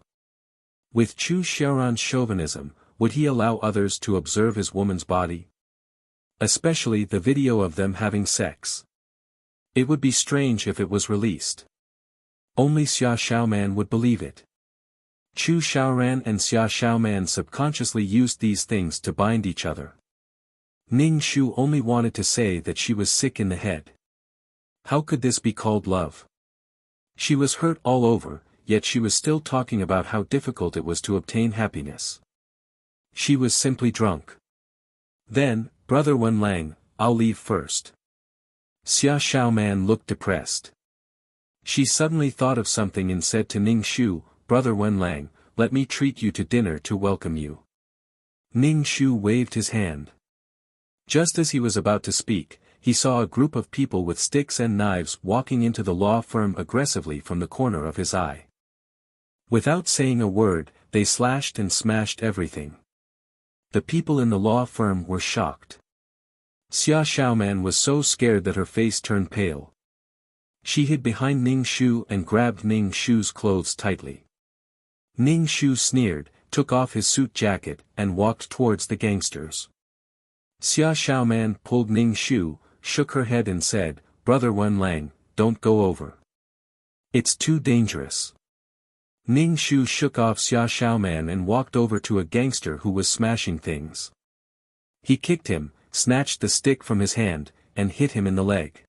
With Chu Xiaoran's chauvinism, would he allow others to observe his woman's body? Especially the video of them having sex. It would be strange if it was released. Only Xia Xiaoman would believe it. Chu Xiaoran and Xia Xiaoman subconsciously used these things to bind each other. Ning Shu only wanted to say that she was sick in the head. How could this be called love? She was hurt all over, yet she was still talking about how difficult it was to obtain happiness. She was simply drunk. Then, Brother Wenlang, I'll leave first. Xia Xiaoman looked depressed. She suddenly thought of something and said to Ning Shu, Brother Wenlang, let me treat you to dinner to welcome you. Ning Shu waved his hand. Just as he was about to speak, he saw a group of people with sticks and knives walking into the law firm aggressively from the corner of his eye. Without saying a word, they slashed and smashed everything. The people in the law firm were shocked. Xia Xiaoman was so scared that her face turned pale. She hid behind Ning Shu and grabbed Ning Shu's clothes tightly. Ning Shu sneered, took off his suit jacket, and walked towards the gangsters. Xia Xiaoman pulled Ning Shu, shook her head and said, Brother Wenlang, don't go over. It's too dangerous. Ning Shu shook off Xia Xiaoman and walked over to a gangster who was smashing things. He kicked him, snatched the stick from his hand, and hit him in the leg.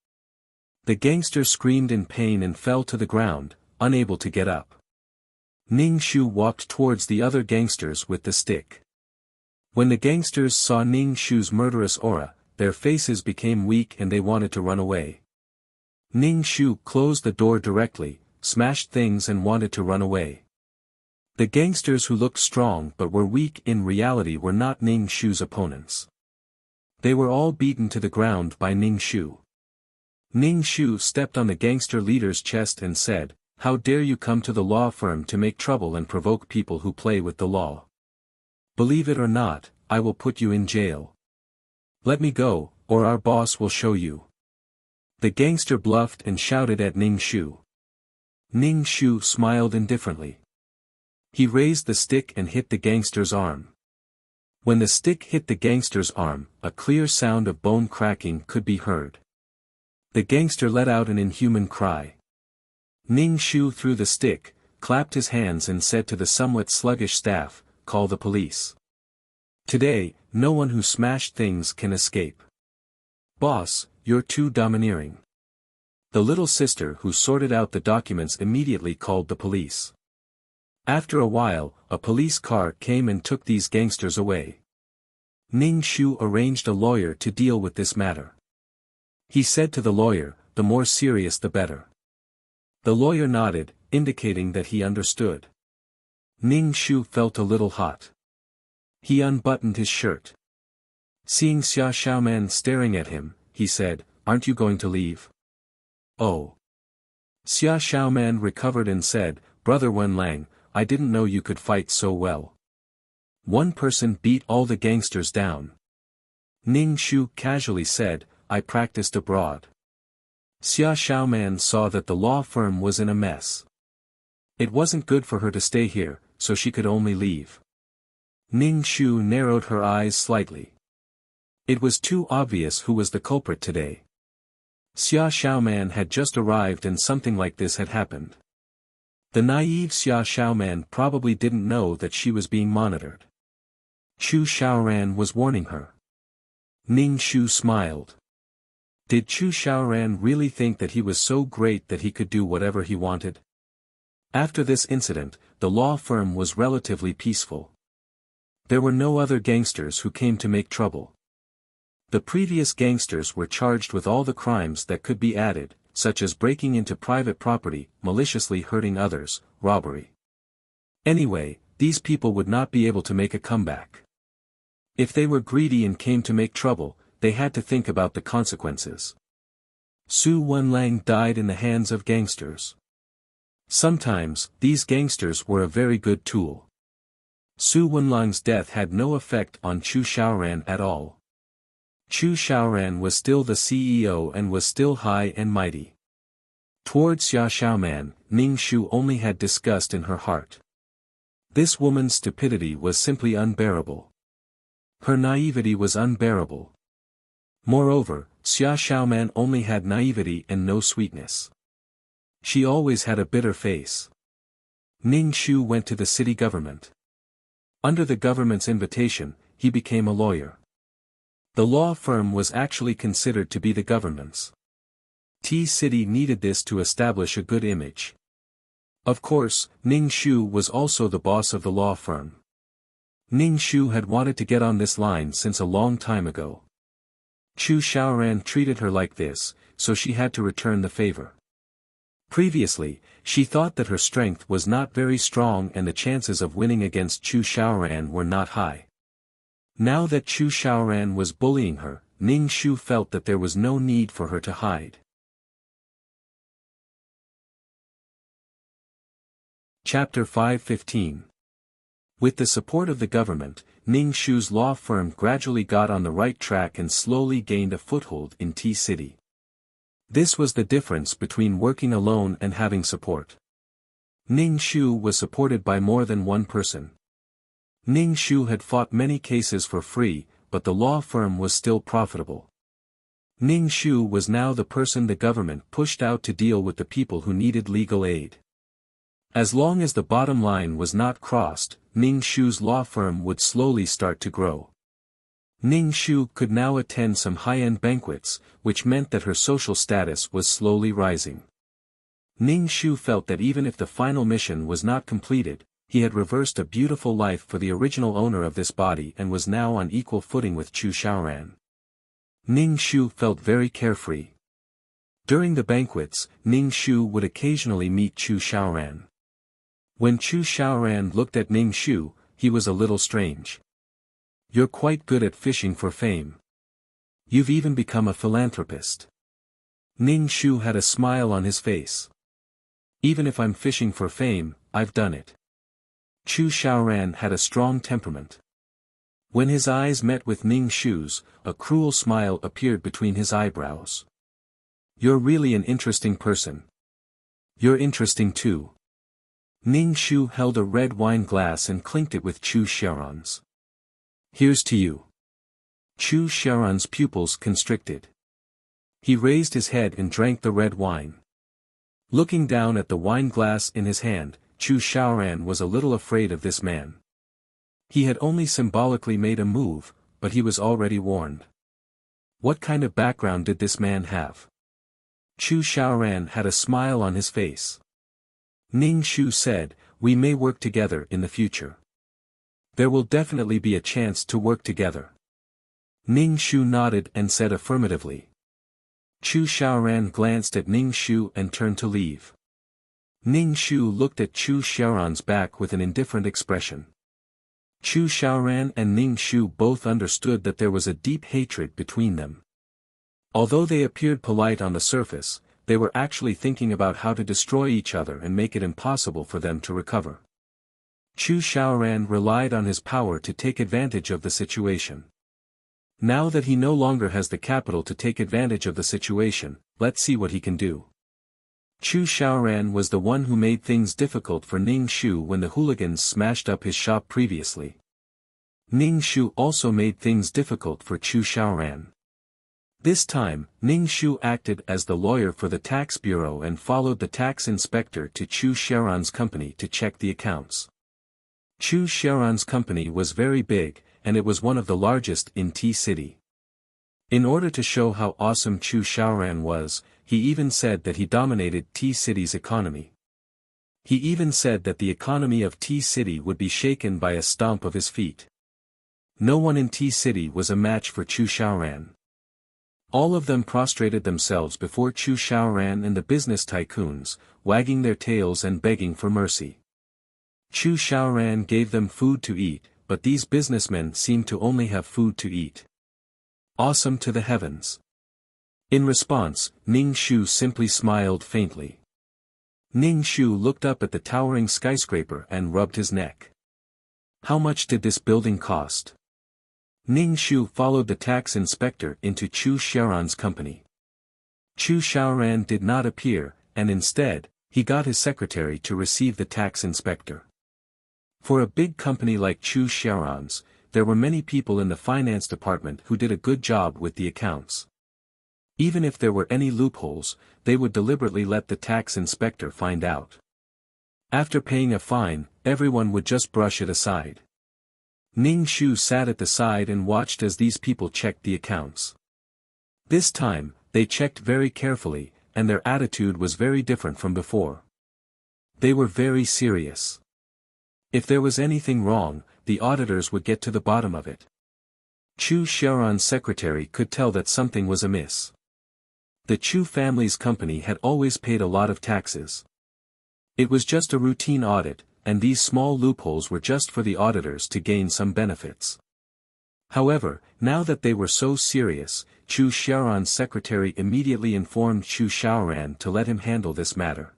The gangster screamed in pain and fell to the ground, unable to get up. Ning Shu walked towards the other gangsters with the stick. When the gangsters saw Ning Shu's murderous aura, their faces became weak and they wanted to run away. Ning Shu closed the door directly, smashed things and wanted to run away. The gangsters who looked strong but were weak in reality were not Ning Shu's opponents. They were all beaten to the ground by Ning Shu. Ning Shu stepped on the gangster leader's chest and said, "How dare you come to the law firm to make trouble and provoke people who play with the law? Believe it or not, I will put you in jail. Let me go, or our boss will show you." The gangster bluffed and shouted at Ning Shu. Ning Shu smiled indifferently. He raised the stick and hit the gangster's arm. When the stick hit the gangster's arm, a clear sound of bone cracking could be heard. The gangster let out an inhuman cry. Ning Shu threw the stick, clapped his hands and said to the somewhat sluggish staff, "Call the police. Today, no one who smashed things can escape. Boss, you're too domineering." The little sister who sorted out the documents immediately called the police. After a while, a police car came and took these gangsters away. Ning Shu arranged a lawyer to deal with this matter. He said to the lawyer, "The more serious the better." The lawyer nodded, indicating that he understood. Ning Shu felt a little hot. He unbuttoned his shirt. Seeing Xia Xiaoman staring at him, he said, "Aren't you going to leave?" "Oh." Xia Xiaoman recovered and said, "Brother Wenlang, I didn't know you could fight so well. One person beat all the gangsters down." Ning Shu casually said, "I practiced abroad." Xia Xiaoman saw that the law firm was in a mess. It wasn't good for her to stay here, so she could only leave. Ning Shu narrowed her eyes slightly. It was too obvious who was the culprit today. Xia Xiaoman had just arrived and something like this had happened. The naive Xia Xiaoman probably didn't know that she was being monitored. Chu Xiaoran was warning her. Ning Shu smiled. Did Chu Xiaoran really think that he was so great that he could do whatever he wanted? After this incident, the law firm was relatively peaceful. There were no other gangsters who came to make trouble. The previous gangsters were charged with all the crimes that could be added, such as breaking into private property, maliciously hurting others, robbery. Anyway, these people would not be able to make a comeback. If they were greedy and came to make trouble, they had to think about the consequences. Su Wenlang died in the hands of gangsters. Sometimes, these gangsters were a very good tool. Su Wenlang's death had no effect on Chu Xiaoran at all. Chu Xiaoran was still the CEO and was still high and mighty. Towards Xia Xiaoman, Ning Shu only had disgust in her heart. This woman's stupidity was simply unbearable. Her naivety was unbearable. Moreover, Xia Xiaoman only had naivety and no sweetness. She always had a bitter face. Ning Shu went to the city government. Under the government's invitation, he became a lawyer. The law firm was actually considered to be the government's. T-City needed this to establish a good image. Of course, Ning Shu was also the boss of the law firm. Ning Shu had wanted to get on this line since a long time ago. Chu Xiaoran treated her like this, so she had to return the favor. Previously, she thought that her strength was not very strong and the chances of winning against Chu Xiaoran were not high. Now that Chu Xiaoran was bullying her, Ning Shu felt that there was no need for her to hide. Chapter 515. With the support of the government, Ning Shu's law firm gradually got on the right track and slowly gained a foothold in T-City. This was the difference between working alone and having support. Ning Shu was supported by more than one person. Ning Shu had fought many cases for free, but the law firm was still profitable. Ning Shu was now the person the government pushed out to deal with the people who needed legal aid. As long as the bottom line was not crossed, Ning Shu's law firm would slowly start to grow. Ning Shu could now attend some high-end banquets, which meant that her social status was slowly rising. Ning Shu felt that even if the final mission was not completed, he had reversed a beautiful life for the original owner of this body and was now on equal footing with Chu Xiaoran. Ning Shu felt very carefree. During the banquets, Ning Shu would occasionally meet Chu Xiaoran. When Chu Xiaoran looked at Ning Shu, he was a little strange. "You're quite good at fishing for fame. You've even become a philanthropist." Ning Shu had a smile on his face. "Even if I'm fishing for fame, I've done it." Chu Xiaoran had a strong temperament. When his eyes met with Ning Shu's, a cruel smile appeared between his eyebrows. "You're really an interesting person. You're interesting too." Ning Shu held a red wine glass and clinked it with Chu Xiaoran's. "Here's to you." Chu Xiaoran's pupils constricted. He raised his head and drank the red wine. Looking down at the wine glass in his hand, Chu Xiaoran was a little afraid of this man. He had only symbolically made a move, but he was already warned. What kind of background did this man have? Chu Xiaoran had a smile on his face. Ning Shu said, "We may work together in the future. There will definitely be a chance to work together." Ning Shu nodded and said affirmatively. Chu Xiaoran glanced at Ning Shu and turned to leave. Ning Shu looked at Chu Xiaoran's back with an indifferent expression. Chu Xiaoran and Ning Shu both understood that there was a deep hatred between them. Although they appeared polite on the surface, they were actually thinking about how to destroy each other and make it impossible for them to recover. Chu Xiaoran relied on his power to take advantage of the situation. Now that he no longer has the capital to take advantage of the situation, let's see what he can do. Chu Xiaoran was the one who made things difficult for Ning Shu when the hooligans smashed up his shop previously. Ning Shu also made things difficult for Chu Xiaoran. This time, Ning Shu acted as the lawyer for the tax bureau and followed the tax inspector to Chu Xiaoran's company to check the accounts. Chu Xiaoran's company was very big, and it was one of the largest in T-City. In order to show how awesome Chu Xiaoran was, he even said that he dominated T-City's economy. He even said that the economy of T-City would be shaken by a stomp of his feet. No one in T-City was a match for Chu Xiaoran. All of them prostrated themselves before Chu Xiaoran and the business tycoons, wagging their tails and begging for mercy. Chu Xiaoran gave them food to eat, but these businessmen seemed to only have food to eat. Awesome to the heavens. In response, Ning Shu simply smiled faintly. Ning Shu looked up at the towering skyscraper and rubbed his neck. How much did this building cost? Ning Shu followed the tax inspector into Chu Xiaoran's company. Chu Xiaoran did not appear, and instead, he got his secretary to receive the tax inspector. For a big company like Chu Xiaoran's, there were many people in the finance department who did a good job with the accounts. Even if there were any loopholes, they would deliberately let the tax inspector find out. After paying a fine, everyone would just brush it aside. Ning Shu sat at the side and watched as these people checked the accounts. This time, they checked very carefully, and their attitude was very different from before. They were very serious. If there was anything wrong, the auditors would get to the bottom of it. Chu Xiaoran's secretary could tell that something was amiss. The Chu family's company had always paid a lot of taxes. It was just a routine audit, and these small loopholes were just for the auditors to gain some benefits. However, now that they were so serious, Chu Xiaoran's secretary immediately informed Chu Xiaoran to let him handle this matter.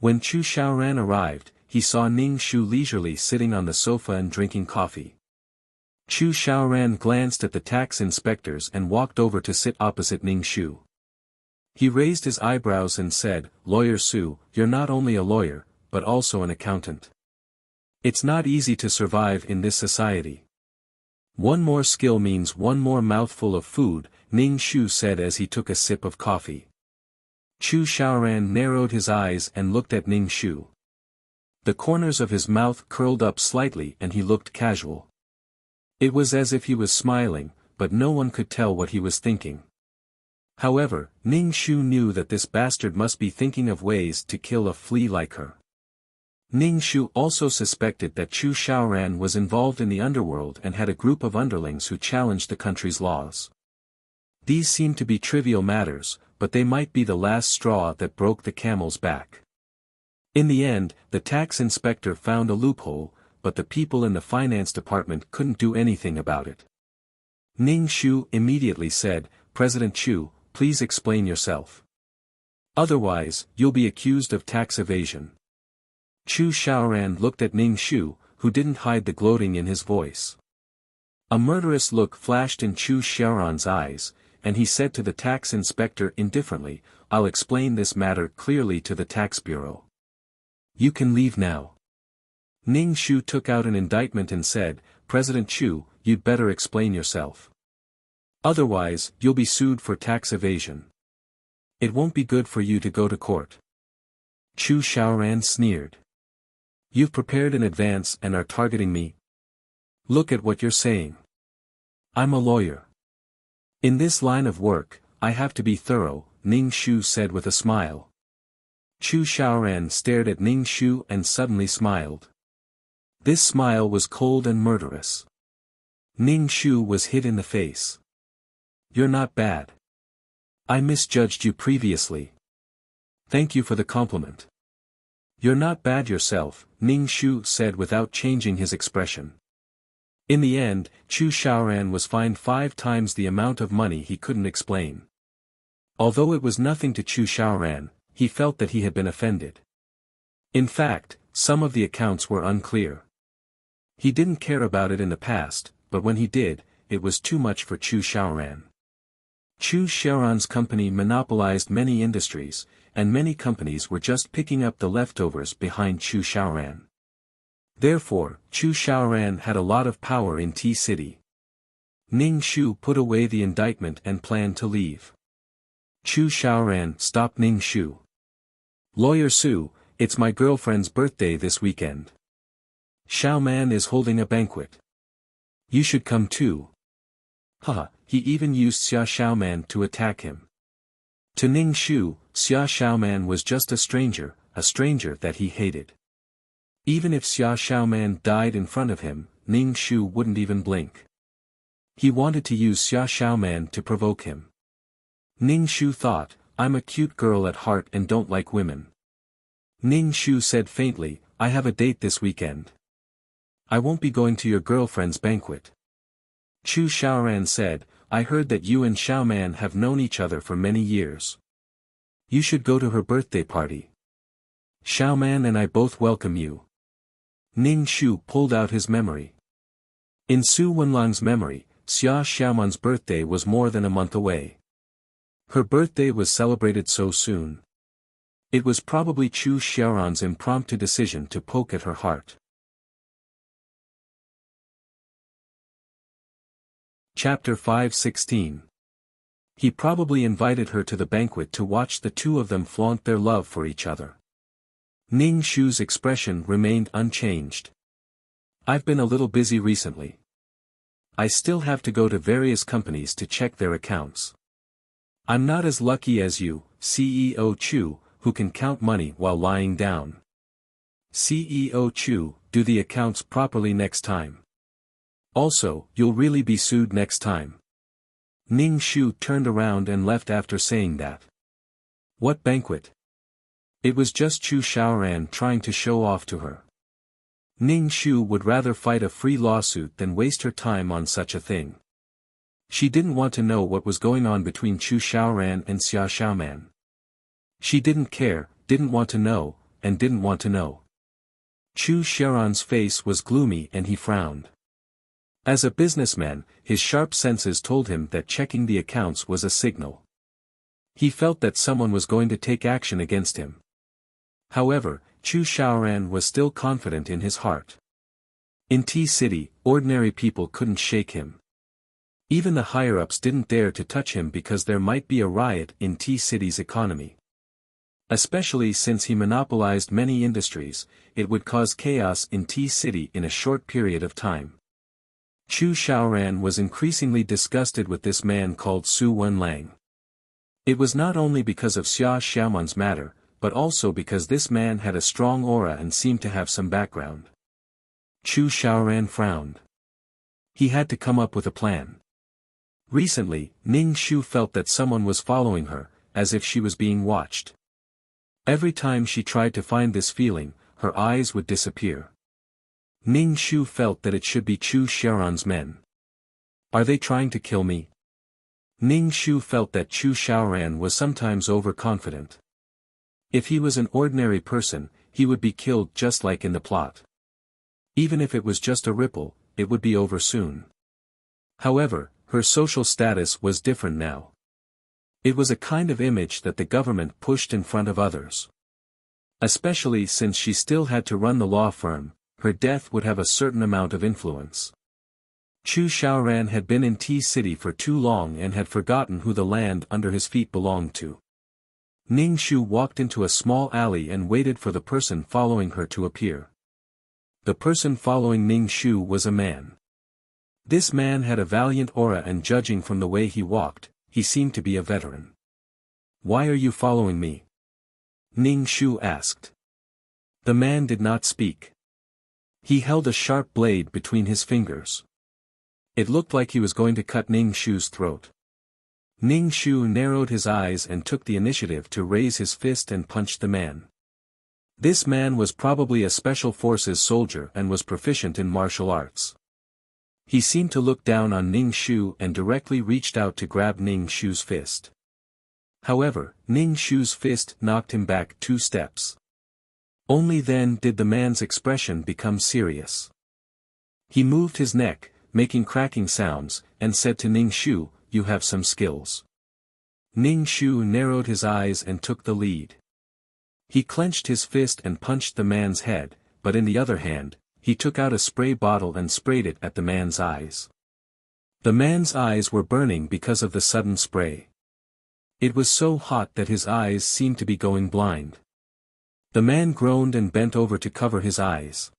When Chu Xiaoran arrived, he saw Ning Shu leisurely sitting on the sofa and drinking coffee. Chu Xiaoran glanced at the tax inspectors and walked over to sit opposite Ning Shu. He raised his eyebrows and said, "Lawyer Su, you're not only a lawyer, but also an accountant. It's not easy to survive in this society. One more skill means one more mouthful of food," Ning Shu said as he took a sip of coffee. Chu Xiaoran narrowed his eyes and looked at Ning Shu. The corners of his mouth curled up slightly and he looked casual. It was as if he was smiling, but no one could tell what he was thinking. However, Ning Shu knew that this bastard must be thinking of ways to kill a flea like her. Ning Shu also suspected that Chu Xiaoran was involved in the underworld and had a group of underlings who challenged the country's laws. These seemed to be trivial matters, but they might be the last straw that broke the camel's back. In the end, the tax inspector found a loophole, but the people in the finance department couldn't do anything about it. Ning Shu immediately said, "President Chu, please explain yourself. Otherwise, you'll be accused of tax evasion." Chu Xiaoran looked at Ning Shu, who didn't hide the gloating in his voice. A murderous look flashed in Chu Xiaoran's eyes, and he said to the tax inspector indifferently, "I'll explain this matter clearly to the tax bureau. You can leave now." Ning Shu took out an indictment and said, "President Chu, you'd better explain yourself. Otherwise, you'll be sued for tax evasion. It won't be good for you to go to court." Chu Xiaoran sneered. "You've prepared in advance and are targeting me? Look at what you're saying. I'm a lawyer. In this line of work, I have to be thorough," Ning Shu said with a smile. Chu Xiaoran stared at Ning Shu and suddenly smiled. This smile was cold and murderous. Ning Shu was hit in the face. "You're not bad. I misjudged you previously. Thank you for the compliment." "You're not bad yourself," Ning Shu said without changing his expression. In the end, Chu Xiaoran was fined 5 times the amount of money he couldn't explain. Although it was nothing to Chu Xiaoran, he felt that he had been offended. In fact, some of the accounts were unclear. He didn't care about it in the past, but when he did, it was too much for Chu Xiaoran. Chu Xiaoran's company monopolized many industries, and many companies were just picking up the leftovers behind Chu Xiaoran. Therefore, Chu Xiaoran had a lot of power in T-City. Ning Shu put away the indictment and planned to leave. Chu Xiaoran stopped Ning Shu. "Lawyer Su, it's my girlfriend's birthday this weekend. Xiaoman is holding a banquet. You should come too." Haha, he even used Xia Xiaoman to attack him. To Ning Shu, Xia Xiaoman was just a stranger that he hated. Even if Xia Xiaoman died in front of him, Ning Shu wouldn't even blink. He wanted to use Xia Xiaoman to provoke him. Ning Shu thought, "I'm a cute girl at heart and don't like women." Ning Shu said faintly, "I have a date this weekend. I won't be going to your girlfriend's banquet." Chu Xiaoran said, "I heard that you and Xiaoman have known each other for many years. You should go to her birthday party. Xiaoman and I both welcome you." Ning Shu pulled out his memory. In Su Wenlang's memory, Xia Xiaoman's birthday was more than a month away. Her birthday was celebrated so soon. It was probably Chu Xiaoran's impromptu decision to poke at her heart. Chapter 5:16. He probably invited her to the banquet to watch the two of them flaunt their love for each other. Ning Shu's expression remained unchanged. "I've been a little busy recently. I still have to go to various companies to check their accounts. I'm not as lucky as you, CEO Chu, who can count money while lying down. CEO Chu, do the accounts properly next time. Also, you'll really be sued next time." Ning Shu turned around and left after saying that. What banquet? It was just Chu Xiaoran trying to show off to her. Ning Shu would rather fight a free lawsuit than waste her time on such a thing. She didn't want to know what was going on between Chu Xiaoran and Xia Xiaoman. She didn't care, didn't want to know, and didn't want to know. Chu Xiaoran's face was gloomy and he frowned. As a businessman, his sharp senses told him that checking the accounts was a signal. He felt that someone was going to take action against him. However, Chu Xiaoran was still confident in his heart. In T-City, ordinary people couldn't shake him. Even the higher-ups didn't dare to touch him because there might be a riot in T-City's economy. Especially since he monopolized many industries, it would cause chaos in T-City in a short period of time. Chu Xiaoran was increasingly disgusted with this man called Su Wenlang. It was not only because of Xia Xiaoman's matter, but also because this man had a strong aura and seemed to have some background. Chu Xiaoran frowned. He had to come up with a plan. Recently, Ning Shu felt that someone was following her, as if she was being watched. Every time she tried to find this feeling, her eyes would disappear. Ning Shu felt that it should be Chu Xiaoran's men. Are they trying to kill me? Ning Shu felt that Chu Xiaoran was sometimes overconfident. If he was an ordinary person, he would be killed just like in the plot. Even if it was just a ripple, it would be over soon. However, her social status was different now. It was a kind of image that the government pushed in front of others. Especially since she still had to run the law firm, her death would have a certain amount of influence. Chu Xiaoran had been in T-City for too long and had forgotten who the land under his feet belonged to. Ning Shu walked into a small alley and waited for the person following her to appear. The person following Ning Shu was a man. This man had a valiant aura, and judging from the way he walked, he seemed to be a veteran. "Why are you following me?" Ning Shu asked. The man did not speak. He held a sharp blade between his fingers. It looked like he was going to cut Ning Shu's throat. Ning Shu narrowed his eyes and took the initiative to raise his fist and punch the man. This man was probably a special forces soldier and was proficient in martial arts. He seemed to look down on Ning Shu and directly reached out to grab Ning Shu's fist. However, Ning Shu's fist knocked him back 2 steps. Only then did the man's expression become serious. He moved his neck, making cracking sounds, and said to Ning Shu, "You have some skills." Ning Shu narrowed his eyes and took the lead. He clenched his fist and punched the man's head, but in the other hand, he took out a spray bottle and sprayed it at the man's eyes. The man's eyes were burning because of the sudden spray. It was so hot that his eyes seemed to be going blind. The man groaned and bent over to cover his eyes.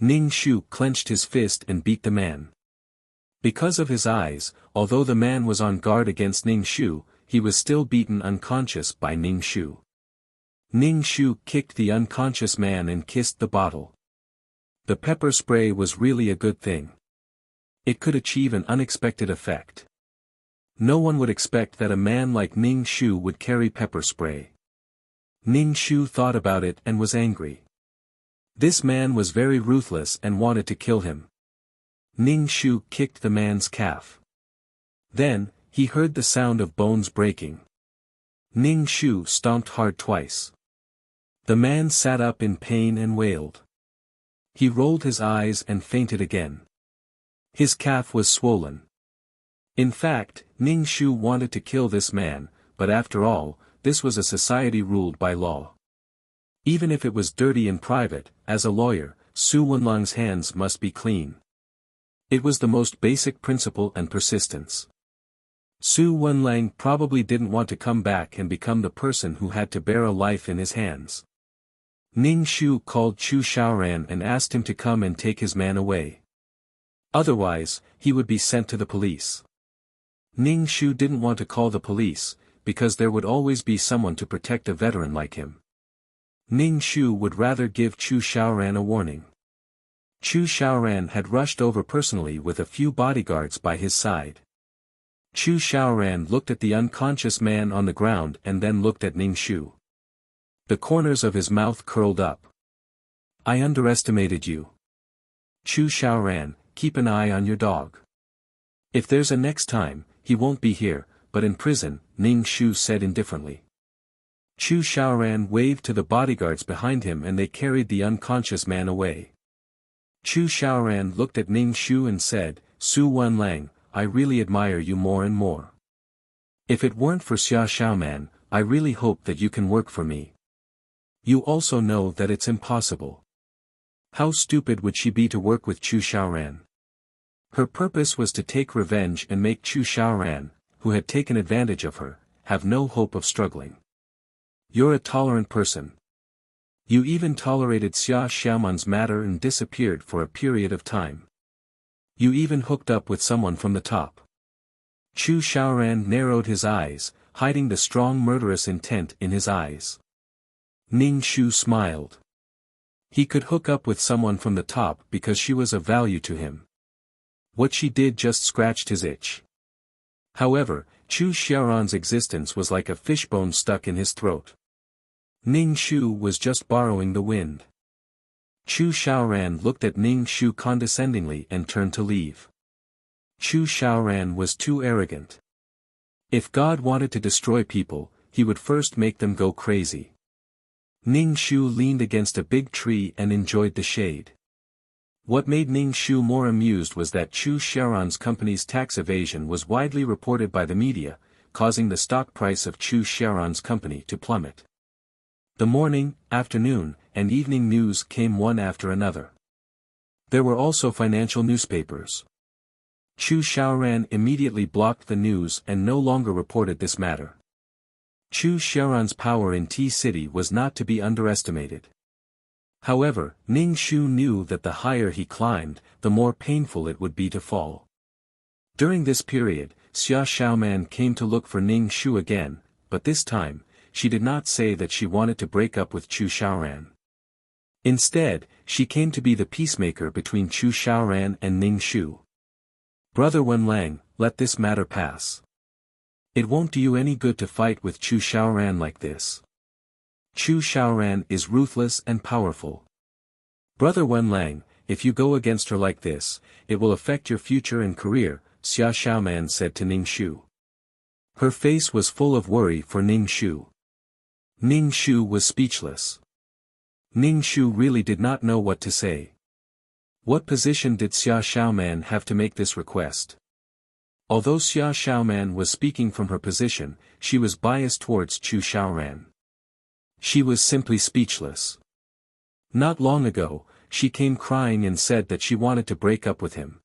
Ning Shu clenched his fist and beat the man. Because of his eyes, although the man was on guard against Ning Shu, he was still beaten unconscious by Ning Shu. Ning Shu kicked the unconscious man and kissed the bottle. The pepper spray was really a good thing. It could achieve an unexpected effect. No one would expect that a man like Ning Shu would carry pepper spray. Ning Shu thought about it and was angry. This man was very ruthless and wanted to kill him. Ning Shu kicked the man's calf. Then, he heard the sound of bones breaking. Ning Shu stomped hard twice. The man sat up in pain and wailed. He rolled his eyes and fainted again. His calf was swollen. In fact, Ning Shu wanted to kill this man, but after all, this was a society ruled by law. Even if it was dirty in private, as a lawyer, Su Wenlang's hands must be clean. It was the most basic principle and persistence. Su Wenlang probably didn't want to come back and become the person who had to bear a life in his hands. Ning Shu called Chu Xiaoran and asked him to come and take his man away. Otherwise, he would be sent to the police. Ning Shu didn't want to call the police, because there would always be someone to protect a veteran like him. Ning Shu would rather give Chu Xiaoran a warning. Chu Xiaoran had rushed over personally with a few bodyguards by his side. Chu Xiaoran looked at the unconscious man on the ground and then looked at Ning Shu. The corners of his mouth curled up. "I underestimated you. Chu Xiaoran, keep an eye on your dog. If there's a next time, he won't be here, but in prison," Ning Shu said indifferently. Chu Xiaoran waved to the bodyguards behind him and they carried the unconscious man away. Chu Xiaoran looked at Ning Shu and said, "Su Wenlang, I really admire you more and more. If it weren't for Xia Xiaoman, I really hope that you can work for me. You also know that it's impossible. How stupid would she be to work with Chu Xiaoran?" Her purpose was to take revenge and make Chu Xiaoran, who had taken advantage of her, have no hope of struggling. You're a tolerant person. You even tolerated Xia Xiaoman's matter and disappeared for a period of time. You even hooked up with someone from the top. Chu Xiaoran narrowed his eyes, hiding the strong murderous intent in his eyes. Ning Shu smiled. He could hook up with someone from the top because she was of value to him. What she did just scratched his itch. However, Chu Xiaoran's existence was like a fishbone stuck in his throat. Ning Shu was just borrowing the wind. Chu Xiaoran looked at Ning Shu condescendingly and turned to leave. Chu Xiaoran was too arrogant. If God wanted to destroy people, he would first make them go crazy. Ning Shu leaned against a big tree and enjoyed the shade. What made Ning Shu more amused was that Chu Xiaoran's company's tax evasion was widely reported by the media, causing the stock price of Chu Xiaoran's company to plummet. The morning, afternoon, and evening news came one after another. There were also financial newspapers. Chu Xiaoran immediately blocked the news and no longer reported this matter. Chu Xiaoran's power in T-City was not to be underestimated. However, Ning Shu knew that the higher he climbed, the more painful it would be to fall. During this period, Xia Xiaoman came to look for Ning Shu again, but this time, she did not say that she wanted to break up with Chu Xiaoran. Instead, she came to be the peacemaker between Chu Xiaoran and Ning Shu. Brother Wenlang, let this matter pass. It won't do you any good to fight with Chu Xiaoran like this. Chu Xiaoran is ruthless and powerful. Brother Wenlang, if you go against her like this, it will affect your future and career, Xia Xiaoman said to Ning Shu. Her face was full of worry for Ning Shu. Ning Shu was speechless. Ning Shu really did not know what to say. What position did Xia Xiaoman have to make this request? Although Xia Xiaoman was speaking from her position, she was biased towards Chu Xiaoran. She was simply speechless. Not long ago, she came crying and said that she wanted to break up with him.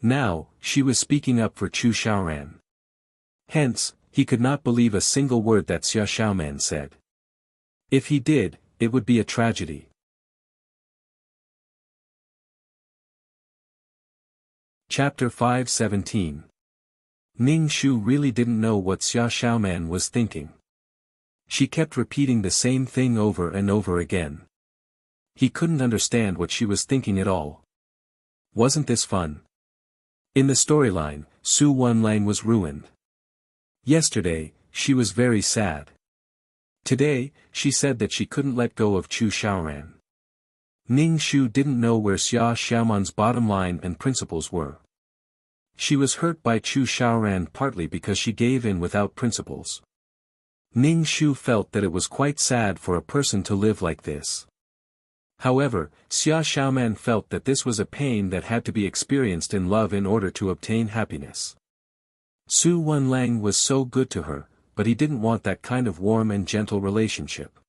Now, she was speaking up for Chu Xiaoran. Hence, he could not believe a single word that Xia Xiaoman said. If he did, it would be a tragedy. Chapter 5:17. Ning Shu really didn't know what Xia Xiaoman was thinking. She kept repeating the same thing over and over again. He couldn't understand what she was thinking at all. Wasn't this fun? In the storyline, Su Wenlang was ruined. Yesterday, she was very sad. Today, she said that she couldn't let go of Chu Xiaoran. Ning Shu didn't know where Xia Xiaoman's bottom line and principles were. She was hurt by Chu Xiaoran partly because she gave in without principles. Ning Shu felt that it was quite sad for a person to live like this. However, Xia Xiaoman felt that this was a pain that had to be experienced in love in order to obtain happiness. Su Wenlang was so good to her, but he didn't want that kind of warm and gentle relationship.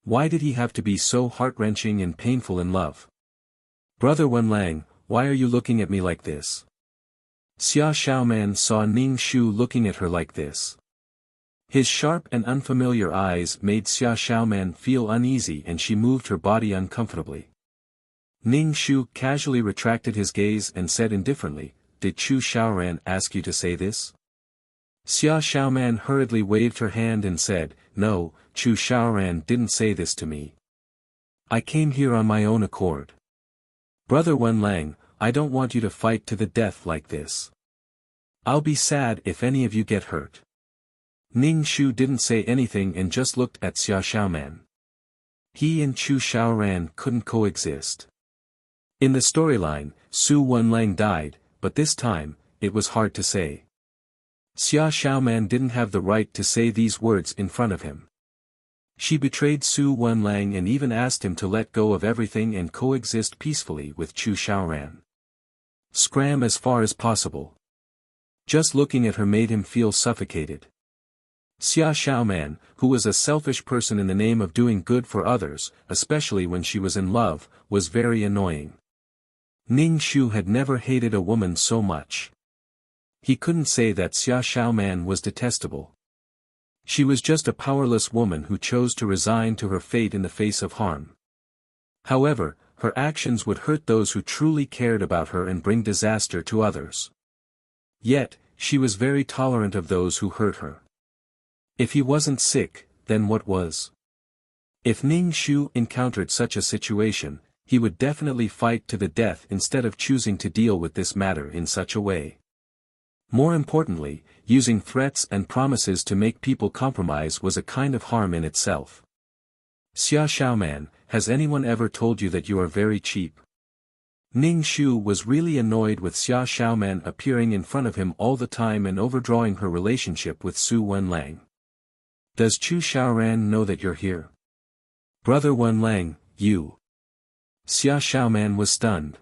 Why did he have to be so heart-wrenching and painful in love? Brother Wenlang, why are you looking at me like this? Xia Xiaoman saw Ning Shu looking at her like this. His sharp and unfamiliar eyes made Xia Xiaoman feel uneasy and she moved her body uncomfortably. Ning Shu casually retracted his gaze and said indifferently, "Did Chu Xiaoran ask you to say this?" Xia Xiaoman hurriedly waved her hand and said, "No, Chu Xiaoran didn't say this to me. I came here on my own accord. Brother Wenlang, I don't want you to fight to the death like this. I'll be sad if any of you get hurt." Ning Shu didn't say anything and just looked at Xia Xiaoman. He and Chu Xiaoran couldn't coexist. In the storyline, Su Wenlang died, but this time, it was hard to say. Xia Xiaoman didn't have the right to say these words in front of him. She betrayed Su Wenlang and even asked him to let go of everything and coexist peacefully with Chu Xiaoran. Scram as far as possible. Just looking at her made him feel suffocated. Xia Xiaoman, who was a selfish person in the name of doing good for others, especially when she was in love, was very annoying. Ning Shu had never hated a woman so much. He couldn't say that Xia Xiaoman was detestable. She was just a powerless woman who chose to resign to her fate in the face of harm. However, her actions would hurt those who truly cared about her and bring disaster to others. Yet, she was very tolerant of those who hurt her. If he wasn't sick, then what was? If Ning Shu encountered such a situation, he would definitely fight to the death instead of choosing to deal with this matter in such a way. More importantly, using threats and promises to make people compromise was a kind of harm in itself. Xia Xiaoman, has anyone ever told you that you are very cheap? Ning Shu was really annoyed with Xia Xiaoman appearing in front of him all the time and overdrawing her relationship with Su Wenlang. Does Chu Xiaoran know that you're here? Brother Wenlang, you. Xia Xiaoman was stunned.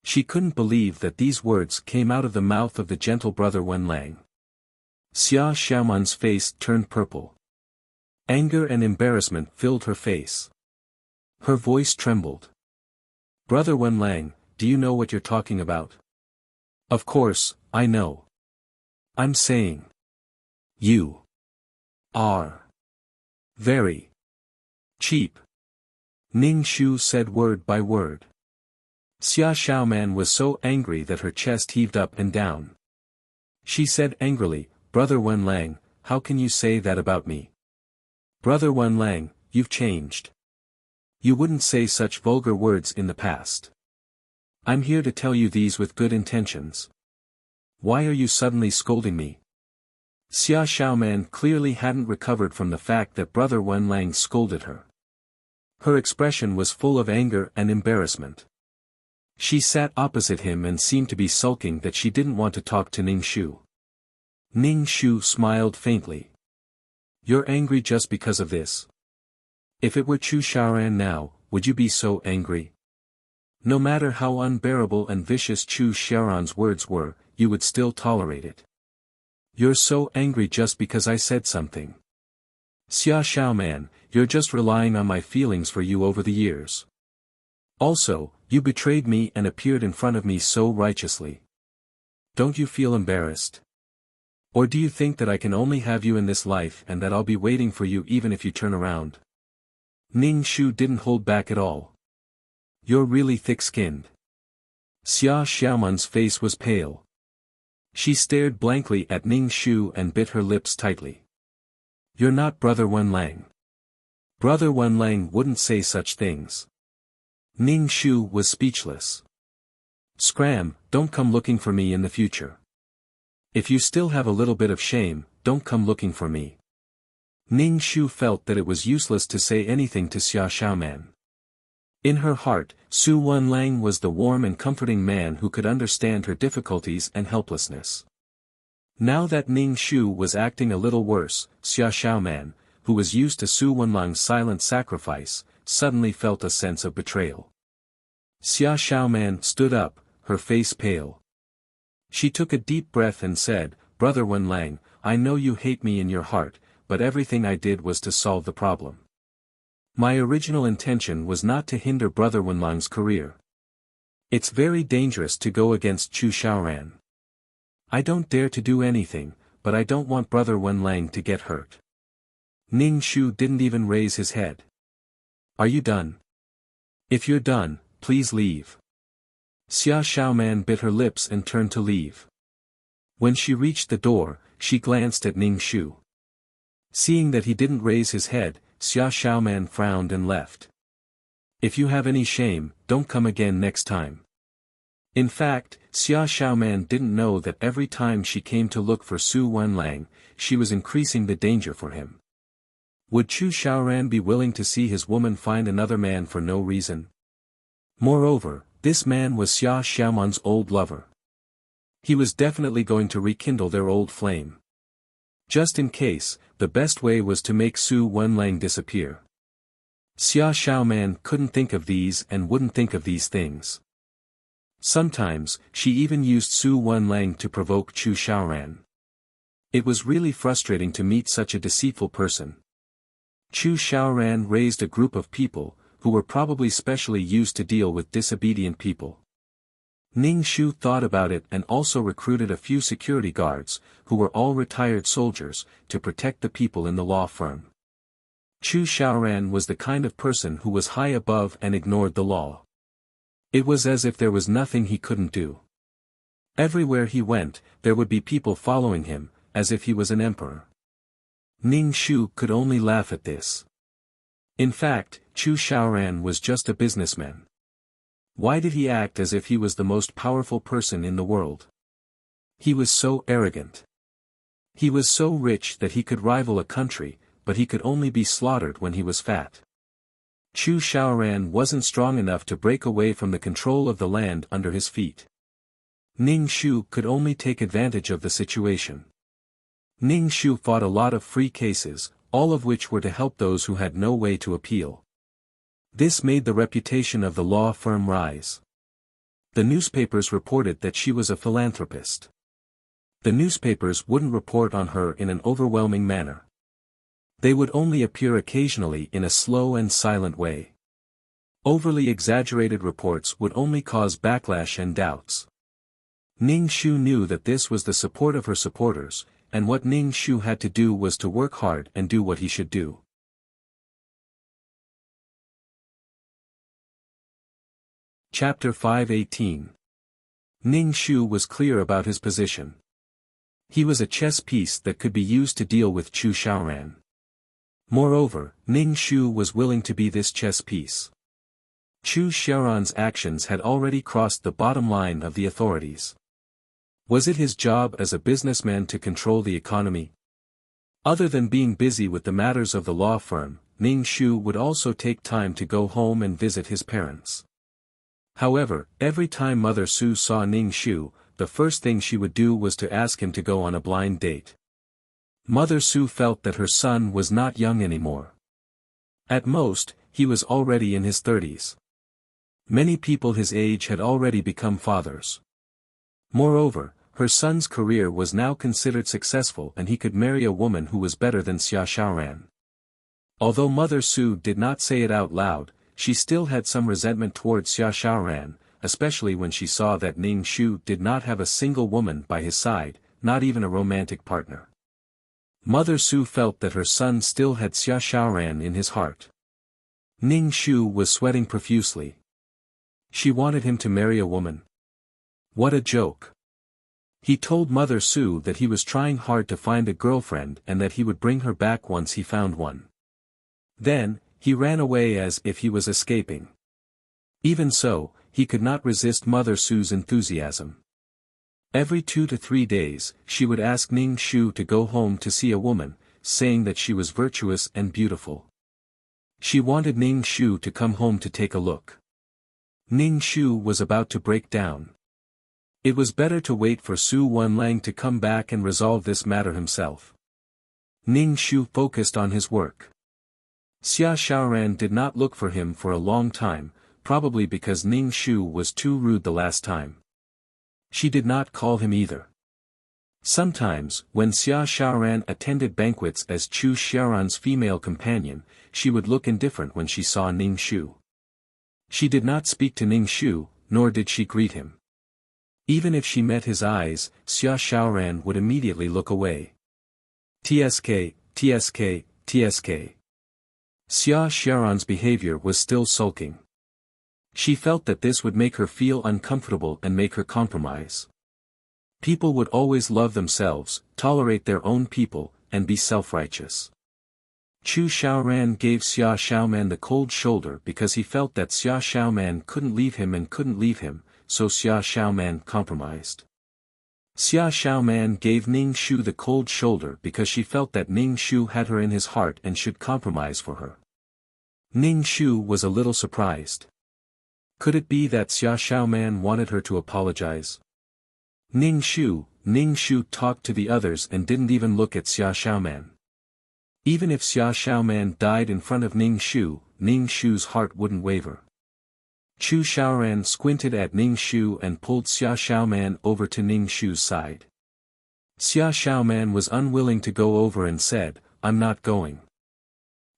She couldn't believe that these words came out of the mouth of the gentle brother Wenlang. Xia Xiaoman's face turned purple. Anger and embarrassment filled her face. Her voice trembled. Brother Wenlang, do you know what you're talking about? Of course, I know. I'm saying. You. Are. Very. Cheap. Ning Shu said word by word. Xia Xiaoman was so angry that her chest heaved up and down. She said angrily, Brother Wenlang, how can you say that about me? Brother Wenlang, you've changed. You wouldn't say such vulgar words in the past. I'm here to tell you these with good intentions. Why are you suddenly scolding me? Xia Xiaoman clearly hadn't recovered from the fact that Brother Wenlang scolded her. Her expression was full of anger and embarrassment. She sat opposite him and seemed to be sulking that she didn't want to talk to Ning Shu. Ning Shu smiled faintly. You're angry just because of this? If it were Chu Xiaoran now, would you be so angry? No matter how unbearable and vicious Chu Xiaoran's words were, you would still tolerate it. You're so angry just because I said something. Xia Xiaoman, you're just relying on my feelings for you over the years. Also, you betrayed me and appeared in front of me so righteously. Don't you feel embarrassed? Or do you think that I can only have you in this life and that I'll be waiting for you even if you turn around? Ning Shu didn't hold back at all. You're really thick-skinned. Xia Xiaoman's face was pale. She stared blankly at Ning Shu and bit her lips tightly. You're not Brother Wenlang. Brother Wenlang wouldn't say such things. Ning Shu was speechless. Scram, don't come looking for me in the future. If you still have a little bit of shame, don't come looking for me. Ning Shu felt that it was useless to say anything to Xia Xiaoman. In her heart, Su Wenlang was the warm and comforting man who could understand her difficulties and helplessness. Now that Ning Shu was acting a little worse, Xia Xiaoman, who was used to Su Wenlang's silent sacrifice, suddenly felt a sense of betrayal. Xia Xiaoman stood up, her face pale. She took a deep breath and said, Brother Wenlang, I know you hate me in your heart, but everything I did was to solve the problem. My original intention was not to hinder Brother Wenlang's career. It's very dangerous to go against Chu Xiaoran. I don't dare to do anything, but I don't want Brother Wenlang to get hurt. Ning Shu didn't even raise his head. Are you done? If you're done, please leave. Xia Xiaoman bit her lips and turned to leave. When she reached the door, she glanced at Ning Shu. Seeing that he didn't raise his head, Xia Xiaoman frowned and left. If you have any shame, don't come again next time. In fact, Xia Xiaoman didn't know that every time she came to look for Su Wenlang, she was increasing the danger for him. Would Chu Xiaoran be willing to see his woman find another man for no reason? Moreover, this man was Xia Xiaoman's old lover. He was definitely going to rekindle their old flame. Just in case, the best way was to make Su Wenlang disappear. Xia Xiaoman couldn't think of these and wouldn't think of these things. Sometimes, she even used Su Wenlang to provoke Chu Xiaoran. It was really frustrating to meet such a deceitful person. Chu Xiaoran raised a group of people, who were probably specially used to deal with disobedient people. Ning Shu thought about it and also recruited a few security guards, who were all retired soldiers, to protect the people in the law firm. Chu Xiaoran was the kind of person who was high above and ignored the law. It was as if there was nothing he couldn't do. Everywhere he went, there would be people following him, as if he was an emperor. Ning Shu could only laugh at this. In fact, Chu Xiaoran was just a businessman. Why did he act as if he was the most powerful person in the world? He was so arrogant. He was so rich that he could rival a country, but he could only be slaughtered when he was fat. Chu Xiaoran wasn't strong enough to break away from the control of the land under his feet. Ning Shu could only take advantage of the situation. Ning Shu fought a lot of free cases, all of which were to help those who had no way to appeal. This made the reputation of the law firm rise. The newspapers reported that she was a philanthropist. The newspapers wouldn't report on her in an overwhelming manner. They would only appear occasionally in a slow and silent way. Overly exaggerated reports would only cause backlash and doubts. Ning Shu knew that this was the support of her supporters, and what Ning Shu had to do was to work hard and do what he should do. Chapter 5:18. Ning Shu was clear about his position. He was a chess piece that could be used to deal with Chu Xiaoran. Moreover, Ning Shu was willing to be this chess piece. Chu Xiaoran's actions had already crossed the bottom line of the authorities. Was it his job as a businessman to control the economy? Other than being busy with the matters of the law firm, Ning Shu would also take time to go home and visit his parents. However, every time Mother Su saw Ning Shu, the first thing she would do was to ask him to go on a blind date. Mother Su felt that her son was not young anymore. At most, he was already in his 30s. Many people his age had already become fathers. Moreover, her son's career was now considered successful and he could marry a woman who was better than Xia Xiaoran. Although Mother Su did not say it out loud, she still had some resentment towards Xia Xiaoran, especially when she saw that Ning Shu did not have a single woman by his side, not even a romantic partner. Mother Su felt that her son still had Xia Xiaoran in his heart. Ning Shu was sweating profusely. She wanted him to marry a woman. What a joke. He told Mother Su that he was trying hard to find a girlfriend and that he would bring her back once he found one. Then, he ran away as if he was escaping. Even so, he could not resist Mother Su's enthusiasm. Every 2 to 3 days, she would ask Ning Shu to go home to see a woman, saying that she was virtuous and beautiful. She wanted Ning Shu to come home to take a look. Ning Shu was about to break down. It was better to wait for Su Wenlang to come back and resolve this matter himself. Ning Shu focused on his work. Xia Xiaoran did not look for him for a long time, probably because Ning Shu was too rude the last time. She did not call him either. Sometimes, when Xia Xiaoran attended banquets as Chu Xiaoran's female companion, she would look indifferent when she saw Ning Shu. She did not speak to Ning Shu, nor did she greet him. Even if she met his eyes, Xia Xiaoran would immediately look away. Tsk, tsk, tsk. Xia Xiaoran's behavior was still sulking. She felt that this would make her feel uncomfortable and make her compromise. People would always love themselves, tolerate their own people, and be self-righteous. Chu Xiaoran gave Xia Xiaoman the cold shoulder because he felt that Xia Xiaoman couldn't leave him and couldn't leave him, so Xia Xiaoman compromised. Xia Xiaoman gave Ning Shu the cold shoulder because she felt that Ning Shu had her in his heart and should compromise for her. Ning Shu was a little surprised. Could it be that Xia Xiaoman wanted her to apologize? Ning Shu talked to the others and didn't even look at Xia Xiaoman. Even if Xia Xiaoman died in front of Ning Shu's heart wouldn't waver. Chu Xiaoran squinted at Ning Shu and pulled Xia Xiaoman over to Ning Shu's side. Xia Xiaoman was unwilling to go over and said, "I'm not going."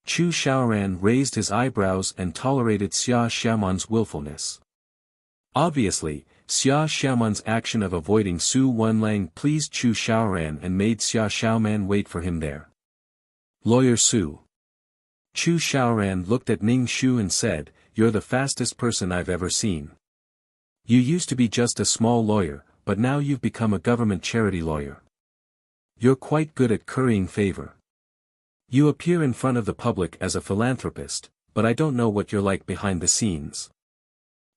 Chu Xiaoran raised his eyebrows and tolerated Xia Xiaoman's willfulness. Obviously, Xia Xiaoman's action of avoiding Su Wenlang pleased Chu Xiaoran and made Xia Xiaoman wait for him there. Lawyer Su. Chu Xiaoran looked at Ning Shu and said, "You're the fastest person I've ever seen. You used to be just a small lawyer, but now you've become a government charity lawyer. You're quite good at currying favor. You appear in front of the public as a philanthropist, but I don't know what you're like behind the scenes."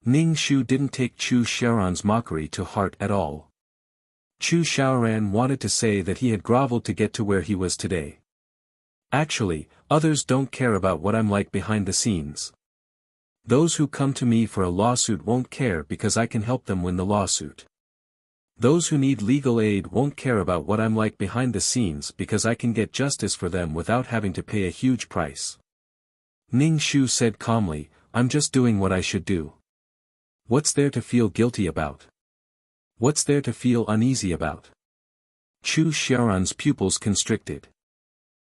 Ning Shu didn't take Chu Xiaoran's mockery to heart at all. Chu Xiaoran wanted to say that he had groveled to get to where he was today. Actually, others don't care about what I'm like behind the scenes. Those who come to me for a lawsuit won't care because I can help them win the lawsuit. Those who need legal aid won't care about what I'm like behind the scenes because I can get justice for them without having to pay a huge price. Ning Shu said calmly, "I'm just doing what I should do. What's there to feel guilty about? What's there to feel uneasy about?" Chu Xiaoran's pupils constricted.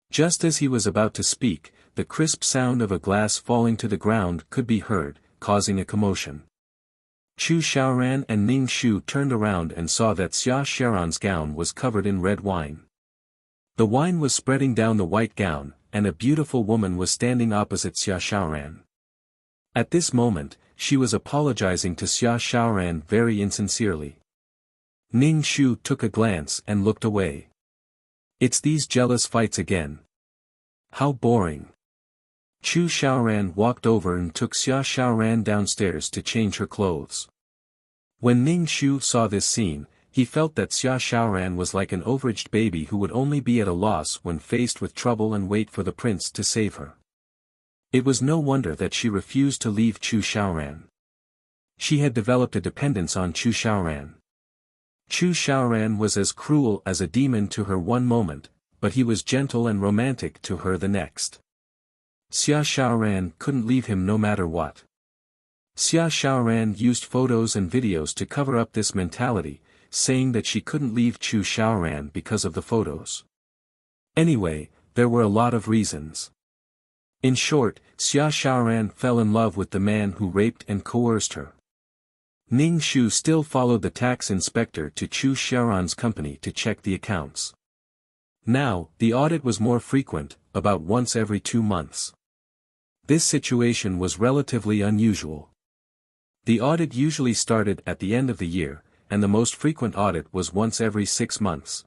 Just as he was about to speak, the crisp sound of a glass falling to the ground could be heard, causing a commotion. Chu Xiaoran and Ning Shu turned around and saw that Xia Xiaoran's gown was covered in red wine. The wine was spreading down the white gown, and a beautiful woman was standing opposite Xia Xiaoran. At this moment, she was apologizing to Xia Xiaoran very insincerely. Ning Shu took a glance and looked away. It's these jealous fights again. How boring. Chu Xiaoran walked over and took Xia Xiaoran downstairs to change her clothes. When Ning Shu saw this scene, he felt that Xia Xiaoran was like an overaged baby who would only be at a loss when faced with trouble and wait for the prince to save her. It was no wonder that she refused to leave Chu Xiaoran. She had developed a dependence on Chu Xiaoran. Chu Xiaoran was as cruel as a demon to her one moment, but he was gentle and romantic to her the next. Xia Xiaoran couldn't leave him no matter what. Xia Xiaoran used photos and videos to cover up this mentality, saying that she couldn't leave Chu Xiaoran because of the photos. Anyway, there were a lot of reasons. In short, Xia Xiaoran fell in love with the man who raped and coerced her. Ning Shu still followed the tax inspector to Chu Xiaoran's company to check the accounts. Now, the audit was more frequent, about once every 2 months. This situation was relatively unusual. The audit usually started at the end of the year, and the most frequent audit was once every 6 months.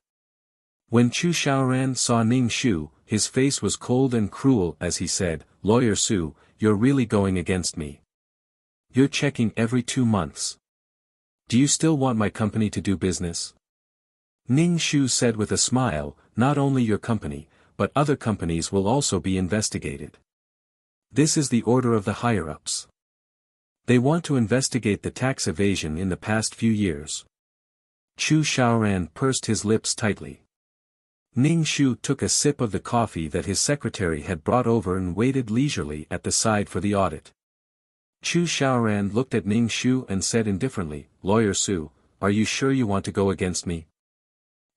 When Chu Xiaoran saw Ning Shu, his face was cold and cruel as he said, "Lawyer Su, you're really going against me. You're checking every 2 months. Do you still want my company to do business?" Ning Shu said with a smile, "Not only your company, but other companies will also be investigated. This is the order of the higher-ups. They want to investigate the tax evasion in the past few years." Chu Xiaoran pursed his lips tightly. Ning Shu took a sip of the coffee that his secretary had brought over and waited leisurely at the side for the audit. Chu Xiaoran looked at Ning Shu and said indifferently, "Lawyer Su, are you sure you want to go against me?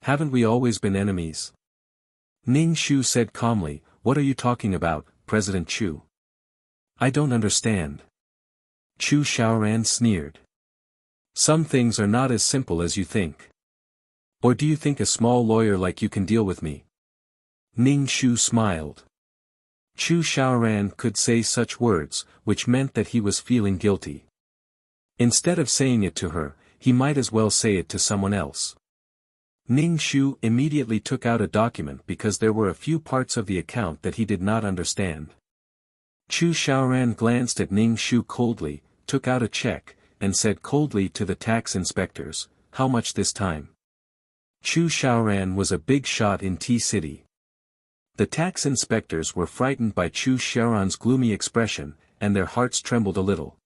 Haven't we always been enemies?" Ning Shu said calmly, "What are you talking about, President Chu? I don't understand." Chu Xiaoran sneered. "Some things are not as simple as you think. Or do you think a small lawyer like you can deal with me?" Ning Shu smiled. Chu Xiaoran could say such words, which meant that he was feeling guilty. Instead of saying it to her, he might as well say it to someone else. Ning Shu immediately took out a document because there were a few parts of the account that he did not understand. Chu Xiaoran glanced at Ning Shu coldly, took out a check, and said coldly to the tax inspectors, "How much this time?" Chu Xiaoran was a big shot in T-City. The tax inspectors were frightened by Chu Xiaoran's gloomy expression, and their hearts trembled a little.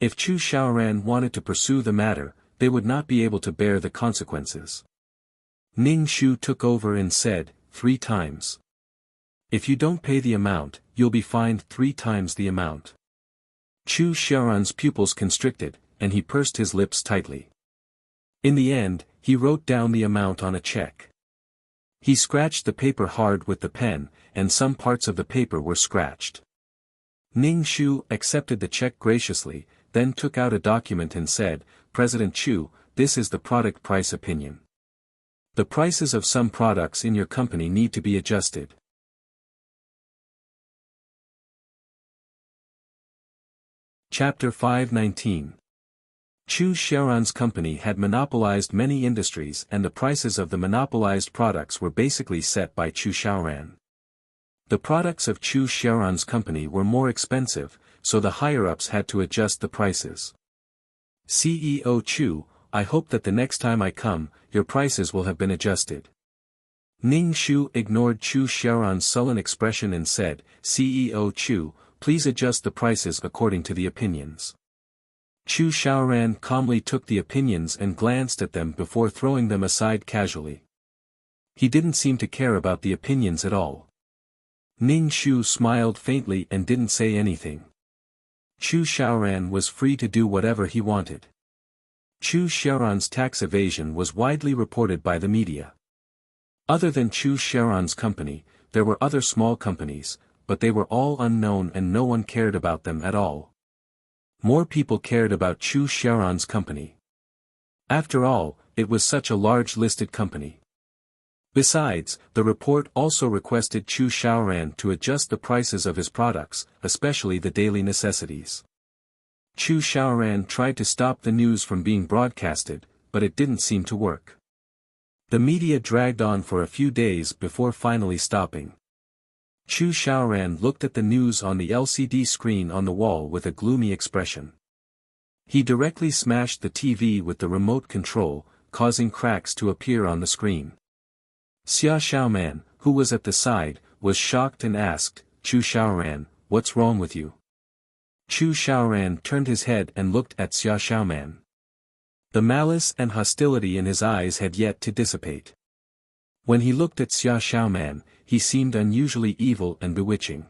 If Chu Xiaoran wanted to pursue the matter, they would not be able to bear the consequences. Ning Shu took over and said, 3 times. If you don't pay the amount, you'll be fined 3 times the amount. Chu Xiaoran's pupils constricted, and he pursed his lips tightly. In the end, he wrote down the amount on a check. He scratched the paper hard with the pen, and some parts of the paper were scratched. Ning Shu accepted the check graciously, then took out a document and said, "President Chu, this is the product price opinion. The prices of some products in your company need to be adjusted." Chapter 519. Chu Xiaoran's company had monopolized many industries and the prices of the monopolized products were basically set by Chu Xiaoran. The products of Chu Xiaoran's company were more expensive, so the higher-ups had to adjust the prices. "CEO Chu, I hope that the next time I come, your prices will have been adjusted." Ning Shu ignored Chu Xiaoran's sullen expression and said, "CEO Chu, please adjust the prices according to the opinions." Chu Xiaoran calmly took the opinions and glanced at them before throwing them aside casually. He didn't seem to care about the opinions at all. Ning Shu smiled faintly and didn't say anything. Chu Xiaoran was free to do whatever he wanted. Chu Xiaoran's tax evasion was widely reported by the media. Other than Chu Xiaoran's company, there were other small companies, but they were all unknown and no one cared about them at all. More people cared about Chu Xiaoran's company. After all, it was such a large listed company. Besides, the report also requested Chu Xiaoran to adjust the prices of his products, especially the daily necessities. Chu Xiaoran tried to stop the news from being broadcasted, but it didn't seem to work. The media dragged on for a few days before finally stopping. Chu Xiaoran looked at the news on the LCD screen on the wall with a gloomy expression. He directly smashed the TV with the remote control, causing cracks to appear on the screen. Xia Xiaoman, who was at the side, was shocked and asked, "Chu Xiaoran, what's wrong with you?" Chu Xiaoran turned his head and looked at Xia Xiaoman. The malice and hostility in his eyes had yet to dissipate. When he looked at Xia Xiaoman, he seemed unusually evil and bewitching.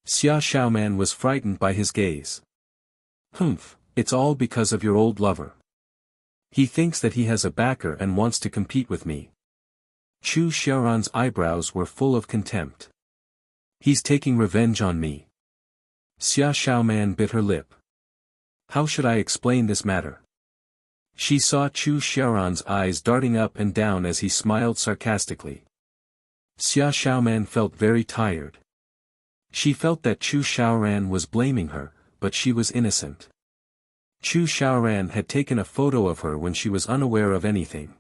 Xia Xiaoman was frightened by his gaze. "Humph, it's all because of your old lover. He thinks that he has a backer and wants to compete with me." Chu Xiaoran's eyebrows were full of contempt. "He's taking revenge on me." Xia Xiaoman bit her lip. "How should I explain this matter?" She saw Chu Xiaoran's eyes darting up and down as he smiled sarcastically. Xia Xiaoman felt very tired. She felt that Chu Xiaoran was blaming her, but she was innocent. Chu Xiaoran had taken a photo of her when she was unaware of anything.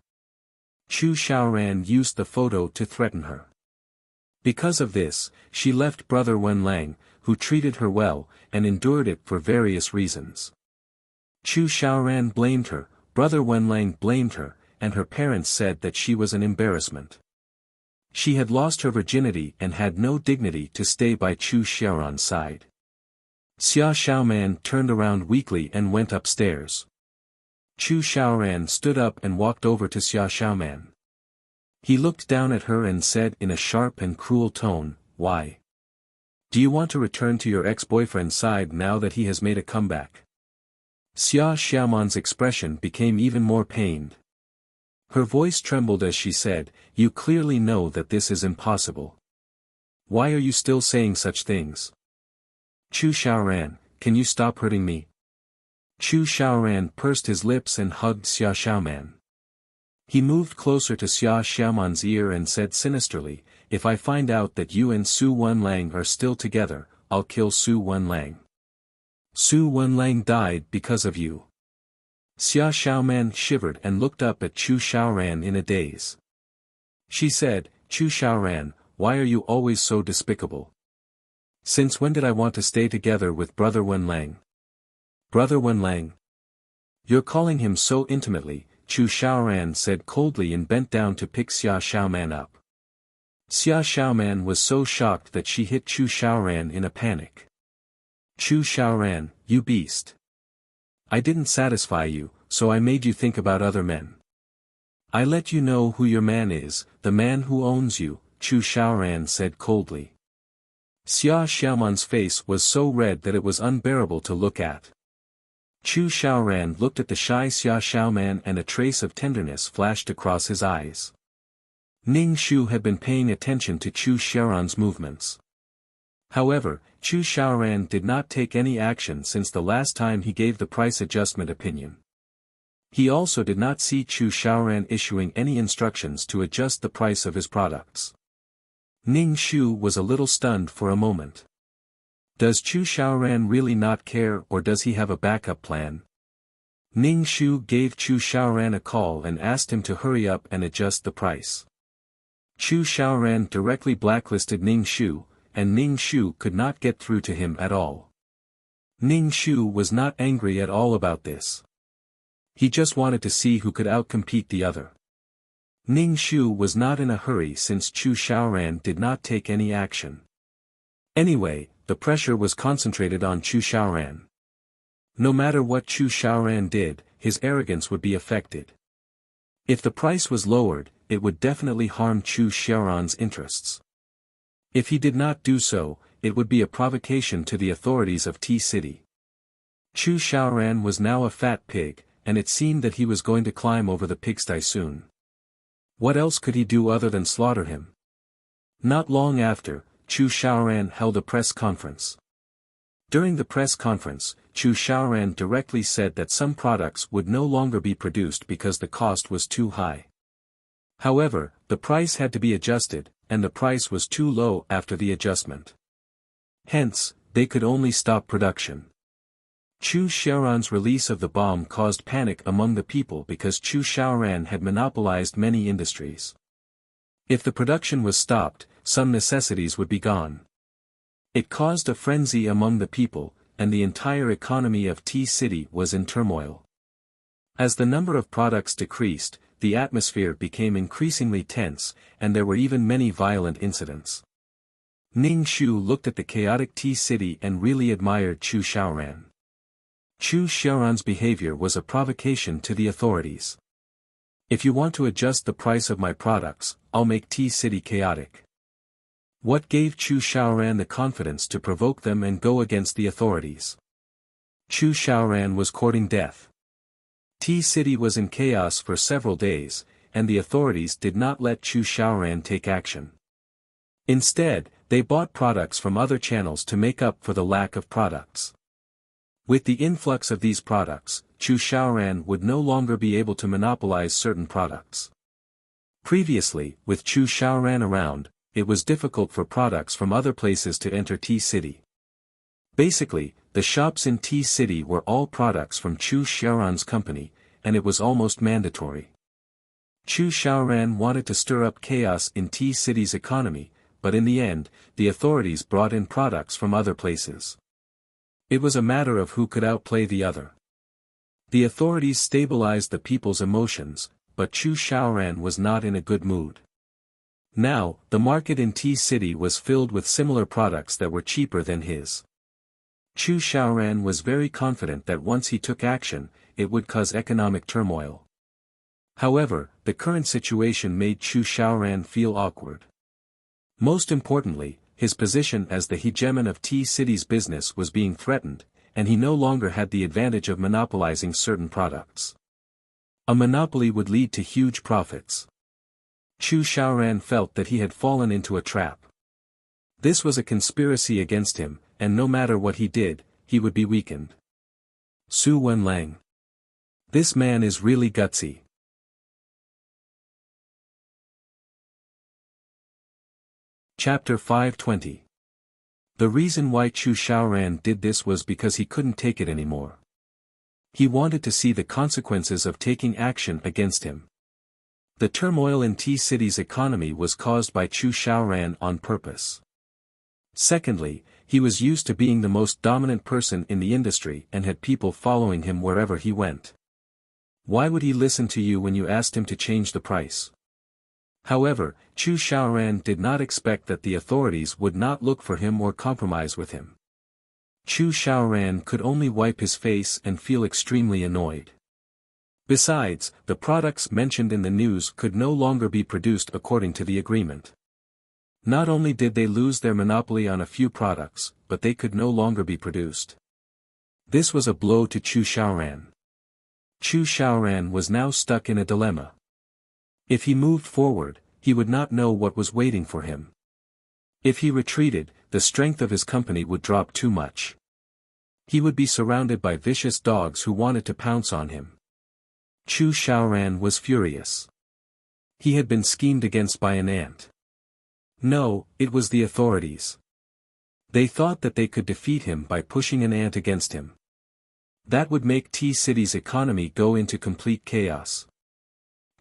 Chu Xiaoran used the photo to threaten her. Because of this, she left brother Wenlang, who treated her well, and endured it for various reasons. Chu Xiaoran blamed her, brother Wenlang blamed her, and her parents said that she was an embarrassment. She had lost her virginity and had no dignity to stay by Chu Xiaoran's side. Xia Xiaoman turned around weakly and went upstairs. Chu Xiaoran stood up and walked over to Xia Xiaoman. He looked down at her and said in a sharp and cruel tone, "Why? Do you want to return to your ex-boyfriend's side now that he has made a comeback?" Xia Xiaoman's expression became even more pained. Her voice trembled as she said, "You clearly know that this is impossible. Why are you still saying such things? Chu Xiaoran, can you stop hurting me?" Chu Xiaoran pursed his lips and hugged Xia Xiaoman. He moved closer to Xia Xiaoman's ear and said sinisterly, "If I find out that you and Su Wenlang are still together, I'll kill Su Wenlang. Su Wenlang died because of you." Xia Xiaoman shivered and looked up at Chu Xiaoran in a daze. She said, "Chu Xiaoran, why are you always so despicable? Since when did I want to stay together with brother Wenlang?" "Brother Wenlang? You're calling him so intimately," Chu Xiaoran said coldly and bent down to pick Xia Xiaoman up. Xia Xiaoman was so shocked that she hit Chu Xiaoran in a panic. "Chu Xiaoran, you beast. I didn't satisfy you, so I made you think about other men. I let you know who your man is, the man who owns you," Chu Xiaoran said coldly. Xia Xiaoman's face was so red that it was unbearable to look at. Chu Xiaoran looked at the shy Xia Xiaoman and a trace of tenderness flashed across his eyes. Ning Shu had been paying attention to Chu Xiaoran's movements. However, Chu Xiaoran did not take any action since the last time he gave the price adjustment opinion. He also did not see Chu Xiaoran issuing any instructions to adjust the price of his products. Ning Shu was a little stunned for a moment. Does Chu Xiaoran really not care, or does he have a backup plan? Ning Shu gave Chu Xiaoran a call and asked him to hurry up and adjust the price. Chu Xiaoran directly blacklisted Ning Shu, and Ning Shu could not get through to him at all. Ning Shu was not angry at all about this. He just wanted to see who could outcompete the other. Ning Shu was not in a hurry since Chu Xiaoran did not take any action. Anyway, the pressure was concentrated on Chu Xiaoran. No matter what Chu Xiaoran did, his arrogance would be affected. If the price was lowered, it would definitely harm Chu Xiaoran's interests. If he did not do so, it would be a provocation to the authorities of T-City. Chu Xiaoran was now a fat pig, and it seemed that he was going to climb over the pigsty soon. What else could he do other than slaughter him? Not long after, Chu Xiaoran held a press conference. During the press conference, Chu Xiaoran directly said that some products would no longer be produced because the cost was too high. However, the price had to be adjusted, and the price was too low after the adjustment. Hence, they could only stop production. Chu Xiaoran's release of the bomb caused panic among the people because Chu Xiaoran had monopolized many industries. If the production was stopped, some necessities would be gone. It caused a frenzy among the people, and the entire economy of T-City was in turmoil. As the number of products decreased, the atmosphere became increasingly tense, and there were even many violent incidents. Ning Shu looked at the chaotic T-City and really admired Chu Xiaoran. Chu Xiaoran's behavior was a provocation to the authorities. If you want to adjust the price of my products, I'll make T-City chaotic. What gave Chu Xiaoran the confidence to provoke them and go against the authorities? Chu Xiaoran was courting death. T-City was in chaos for several days, and the authorities did not let Chu Xiaoran take action. Instead, they bought products from other channels to make up for the lack of products. With the influx of these products, Chu Xiaoran would no longer be able to monopolize certain products. Previously, with Chu Xiaoran around, it was difficult for products from other places to enter T-City. Basically, the shops in T-City were all products from Chu Xiaoran's company, and it was almost mandatory. Chu Xiaoran wanted to stir up chaos in T-City's economy, but in the end, the authorities brought in products from other places. It was a matter of who could outplay the other. The authorities stabilized the people's emotions, but Chu Xiaoran was not in a good mood. Now, the market in T-City was filled with similar products that were cheaper than his. Chu Xiaoran was very confident that once he took action, it would cause economic turmoil. However, the current situation made Chu Xiaoran feel awkward. Most importantly, his position as the hegemon of T-City's business was being threatened, and he no longer had the advantage of monopolizing certain products. A monopoly would lead to huge profits. Chu Xiaoran felt that he had fallen into a trap. This was a conspiracy against him, and no matter what he did, he would be weakened. Su Wenlang. This man is really gutsy. Chapter 520. The reason why Chu Xiaoran did this was because he couldn't take it anymore. He wanted to see the consequences of taking action against him. The turmoil in T-City's economy was caused by Chu Xiaoran on purpose. Secondly, he was used to being the most dominant person in the industry and had people following him wherever he went. Why would he listen to you when you asked him to change the price? However, Chu Xiaoran did not expect that the authorities would not look for him or compromise with him. Chu Xiaoran could only wipe his face and feel extremely annoyed. Besides, the products mentioned in the news could no longer be produced according to the agreement. Not only did they lose their monopoly on a few products, but they could no longer be produced. This was a blow to Chu Xiaoran. Chu Xiaoran was now stuck in a dilemma. If he moved forward, he would not know what was waiting for him. If he retreated, the strength of his company would drop too much. He would be surrounded by vicious dogs who wanted to pounce on him. Chu Xiaoran was furious. He had been schemed against by an ant. No, it was the authorities. They thought that they could defeat him by pushing an ant against him. That would make T-City's economy go into complete chaos.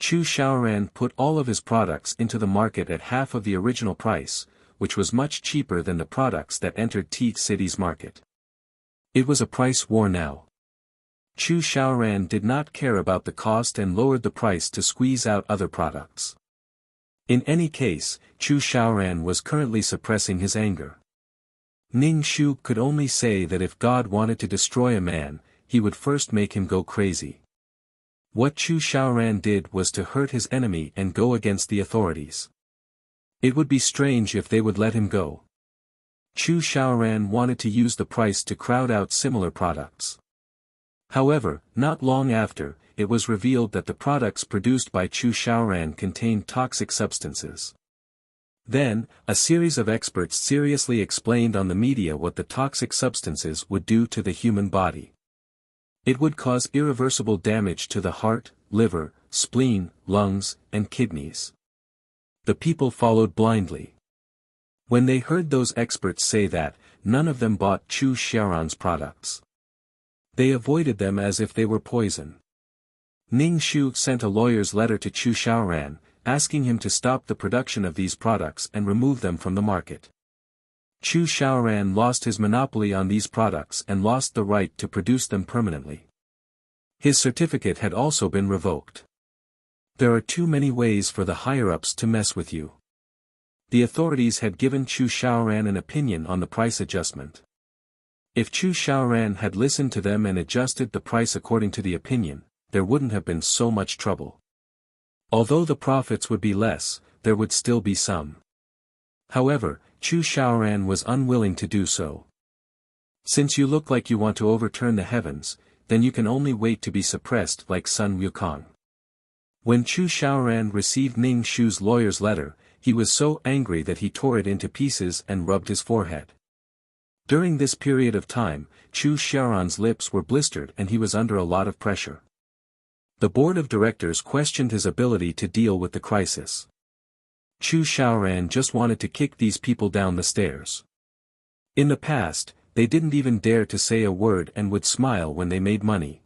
Chu Xiaoran put all of his products into the market at half of the original price, which was much cheaper than the products that entered T-City's market. It was a price war now. Chu Xiaoran did not care about the cost and lowered the price to squeeze out other products. In any case, Chu Xiaoran was currently suppressing his anger. Ning Shu could only say that if God wanted to destroy a man, he would first make him go crazy. What Chu Xiaoran did was to hurt his enemy and go against the authorities. It would be strange if they would let him go. Chu Xiaoran wanted to use the price to crowd out similar products. However, not long after, it was revealed that the products produced by Chu Xiaoran contained toxic substances. Then, a series of experts seriously explained on the media what the toxic substances would do to the human body. It would cause irreversible damage to the heart, liver, spleen, lungs, and kidneys. The people followed blindly. When they heard those experts say that, none of them bought Chu Xiaoran's products. They avoided them as if they were poison. Ning Shu sent a lawyer's letter to Chu Xiaoran, asking him to stop the production of these products and remove them from the market. Chu Xiaoran lost his monopoly on these products and lost the right to produce them permanently. His certificate had also been revoked. There are too many ways for the higher-ups to mess with you. The authorities had given Chu Xiaoran an opinion on the price adjustment. If Chu Xiaoran had listened to them and adjusted the price according to the opinion, there wouldn't have been so much trouble. Although the profits would be less, there would still be some. However, Chu Xiaoran was unwilling to do so. Since you look like you want to overturn the heavens, then you can only wait to be suppressed like Sun Wukong. When Chu Xiaoran received Ning Shu's lawyer's letter, he was so angry that he tore it into pieces and rubbed his forehead. During this period of time, Chu Xiaoran's lips were blistered and he was under a lot of pressure. The board of directors questioned his ability to deal with the crisis. Chu Xiaoran just wanted to kick these people down the stairs. In the past, they didn't even dare to say a word and would smile when they made money.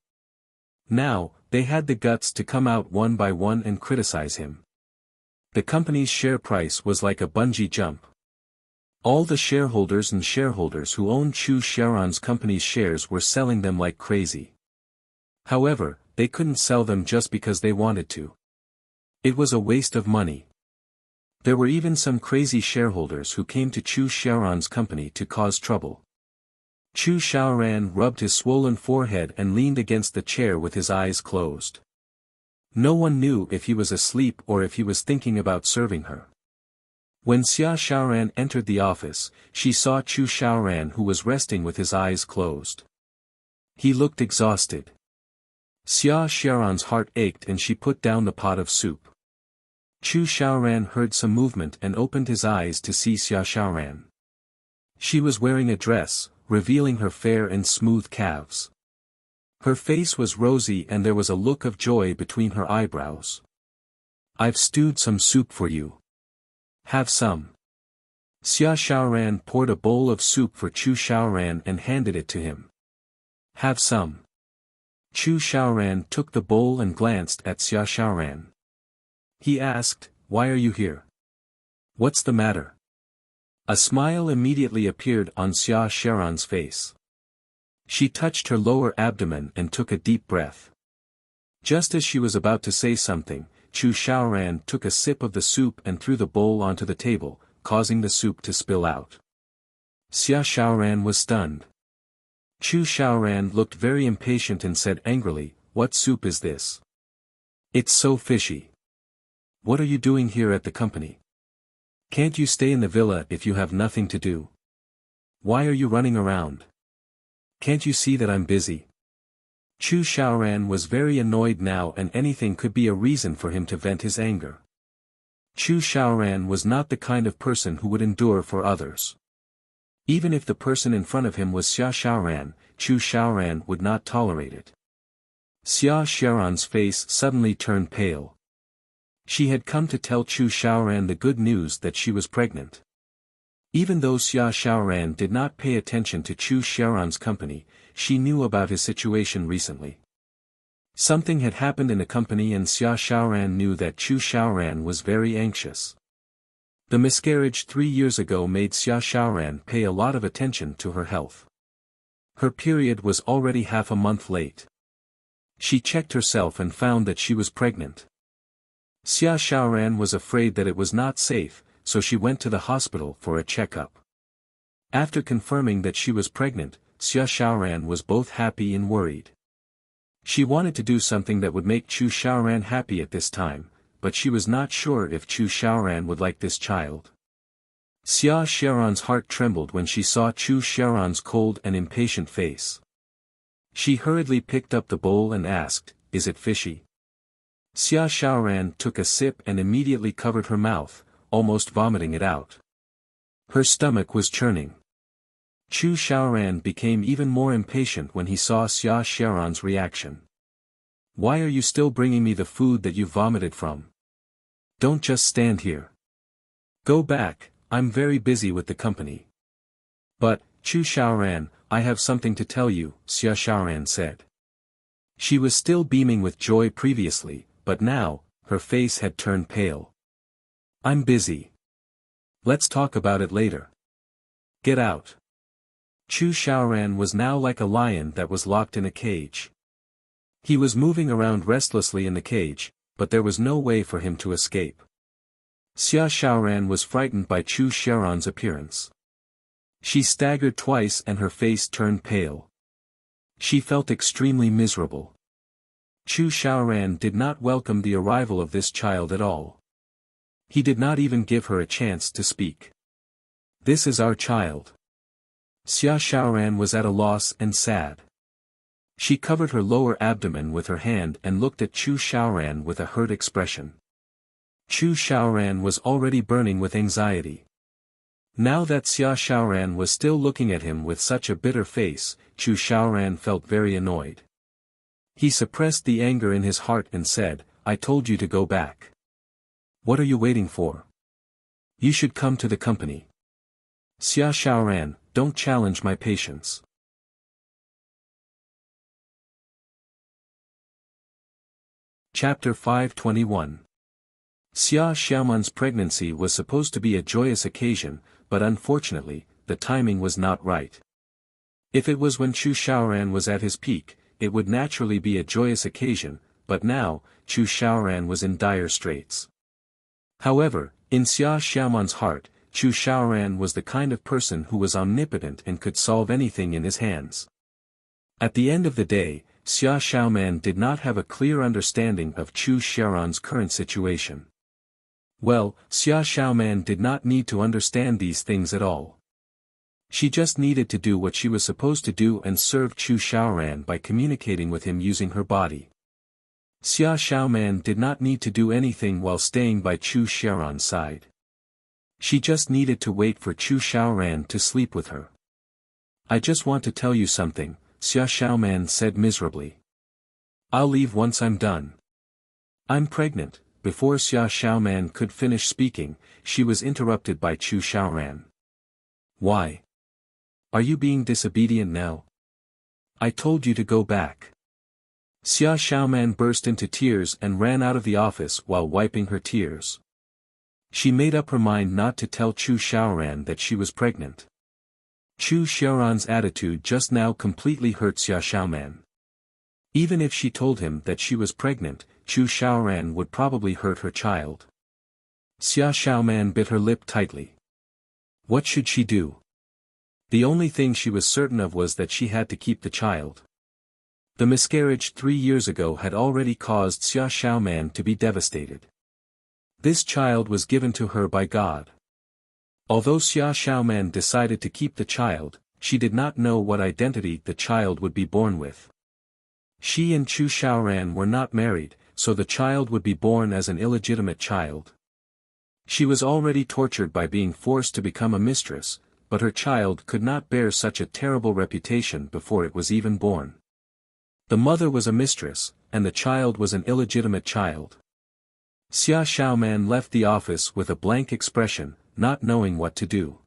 Now, they had the guts to come out one by one and criticize him. The company's share price was like a bungee jump. All the shareholders who owned Chu Xiaoran's company's shares were selling them like crazy. However, they couldn't sell them just because they wanted to. It was a waste of money. There were even some crazy shareholders who came to Chu Xiaoran's company to cause trouble. Chu Xiaoran rubbed his swollen forehead and leaned against the chair with his eyes closed. No one knew if he was asleep or if he was thinking about serving her. When Xia Xiaoran entered the office, she saw Chu Xiaoran who was resting with his eyes closed. He looked exhausted. Xia Xiaoran's heart ached and she put down the pot of soup. Chu Xiaoran heard some movement and opened his eyes to see Xia Xiaoran. She was wearing a dress, revealing her fair and smooth calves. Her face was rosy and there was a look of joy between her eyebrows. "I've stewed some soup for you. Have some." Xia Xiaoran poured a bowl of soup for Chu Xiaoran and handed it to him. "Have some." Chu Xiaoran took the bowl and glanced at Xia Xiaoran. He asked, "Why are you here? What's the matter?" A smile immediately appeared on Xia Xiaoran's face. She touched her lower abdomen and took a deep breath. Just as she was about to say something, Chu Xiaoran took a sip of the soup and threw the bowl onto the table, causing the soup to spill out. Xia Xiaoran was stunned. Chu Xiaoran looked very impatient and said angrily, "What soup is this? It's so fishy. What are you doing here at the company? Can't you stay in the villa if you have nothing to do? Why are you running around? Can't you see that I'm busy?" Chu Xiaoran was very annoyed now and anything could be a reason for him to vent his anger. Chu Xiaoran was not the kind of person who would endure for others. Even if the person in front of him was Xia Xiaoran, Chu Xiaoran would not tolerate it. Xia Xiaoran's face suddenly turned pale. She had come to tell Chu Xiaoran the good news that she was pregnant. Even though Xia Xiaoran did not pay attention to Chu Xiaoran's company, she knew about his situation recently. Something had happened in the company and Xia Xiaoran knew that Chu Xiaoran was very anxious. The miscarriage 3 years ago made Xia Xiaoran pay a lot of attention to her health. Her period was already half a month late. She checked herself and found that she was pregnant. Xia Xiaoran was afraid that it was not safe, so she went to the hospital for a checkup. After confirming that she was pregnant, Xia Xiaoran was both happy and worried. She wanted to do something that would make Chu Xiaoran happy at this time, but she was not sure if Chu Xiaoran would like this child. Xia Xiaoran's heart trembled when she saw Chu Xiaoran's cold and impatient face. She hurriedly picked up the bowl and asked, "Is it fishy?" Xia Xiaoran took a sip and immediately covered her mouth, almost vomiting it out. Her stomach was churning. Chu Xiaoran became even more impatient when he saw Xia Xiaoran's reaction. "Why are you still bringing me the food that you vomited from? Don't just stand here. Go back, I'm very busy with the company." "But, Chu Xiaoran, I have something to tell you," Xia Xiaoran said. She was still beaming with joy previously, but now, her face had turned pale. "I'm busy. Let's talk about it later. Get out." Chu Xiaoran was now like a lion that was locked in a cage. He was moving around restlessly in the cage, but there was no way for him to escape. Xia Xiaoran was frightened by Chu Xiaoran's appearance. She staggered twice and her face turned pale. She felt extremely miserable. Chu Xiaoran did not welcome the arrival of this child at all. He did not even give her a chance to speak. "This is our child." Xia Xiaoran was at a loss and sad. She covered her lower abdomen with her hand and looked at Chu Xiaoran with a hurt expression. Chu Xiaoran was already burning with anxiety. Now that Xia Xiaoran was still looking at him with such a bitter face, Chu Xiaoran felt very annoyed. He suppressed the anger in his heart and said, "I told you to go back. What are you waiting for? You should come to the company. Xia Xiaoran, don't challenge my patience." Chapter 521. Xia Xiaoman's pregnancy was supposed to be a joyous occasion, but unfortunately, the timing was not right. If it was when Chu Xiaoran was at his peak, it would naturally be a joyous occasion, but now, Chu Xiaoran was in dire straits. However, in Xia Xiaoman's heart, Chu Xiaoran was the kind of person who was omnipotent and could solve anything in his hands. At the end of the day, Xia Xiaoman did not have a clear understanding of Chu Xiaoran's current situation. Well, Xia Xiaoman did not need to understand these things at all. She just needed to do what she was supposed to do and serve Chu Xiaoran by communicating with him using her body. Xia Xiaoman did not need to do anything while staying by Chu Xiaoran's side. She just needed to wait for Chu Xiaoran to sleep with her. "I just want to tell you something," Xia Xiaoman said miserably. "I'll leave once I'm done. I'm pregnant." Before Xia Xiaoman could finish speaking, she was interrupted by Chu Xiaoran. "Why? Are you being disobedient now? I told you to go back." Xia Xiaoman burst into tears and ran out of the office while wiping her tears. She made up her mind not to tell Chu Xiaoran that she was pregnant. Chu Xiaoran's attitude just now completely hurt Xia Xiaoman. Even if she told him that she was pregnant, Chu Xiaoran would probably hurt her child. Xia Xiaoman bit her lip tightly. What should she do? The only thing she was certain of was that she had to keep the child. The miscarriage 3 years ago had already caused Xia Xiaoman to be devastated. This child was given to her by God. Although Xia Xiaoman decided to keep the child, she did not know what identity the child would be born with. She and Chu Xiaoran were not married, so the child would be born as an illegitimate child. She was already tortured by being forced to become a mistress, but her child could not bear such a terrible reputation before it was even born. The mother was a mistress, and the child was an illegitimate child. Xia Xiaoman left the office with a blank expression, not knowing what to do.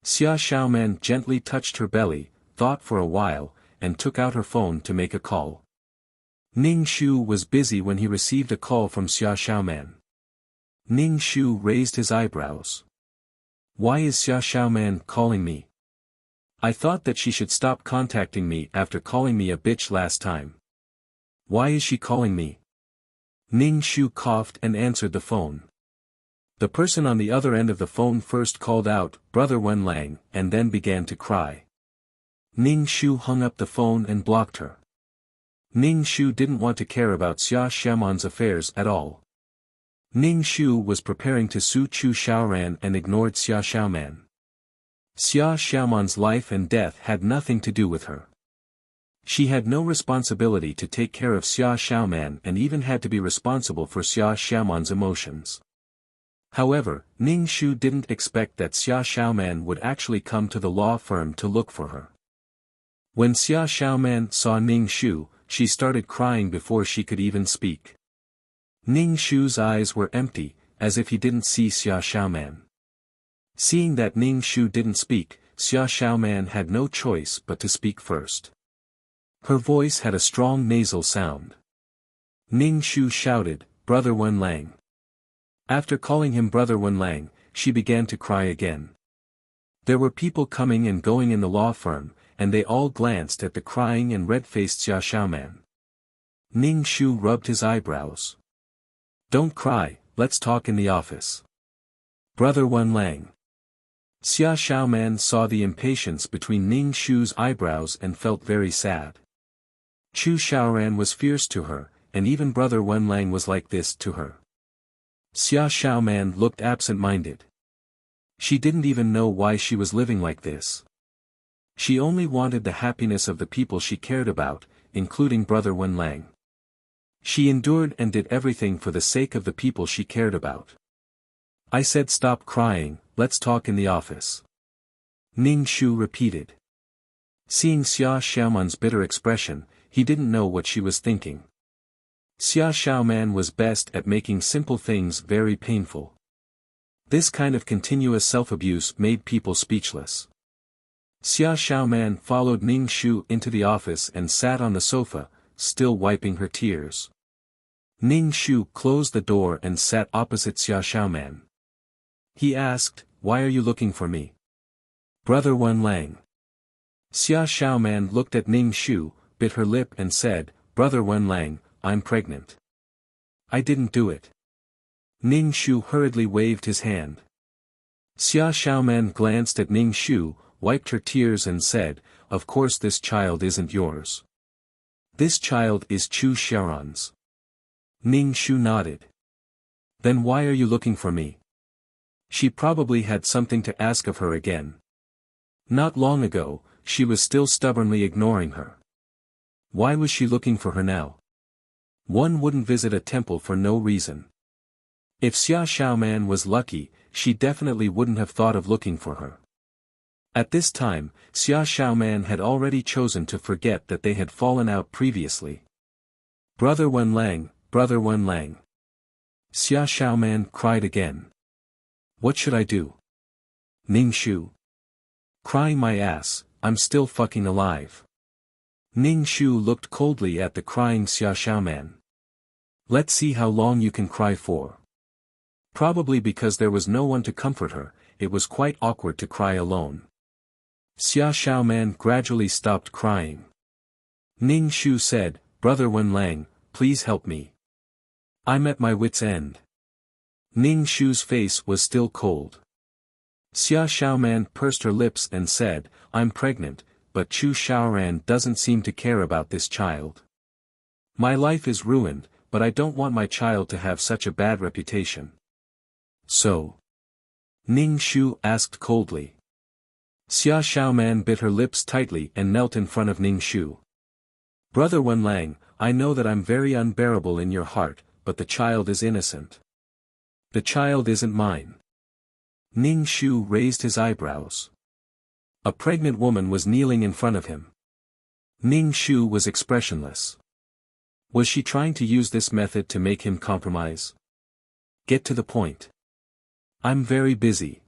Xia Xiaoman gently touched her belly, thought for a while, and took out her phone to make a call. Ning Shu was busy when he received a call from Xia Xiaoman. Ning Shu raised his eyebrows. Why is Xia Xiaoman calling me? I thought that she should stop contacting me after calling me a bitch last time. Why is she calling me? Ning Shu coughed and answered the phone. The person on the other end of the phone first called out, "Brother Wenlang," and then began to cry. Ning Shu hung up the phone and blocked her. Ning Shu didn't want to care about Xia Xiaoman's affairs at all. Ning Shu was preparing to sue Chu Xiaoran and ignored Xia Xiaoman. Xia Xiaoman's life and death had nothing to do with her. She had no responsibility to take care of Xia Xiaoman and even had to be responsible for Xia Xiaoman's emotions. However, Ning Shu didn't expect that Xia Xiaoman would actually come to the law firm to look for her. When Xia Xiaoman saw Ning Shu, she started crying before she could even speak. Ning Shu's eyes were empty, as if he didn't see Xia Xiaoman. Seeing that Ning Shu didn't speak, Xia Xiaoman had no choice but to speak first. Her voice had a strong nasal sound. Ning Shu shouted, "Brother Wenlang." After calling him Brother Wenlang, she began to cry again. There were people coming and going in the law firm, and they all glanced at the crying and red-faced Xia Xiaoman. Ning Shu rubbed his eyebrows. "Don't cry, let's talk in the office. Brother Wenlang." Xia Xiaoman saw the impatience between Ning Shu's eyebrows and felt very sad. Chu Xiaoran was fierce to her, and even Brother Wenlang was like this to her. Xia Xiaoman looked absent-minded. She didn't even know why she was living like this. She only wanted the happiness of the people she cared about, including Brother Wenlang. She endured and did everything for the sake of the people she cared about. "I said stop crying, let's talk in the office." Ning Shu repeated. Seeing Xia Xiaoman's bitter expression, he didn't know what she was thinking. Xia Xiaoman was best at making simple things very painful. This kind of continuous self-abuse made people speechless. Xia Xiaoman followed Ning Shu into the office and sat on the sofa, still wiping her tears. Ning Shu closed the door and sat opposite Xia Xiaoman. He asked, "Why are you looking for me?" "Brother Wenlang." Xia Xiaoman looked at Ning Shu, bit her lip and said, "Brother Wenlang, I'm pregnant." "I didn't do it." Ning Shu hurriedly waved his hand. Xia Xiaoman glanced at Ning Shu, wiped her tears and said, "Of course this child isn't yours. This child is Chu Xiaoran's." Ning Shu nodded. "Then why are you looking for me?" She probably had something to ask of her again. Not long ago, she was still stubbornly ignoring her. Why was she looking for her now? One wouldn't visit a temple for no reason. If Xia Xiaoman was lucky, she definitely wouldn't have thought of looking for her. At this time, Xia Xiaoman had already chosen to forget that they had fallen out previously. "Brother Wenlang, Brother Wenlang." Xia Xiaoman cried again. "What should I do?" Ning Shu. "Crying my ass, I'm still fucking alive." Ning Shu looked coldly at the crying Xia Xiaoman. "Let's see how long you can cry for." Probably because there was no one to comfort her, it was quite awkward to cry alone. Xia Xiaoman gradually stopped crying. Ning Shu said, "Brother Wenlang, please help me. I'm at my wit's end." Ning Shu's face was still cold. Xia Xiaoman pursed her lips and said, "I'm pregnant, but Chu Xiaoran doesn't seem to care about this child. My life is ruined, but I don't want my child to have such a bad reputation." "So?" Ning Shu asked coldly. Xia Xiaoman bit her lips tightly and knelt in front of Ning Shu. "Brother Wenlang, I know that I'm very unbearable in your heart, but the child is innocent. The child isn't mine. Ning Shu raised his eyebrows. A pregnant woman was kneeling in front of him. Ning Shu was expressionless. Was she trying to use this method to make him compromise? Get to the point. I'm very busy.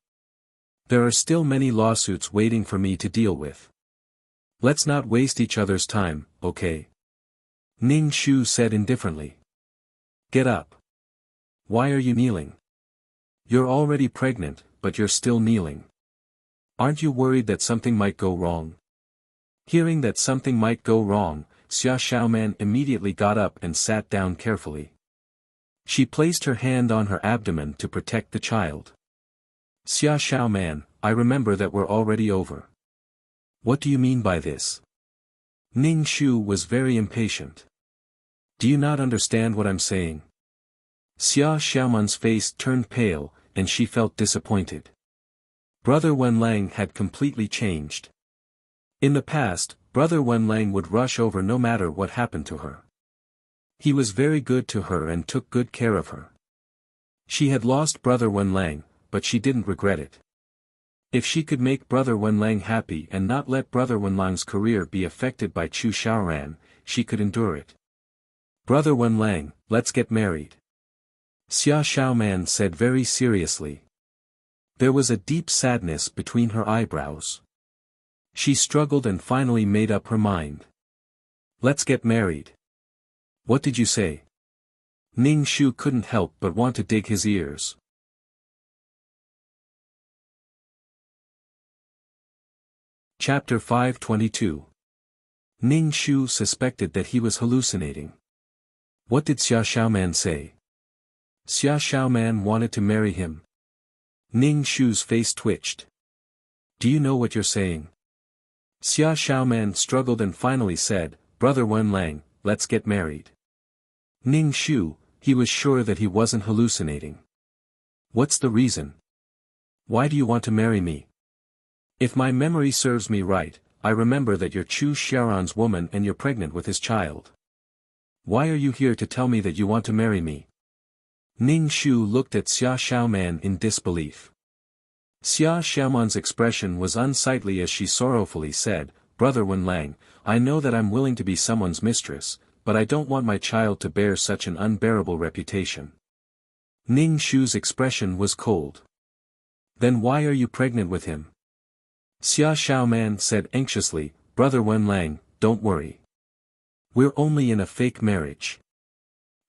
There are still many lawsuits waiting for me to deal with. Let's not waste each other's time, okay? Ning Shu said indifferently. Get up. Why are you kneeling? You're already pregnant, but you're still kneeling. Aren't you worried that something might go wrong? Hearing that something might go wrong, Xia Xiaoman immediately got up and sat down carefully. She placed her hand on her abdomen to protect the child. Xia Xiaoman, I remember that we're already over. What do you mean by this? Ning Shu was very impatient. Do you not understand what I'm saying? Xia Xiaoman's face turned pale, and she felt disappointed. Brother Wenlang had completely changed. In the past, Brother Wenlang would rush over no matter what happened to her. He was very good to her and took good care of her. She had lost Brother Wenlang, but she didn't regret it. If she could make Brother Wenlang happy and not let Brother Wenlang's career be affected by Chu Xiaoran, she could endure it. Brother Wenlang, let's get married. Xia Xiaoman said very seriously. There was a deep sadness between her eyebrows. She struggled and finally made up her mind. Let's get married. What did you say? Ning Shu couldn't help but want to dig his ears. Chapter 522. Ning Shu suspected that he was hallucinating. What did Xia Xiaoman say? Xia Xiaoman wanted to marry him. Ning Shu's face twitched. Do you know what you're saying? Xia Xiaoman struggled and finally said, Brother Wenlang, let's get married. Ning Shu, he was sure that he wasn't hallucinating. What's the reason? Why do you want to marry me? If my memory serves me right, I remember that you're Chu Xiaoran's woman and you're pregnant with his child. Why are you here to tell me that you want to marry me? Ning Shu looked at Xia Xiaoman in disbelief. Xia Xiaoman's expression was unsightly as she sorrowfully said, Brother Wenlang, I know that I'm willing to be someone's mistress, but I don't want my child to bear such an unbearable reputation. Ning Shu's expression was cold. Then why are you pregnant with him? Xia Xiaoman said anxiously, Brother Wenlang, don't worry. We're only in a fake marriage.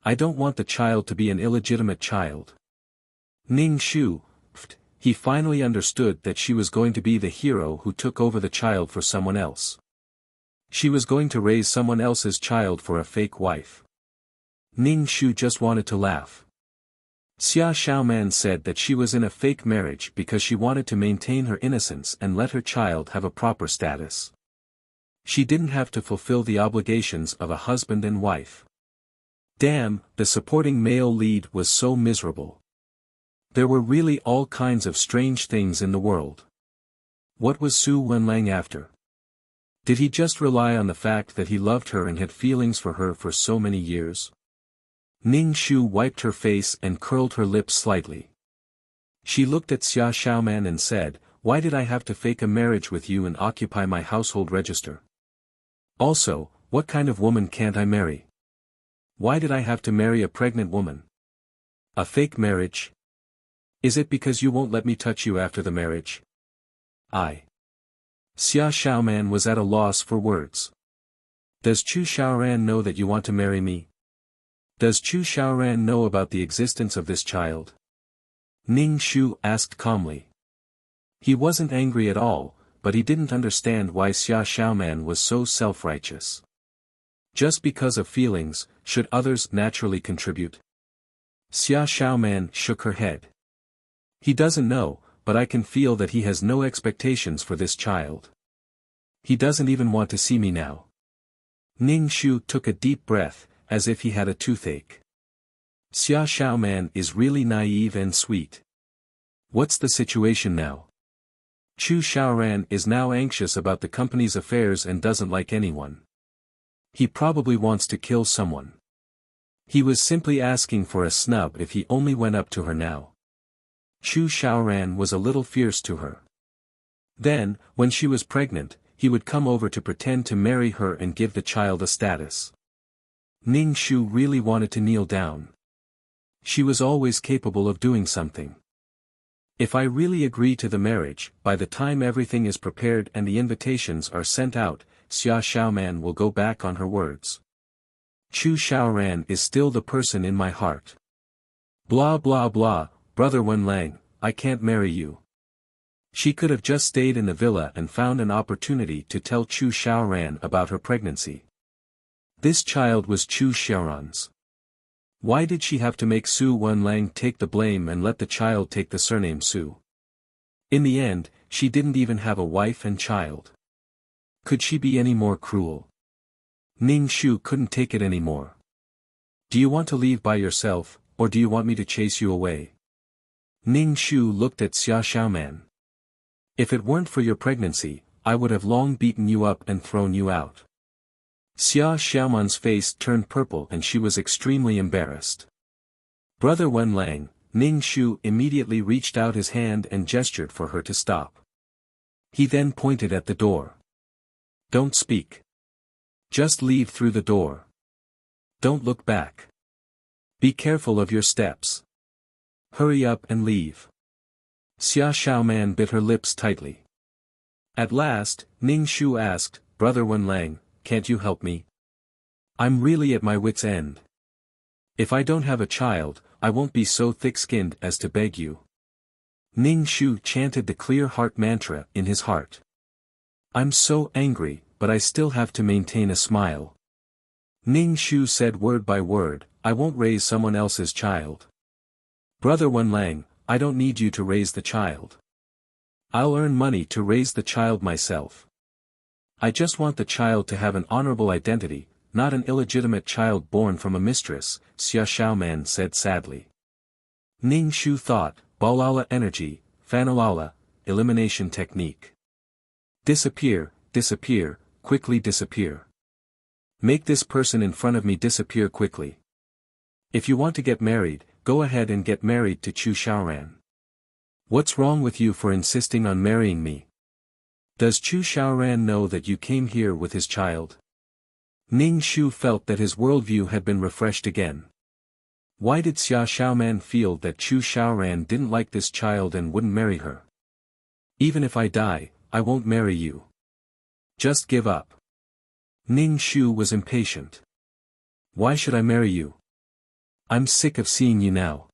I don't want the child to be an illegitimate child. Ning Shu, he finally understood that she was going to be the hero who took over the child for someone else. She was going to raise someone else's child for a fake wife. Ning Shu just wanted to laugh. Xia Xiaoman said that she was in a fake marriage because she wanted to maintain her innocence and let her child have a proper status. She didn't have to fulfill the obligations of a husband and wife. Damn, the supporting male lead was so miserable. There were really all kinds of strange things in the world. What was Su Wenlang after? Did he just rely on the fact that he loved her and had feelings for her for so many years? Ning Shu wiped her face and curled her lips slightly. She looked at Xia Xiaoman and said, Why did I have to fake a marriage with you and occupy my household register? Also, what kind of woman can't I marry? Why did I have to marry a pregnant woman? A fake marriage? Is it because you won't let me touch you after the marriage? Xia Xiaoman was at a loss for words. Does Chu Xiaoran know that you want to marry me? Does Chu Xiaoran know about the existence of this child? Ning Shu asked calmly. He wasn't angry at all, but he didn't understand why Xia Xiaoman was so self-righteous. Just because of feelings, should others naturally contribute? Xia Xiaoman shook her head. He doesn't know, but I can feel that he has no expectations for this child. He doesn't even want to see me now. Ning Shu took a deep breath, as if he had a toothache. Xia Xiaoman is really naive and sweet. What's the situation now? Chu Xiaoran is now anxious about the company's affairs and doesn't like anyone. He probably wants to kill someone. He was simply asking for a snub if he only went up to her now. Chu Xiaoran was a little fierce to her. Then, when she was pregnant, he would come over to pretend to marry her and give the child a status. Ning Shu really wanted to kneel down. She was always capable of doing something. If I really agree to the marriage, by the time everything is prepared and the invitations are sent out, Xia Xiaoman will go back on her words. Chu Xiaoran is still the person in my heart. Blah blah blah, Brother Wenlang, I can't marry you. She could have just stayed in the villa and found an opportunity to tell Chu Xiaoran about her pregnancy. This child was Chu Xiaoran's. Why did she have to make Su Wenlang take the blame and let the child take the surname Su? In the end, she didn't even have a wife and child. Could she be any more cruel? Ning Shu couldn't take it anymore. Do you want to leave by yourself, or do you want me to chase you away? Ning Shu looked at Xia Xiaoman. If it weren't for your pregnancy, I would have long beaten you up and thrown you out. Xia Xiaoman's face turned purple and she was extremely embarrassed. Brother Wenlang, Ning Shu immediately reached out his hand and gestured for her to stop. He then pointed at the door. Don't speak. Just leave through the door. Don't look back. Be careful of your steps. Hurry up and leave. Xia Xiaoman bit her lips tightly. At last, Ning Shu asked, Brother Wenlang, can't you help me? I'm really at my wit's end. If I don't have a child, I won't be so thick-skinned as to beg you. Ning Shu chanted the clear heart mantra in his heart. I'm so angry, but I still have to maintain a smile. Ning Shu said word by word, I won't raise someone else's child. Brother Wenlang, I don't need you to raise the child. I'll earn money to raise the child myself. I just want the child to have an honorable identity, not an illegitimate child born from a mistress, Xia Xiaoman said sadly. Ning Shu thought, Balala energy, Fanalala, elimination technique. Disappear, disappear, quickly disappear. Make this person in front of me disappear quickly. If you want to get married, go ahead and get married to Chu Xiaoran. What's wrong with you for insisting on marrying me? Does Chu Xiaoran know that you came here with his child? Ning Shu felt that his worldview had been refreshed again. Why did Xia Xiaoman feel that Chu Xiaoran didn't like this child and wouldn't marry her? Even if I die, I won't marry you. Just give up. Ning Shu was impatient. Why should I marry you? I'm sick of seeing you now.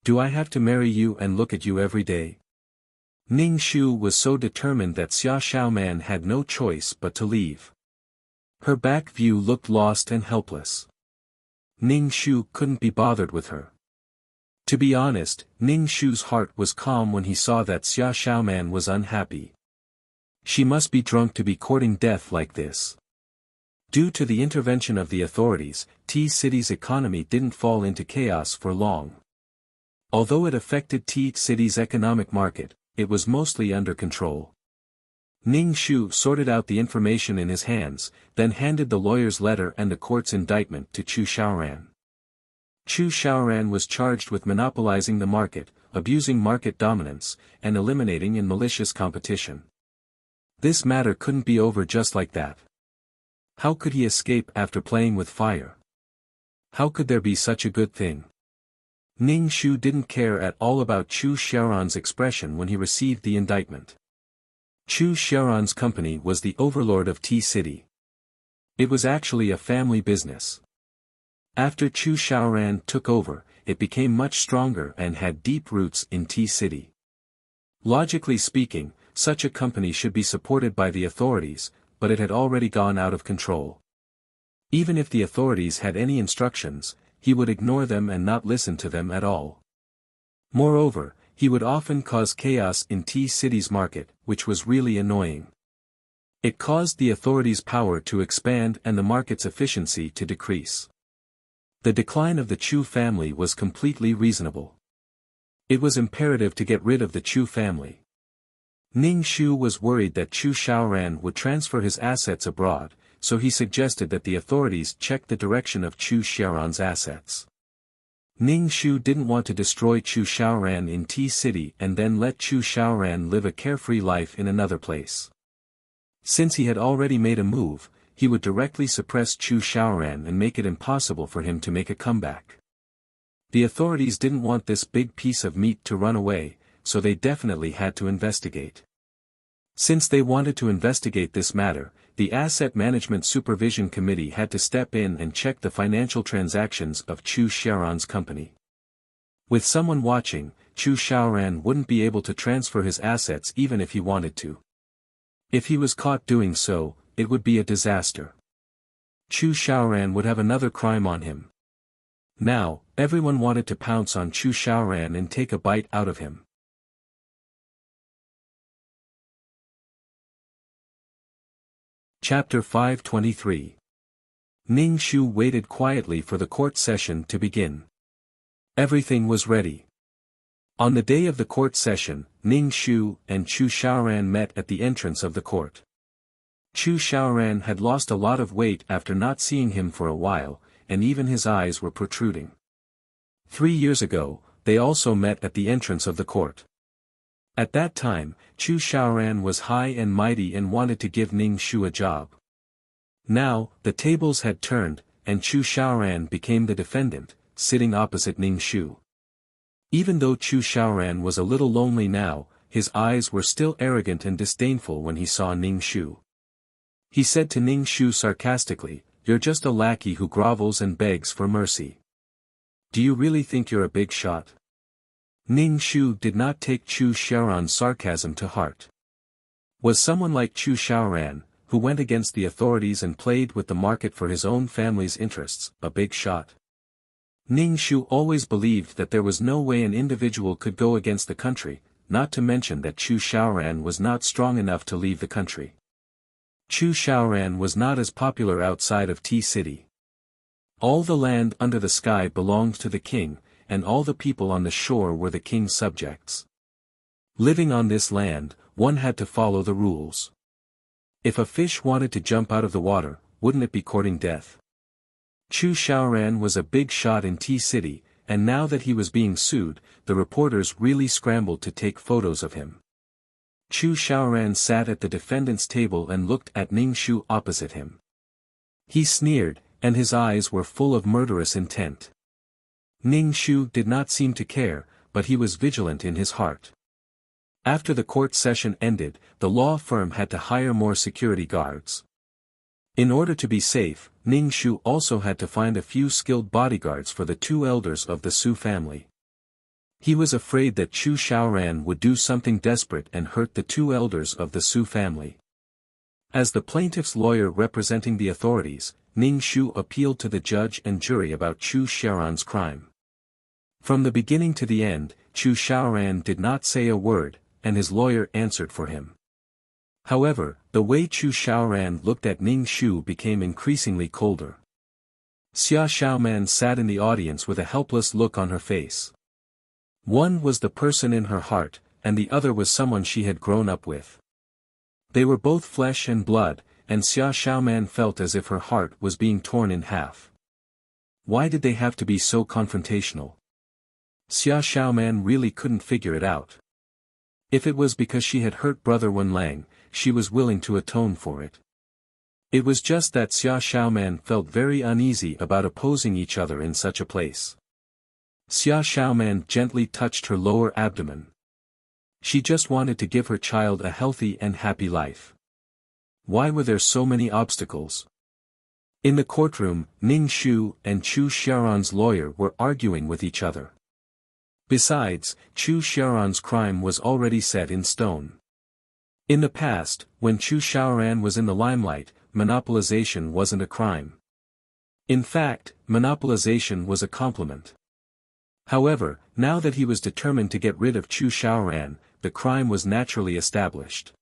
Do I have to marry you and look at you every day? Ning Shu was so determined that Xia Xiaoman had no choice but to leave. Her back view looked lost and helpless. Ning Shu couldn't be bothered with her. To be honest, Ning Shu's heart was calm when he saw that Xia Xiaoman was unhappy. She must be drunk to be courting death like this. Due to the intervention of the authorities, T City's economy didn't fall into chaos for long. Although it affected T City's economic market, it was mostly under control. Ning Shu sorted out the information in his hands, then handed the lawyer's letter and the court's indictment to Chu Xiaoran. Chu Xiaoran was charged with monopolizing the market, abusing market dominance, and eliminating in malicious competition. This matter couldn't be over just like that. How could he escape after playing with fire? How could there be such a good thing? Ning Shu didn't care at all about Chu Xiaoran's expression when he received the indictment. Chu Xiaoran's company was the overlord of T City. It was actually a family business. After Chu Xiaoran took over, it became much stronger and had deep roots in T City. Logically speaking, such a company should be supported by the authorities, but it had already gone out of control. Even if the authorities had any instructions, he would ignore them and not listen to them at all. Moreover, he would often cause chaos in T City's market, which was really annoying. It caused the authorities' power to expand and the market's efficiency to decrease. The decline of the Chu family was completely reasonable. It was imperative to get rid of the Chu family. Ning Shu was worried that Chu Xiaoran would transfer his assets abroad, so he suggested that the authorities check the direction of Chu Xiaoran's assets. Ning Shu didn't want to destroy Chu Xiaoran in T-City and then let Chu Xiaoran live a carefree life in another place. Since he had already made a move, he would directly suppress Chu Xiaoran and make it impossible for him to make a comeback. The authorities didn't want this big piece of meat to run away, so they definitely had to investigate. Since they wanted to investigate this matter, the Asset Management Supervision Committee had to step in and check the financial transactions of Chu Xiaoran's company. With someone watching, Chu Xiaoran wouldn't be able to transfer his assets even if he wanted to. If he was caught doing so, it would be a disaster. Chu Xiaoran would have another crime on him. Now, everyone wanted to pounce on Chu Xiaoran and take a bite out of him. Chapter 523. Ning Shu waited quietly for the court session to begin. Everything was ready. On the day of the court session, Ning Shu and Chu Xiaoran met at the entrance of the court. Chu Xiaoran had lost a lot of weight after not seeing him for a while, and even his eyes were protruding. 3 years ago, they also met at the entrance of the court. At that time, Chu Xiaoran was high and mighty and wanted to give Ning Shu a job. Now, the tables had turned, and Chu Xiaoran became the defendant, sitting opposite Ning Shu. Even though Chu Xiaoran was a little lonely now, his eyes were still arrogant and disdainful when he saw Ning Shu. He said to Ning Shu sarcastically, "You're just a lackey who grovels and begs for mercy. Do you really think you're a big shot?" Ning Shu did not take Chu Xiaoran's sarcasm to heart. Was someone like Chu Xiaoran, who went against the authorities and played with the market for his own family's interests, a big shot? Ning Shu always believed that there was no way an individual could go against the country, not to mention that Chu Xiaoran was not strong enough to leave the country. Chu Xiaoran was not as popular outside of T-City. All the land under the sky belonged to the king, and all the people on the shore were the king's subjects. Living on this land, one had to follow the rules. If a fish wanted to jump out of the water, wouldn't it be courting death? Chu Xiaoran was a big shot in T-City, and now that he was being sued, the reporters really scrambled to take photos of him. Chu Xiaoran sat at the defendant's table and looked at Ning Shu opposite him. He sneered, and his eyes were full of murderous intent. Ning Shu did not seem to care, but he was vigilant in his heart. After the court session ended, the law firm had to hire more security guards. In order to be safe, Ning Shu also had to find a few skilled bodyguards for the 2 elders of the Su family. He was afraid that Chu Xiaoran would do something desperate and hurt the 2 elders of the Su family. As the plaintiff's lawyer representing the authorities, Ning Shu appealed to the judge and jury about Chu Xiaoran's crime. From the beginning to the end, Chu Xiaoran did not say a word, and his lawyer answered for him. However, the way Chu Xiaoran looked at Ning Shu became increasingly colder. Xia Xiaoman sat in the audience with a helpless look on her face. One was the person in her heart, and the other was someone she had grown up with. They were both flesh and blood, and Xia Xiaoman felt as if her heart was being torn in half. Why did they have to be so confrontational? Xia Xiaoman really couldn't figure it out. If it was because she had hurt Brother Wenlang, she was willing to atone for it. It was just that Xia Xiaoman felt very uneasy about opposing each other in such a place. Xia Xiaoman gently touched her lower abdomen. She just wanted to give her child a healthy and happy life. Why were there so many obstacles? In the courtroom, Ning Shu and Chu Xiaoran's lawyer were arguing with each other. Besides, Chu Xiaoran's crime was already set in stone. In the past, when Chu Xiaoran was in the limelight, monopolization wasn't a crime. In fact, monopolization was a compliment. However, now that he was determined to get rid of Chu Xiaoran, the crime was naturally established.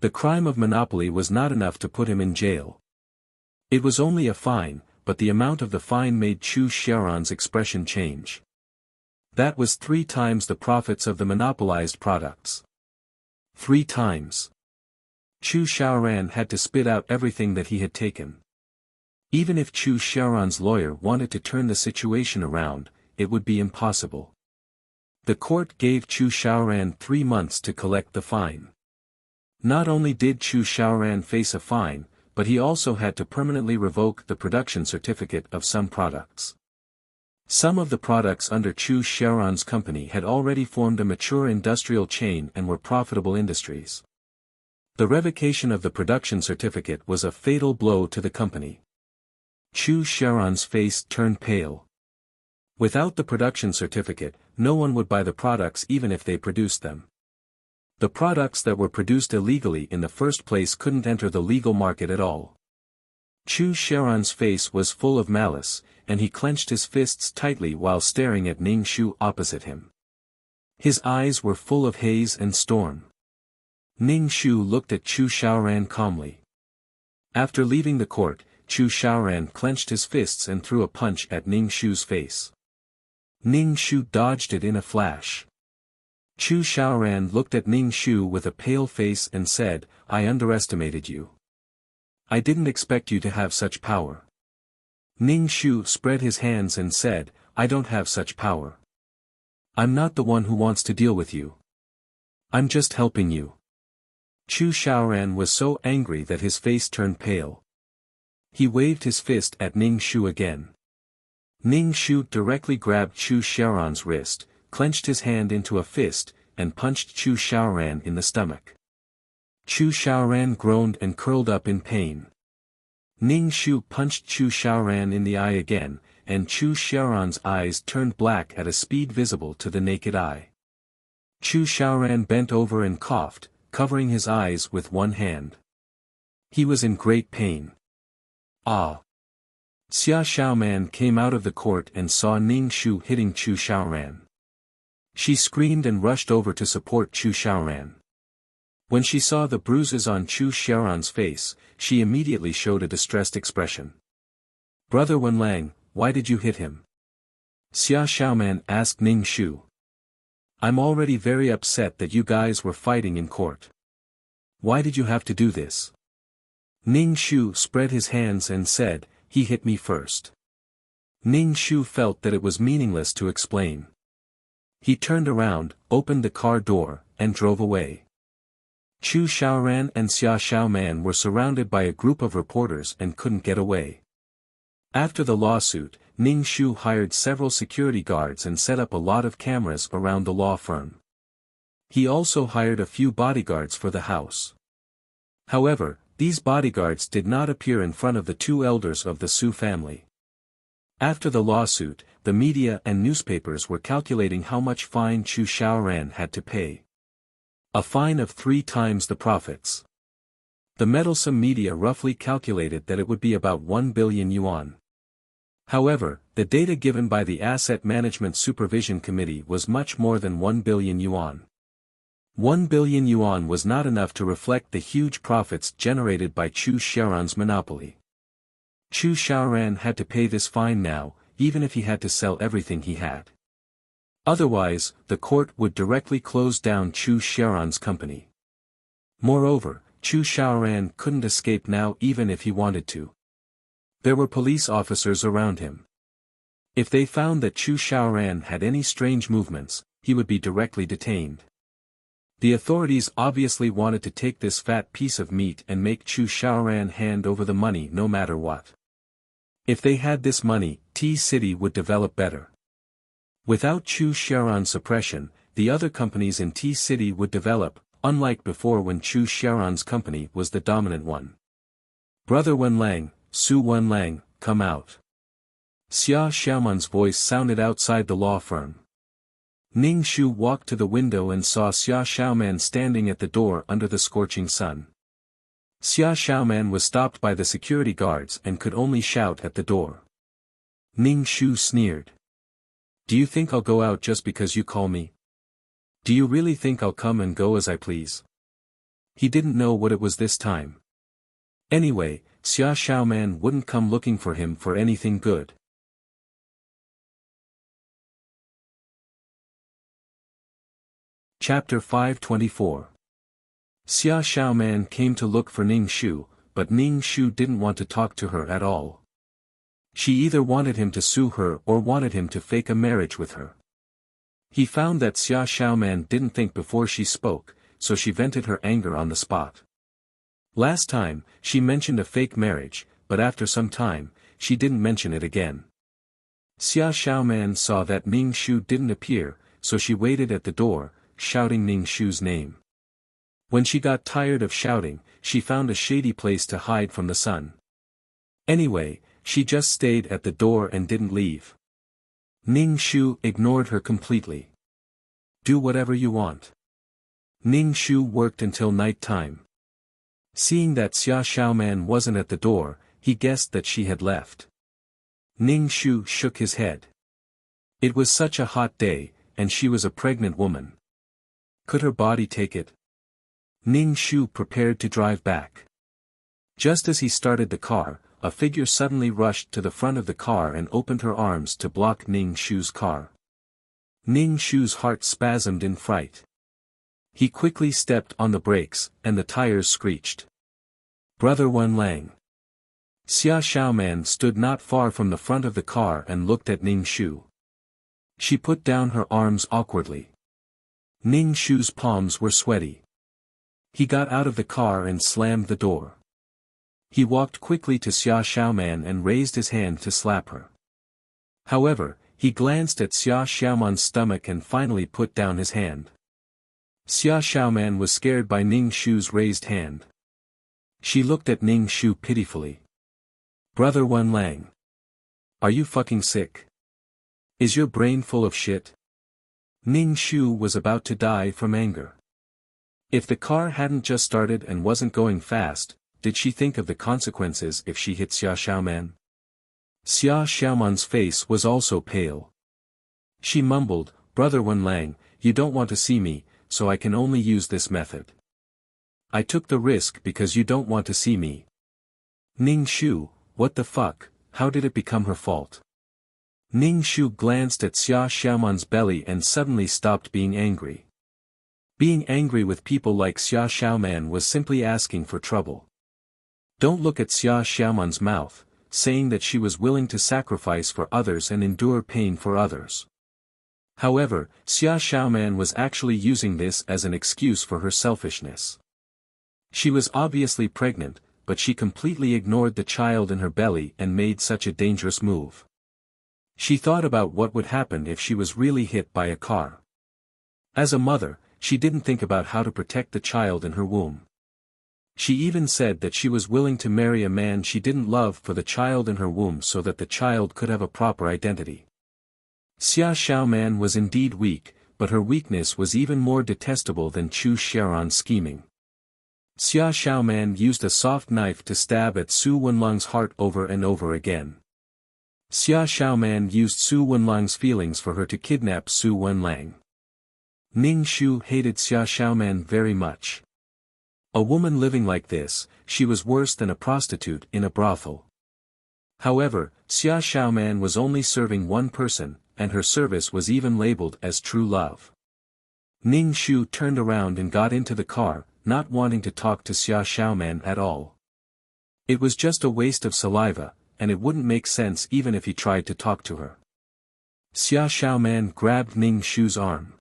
The crime of monopoly was not enough to put him in jail. It was only a fine, but the amount of the fine made Chu Xiaoran's expression change. That was 3 times the profits of the monopolized products. 3 times. Chu Xiaoran had to spit out everything that he had taken. Even if Chu Xiaoran's lawyer wanted to turn the situation around, it would be impossible. The court gave Chu Xiaoran 3 months to collect the fine. Not only did Chu Xiaoran face a fine, but he also had to permanently revoke the production certificate of some products. Some of the products under Chu Xiaoran's company had already formed a mature industrial chain and were profitable industries. The revocation of the production certificate was a fatal blow to the company. Chu Xiaoran's face turned pale. Without the production certificate, no one would buy the products even if they produced them. The products that were produced illegally in the first place couldn't enter the legal market at all. Chu Xiaoran's face was full of malice, and he clenched his fists tightly while staring at Ning Shu opposite him. His eyes were full of haze and storm. Ning Shu looked at Chu Xiaoran calmly. After leaving the court, Chu Xiaoran clenched his fists and threw a punch at Ning Shu's face. Ning Shu dodged it in a flash. Chu Xiaoran looked at Ning Shu with a pale face and said, "I underestimated you. I didn't expect you to have such power." Ning Shu spread his hands and said, "I don't have such power. I'm not the one who wants to deal with you. I'm just helping you." Chu Xiaoran was so angry that his face turned pale. He waved his fist at Ning Shu again. Ning Shu directly grabbed Chu Xiaoran's wrist, clenched his hand into a fist, and punched Chu Xiaoran in the stomach. Chu Xiaoran groaned and curled up in pain. Ning Shu punched Chu Xiaoran in the eye again, and Chu Xiaoran's eyes turned black at a speed visible to the naked eye. Chu Xiaoran bent over and coughed, covering his eyes with one hand. He was in great pain. Ah! Xia Xiaoman came out of the court and saw Ning Shu hitting Chu Xiaoran. She screamed and rushed over to support Chu Xiaoran. When she saw the bruises on Chu Xiaoran's face, she immediately showed a distressed expression. "Brother Wenlang, why did you hit him?" Xia Xiaoman asked Ning Shu. "I'm already very upset that you guys were fighting in court. Why did you have to do this?" Ning Shu spread his hands and said, "He hit me first." Ning Shu felt that it was meaningless to explain. He turned around, opened the car door, and drove away. Chu Xiaoran and Xia Xiaoman were surrounded by a group of reporters and couldn't get away. After the lawsuit, Ning Shu hired several security guards and set up a lot of cameras around the law firm. He also hired a few bodyguards for the house. However, these bodyguards did not appear in front of the 2 elders of the Su family. After the lawsuit, the media and newspapers were calculating how much fine Chu Xiaoran had to pay. A fine of 3 times the profits. The meddlesome media roughly calculated that it would be about 1 billion yuan. However, the data given by the Asset Management Supervision Committee was much more than 1 billion yuan. 1 billion yuan was not enough to reflect the huge profits generated by Chu Xiaoran's monopoly. Chu Xiaoran had to pay this fine now, even if he had to sell everything he had. Otherwise, the court would directly close down Chu Xiaoran's company. Moreover, Chu Xiaoran couldn't escape now even if he wanted to. There were police officers around him. If they found that Chu Xiaoran had any strange movements, he would be directly detained. The authorities obviously wanted to take this fat piece of meat and make Chu Xiaoran hand over the money no matter what. If they had this money, T-City would develop better. Without Chu Xiaoran's suppression, the other companies in T-City would develop, unlike before when Chu Xiaoran's company was the dominant one. "Brother Wenlang, Su Wenlang, come out." Xia Xiaoman's voice sounded outside the law firm. Ning Shu walked to the window and saw Xia Xiaoman standing at the door under the scorching sun. Xia Xiaoman was stopped by the security guards and could only shout at the door. Ning Shu sneered. "Do you think I'll go out just because you call me? Do you really think I'll come and go as I please?" He didn't know what it was this time. Anyway, Xia Xiaoman wouldn't come looking for him for anything good. Chapter 524. Xia Xiaoman came to look for Ning Shu, but Ning Shu didn't want to talk to her at all. She either wanted him to sue her or wanted him to fake a marriage with her. He found that Xia Xiaoman didn't think before she spoke, so she vented her anger on the spot. Last time, she mentioned a fake marriage, but after some time, she didn't mention it again. Xia Xiaoman saw that Ning Shu didn't appear, so she waited at the door, shouting Ning Shu's name. When she got tired of shouting, she found a shady place to hide from the sun. Anyway, she just stayed at the door and didn't leave. Ning Shu ignored her completely. Do whatever you want. Ning Shu worked until night time. Seeing that Xia Xiaoman wasn't at the door, he guessed that she had left. Ning Shu shook his head. It was such a hot day, and she was a pregnant woman. Could her body take it? Ning Shu prepared to drive back. Just as he started the car, a figure suddenly rushed to the front of the car and opened her arms to block Ning Shu's car. Ning Shu's heart spasmed in fright. He quickly stepped on the brakes, and the tires screeched. Brother Wen Lang. Xia Xiaoman stood not far from the front of the car and looked at Ning Shu. She put down her arms awkwardly. Ning Shu's palms were sweaty. He got out of the car and slammed the door. He walked quickly to Xia Xiaoman and raised his hand to slap her. However, he glanced at Xia Xiaoman's stomach and finally put down his hand. Xia Xiaoman was scared by Ning Shu's raised hand. She looked at Ning Shu pitifully. Brother Wen Lang. Are you fucking sick? Is your brain full of shit? Ning Shu was about to die from anger. If the car hadn't just started and wasn't going fast, did she think of the consequences if she hit Xia Xiaoman? Xia Xiaoman's face was also pale. She mumbled, Brother Wen Lang, you don't want to see me, so I can only use this method. I took the risk because you don't want to see me. Ning Shu, what the fuck, how did it become her fault? Ning Shu glanced at Xia Xiaoman's belly and suddenly stopped being angry. Being angry with people like Xia Xiaoman was simply asking for trouble. Don't look at Xia Xiaoman's mouth, saying that she was willing to sacrifice for others and endure pain for others. However, Xia Xiaoman was actually using this as an excuse for her selfishness. She was obviously pregnant, but she completely ignored the child in her belly and made such a dangerous move. She thought about what would happen if she was really hit by a car. As a mother, she didn't think about how to protect the child in her womb. She even said that she was willing to marry a man she didn't love for the child in her womb so that the child could have a proper identity. Xia Xiaoman was indeed weak, but her weakness was even more detestable than Chu Xiaoran's scheming. Xia Xiaoman used a soft knife to stab at Su Wenlang's heart over and over again. Xia Xiaoman used Su Wenlang's feelings for her to kidnap Su Wenlang. Ning Shu hated Xia Xiaoman very much. A woman living like this, she was worse than a prostitute in a brothel. However, Xia Xiaoman was only serving one person, and her service was even labeled as true love. Ning Shu turned around and got into the car, not wanting to talk to Xia Xiaoman at all. It was just a waste of saliva, and it wouldn't make sense even if he tried to talk to her. Xia Xiaoman grabbed Ning Shu's arm.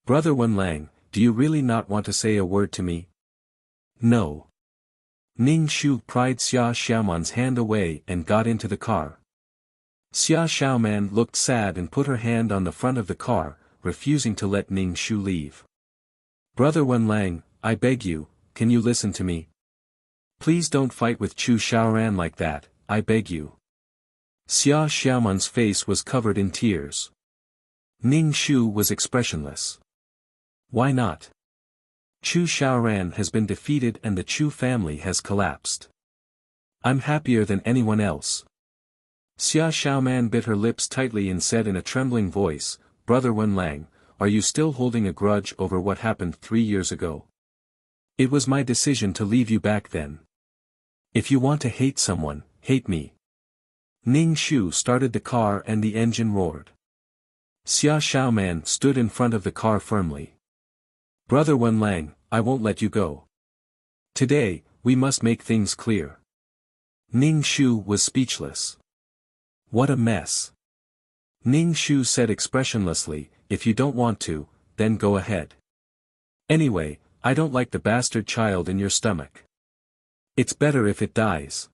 Brother Wen Lang, do you really not want to say a word to me? No. Ning Shu pried Xia Xiaoman's hand away and got into the car. Xia Xiaoman looked sad and put her hand on the front of the car, refusing to let Ning Shu leave. Brother Wen Lang, I beg you, can you listen to me? Please don't fight with Chu Xiaoran like that, I beg you. Xia Xiaoman's face was covered in tears. Ning Shu was expressionless. Why not? Chu Xiaoran has been defeated and the Chu family has collapsed. I'm happier than anyone else. Xia Xiaoman bit her lips tightly and said in a trembling voice, Brother Wen Lang, are you still holding a grudge over what happened 3 years ago? It was my decision to leave you back then. If you want to hate someone, hate me. Ning Shu started the car and the engine roared. Xia Xiaoman stood in front of the car firmly. Brother Wen Lang, I won't let you go. Today, we must make things clear. Ning Shu was speechless. What a mess. Ning Shu said expressionlessly, if you don't want to, then go ahead. Anyway, I don't like the bastard child in your stomach. It's better if it dies.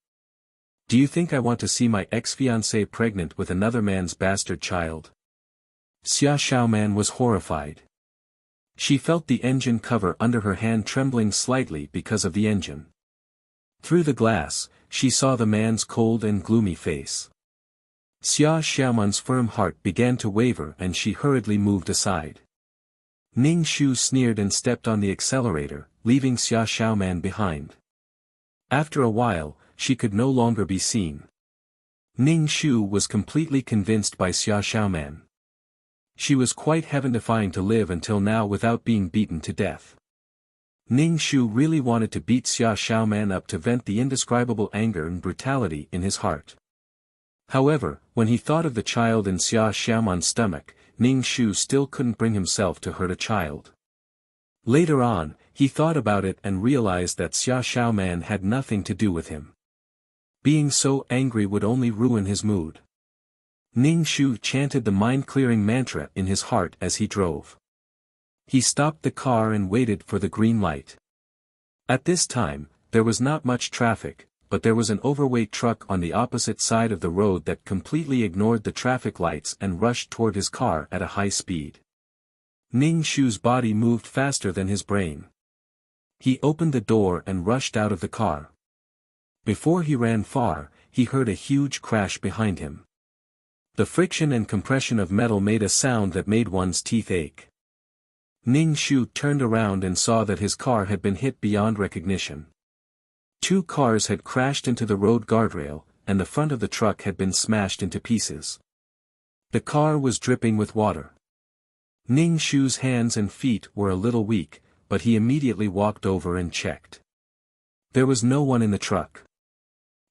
Do you think I want to see my ex-fiancée pregnant with another man's bastard child? Xia Xiaoman was horrified. She felt the engine cover under her hand trembling slightly because of the engine. Through the glass, she saw the man's cold and gloomy face. Xia Xiaoman's firm heart began to waver and she hurriedly moved aside. Ning Shu sneered and stepped on the accelerator, leaving Xia Xiaoman behind. After a while, she could no longer be seen. Ning Shu was completely convinced by Xia Xiaoman. She was quite heaven-defying to live until now without being beaten to death. Ning Shu really wanted to beat Xia Xiaoman up to vent the indescribable anger and brutality in his heart. However, when he thought of the child in Xia Xiaoman's stomach, Ning Shu still couldn't bring himself to hurt a child. Later on, he thought about it and realized that Xia Xiaoman had nothing to do with him. Being so angry would only ruin his mood. Ning Shu chanted the mind-clearing mantra in his heart as he drove. He stopped the car and waited for the green light. At this time, there was not much traffic, but there was an overweight truck on the opposite side of the road that completely ignored the traffic lights and rushed toward his car at a high speed. Ning Shu's body moved faster than his brain. He opened the door and rushed out of the car. Before he ran far, he heard a huge crash behind him. The friction and compression of metal made a sound that made one's teeth ache. Ning Shu turned around and saw that his car had been hit beyond recognition. Two cars had crashed into the road guardrail, and the front of the truck had been smashed into pieces. The car was dripping with water. Ning Shu's hands and feet were a little weak, but he immediately walked over and checked. There was no one in the truck.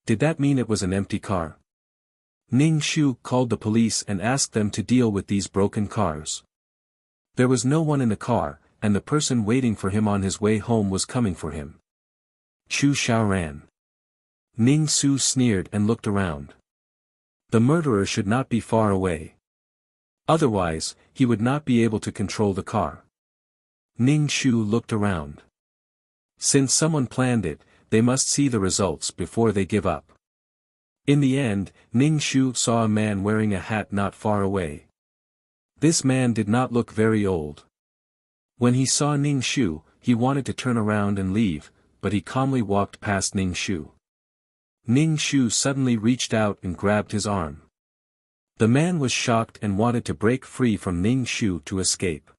Did that mean it was an empty car? Ning Shu called the police and asked them to deal with these broken cars. There was no one in the car, and the person waiting for him on his way home was coming for him. Chu Xiaoran. Ning Shu sneered and looked around. The murderer should not be far away. Otherwise, he would not be able to control the car. Ning Shu looked around. Since someone planned it, they must see the results before they give up. In the end, Ning Shu saw a man wearing a hat not far away. This man did not look very old. When he saw Ning Shu, he wanted to turn around and leave, but he calmly walked past Ning Shu. Ning Shu suddenly reached out and grabbed his arm. The man was shocked and wanted to break free from Ning Shu to escape.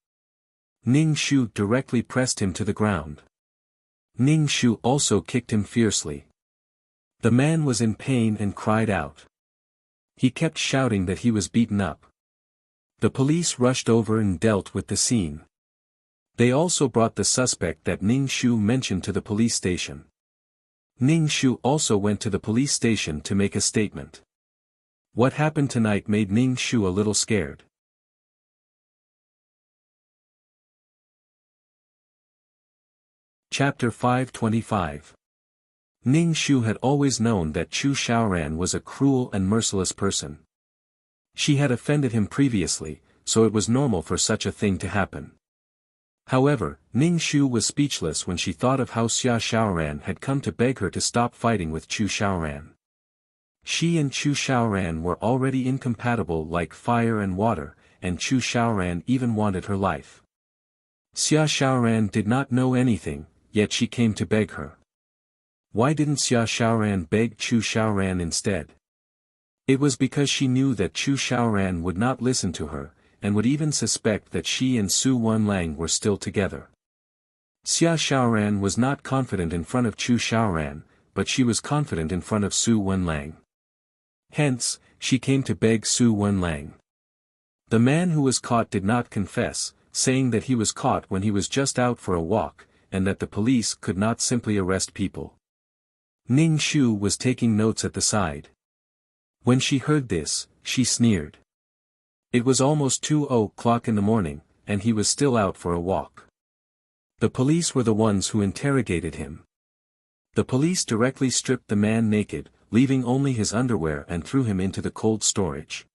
Ning Shu directly pressed him to the ground. Ning Shu also kicked him fiercely. The man was in pain and cried out. He kept shouting that he was beaten up. The police rushed over and dealt with the scene. They also brought the suspect that Ning Shu mentioned to the police station. Ning Shu also went to the police station to make a statement. What happened tonight made Ning Shu a little scared. Chapter 525. Ning Shu had always known that Chu Xiaoran was a cruel and merciless person. She had offended him previously, so it was normal for such a thing to happen. However, Ning Shu was speechless when she thought of how Xia Xiaoran had come to beg her to stop fighting with Chu Xiaoran. She and Chu Xiaoran were already incompatible like fire and water, and Chu Xiaoran even wanted her life. Xia Xiaoran did not know anything, yet she came to beg her. Why didn't Xia Xiaoran beg Chu Xiaoran instead? It was because she knew that Chu Xiaoran would not listen to her, and would even suspect that she and Su Wenlang were still together. Xia Xiaoran was not confident in front of Chu Xiaoran, but she was confident in front of Su Wenlang. Hence, she came to beg Su Wenlang. The man who was caught did not confess, saying that he was caught when he was just out for a walk, and that the police could not simply arrest people. Ning Shu was taking notes at the side. When she heard this, she sneered. It was almost 2 o'clock in the morning, and he was still out for a walk. The police were the ones who interrogated him. The police directly stripped the man naked, leaving only his underwear, and threw him into the cold storage.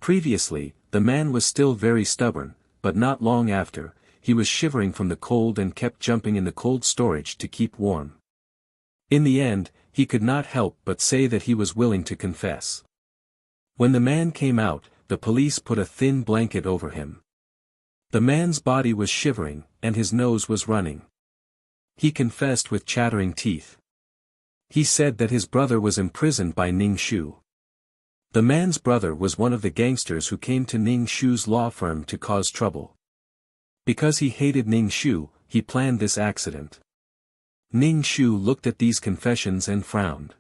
Previously, the man was still very stubborn, but not long after, he was shivering from the cold and kept jumping in the cold storage to keep warm. In the end, he could not help but say that he was willing to confess. When the man came out, the police put a thin blanket over him. The man's body was shivering, and his nose was running. He confessed with chattering teeth. He said that his brother was imprisoned by Ning Shu. The man's brother was one of the gangsters who came to Ning Shu's law firm to cause trouble. Because he hated Ning Shu, he planned this accident. Ning Shu looked at these confessions and frowned.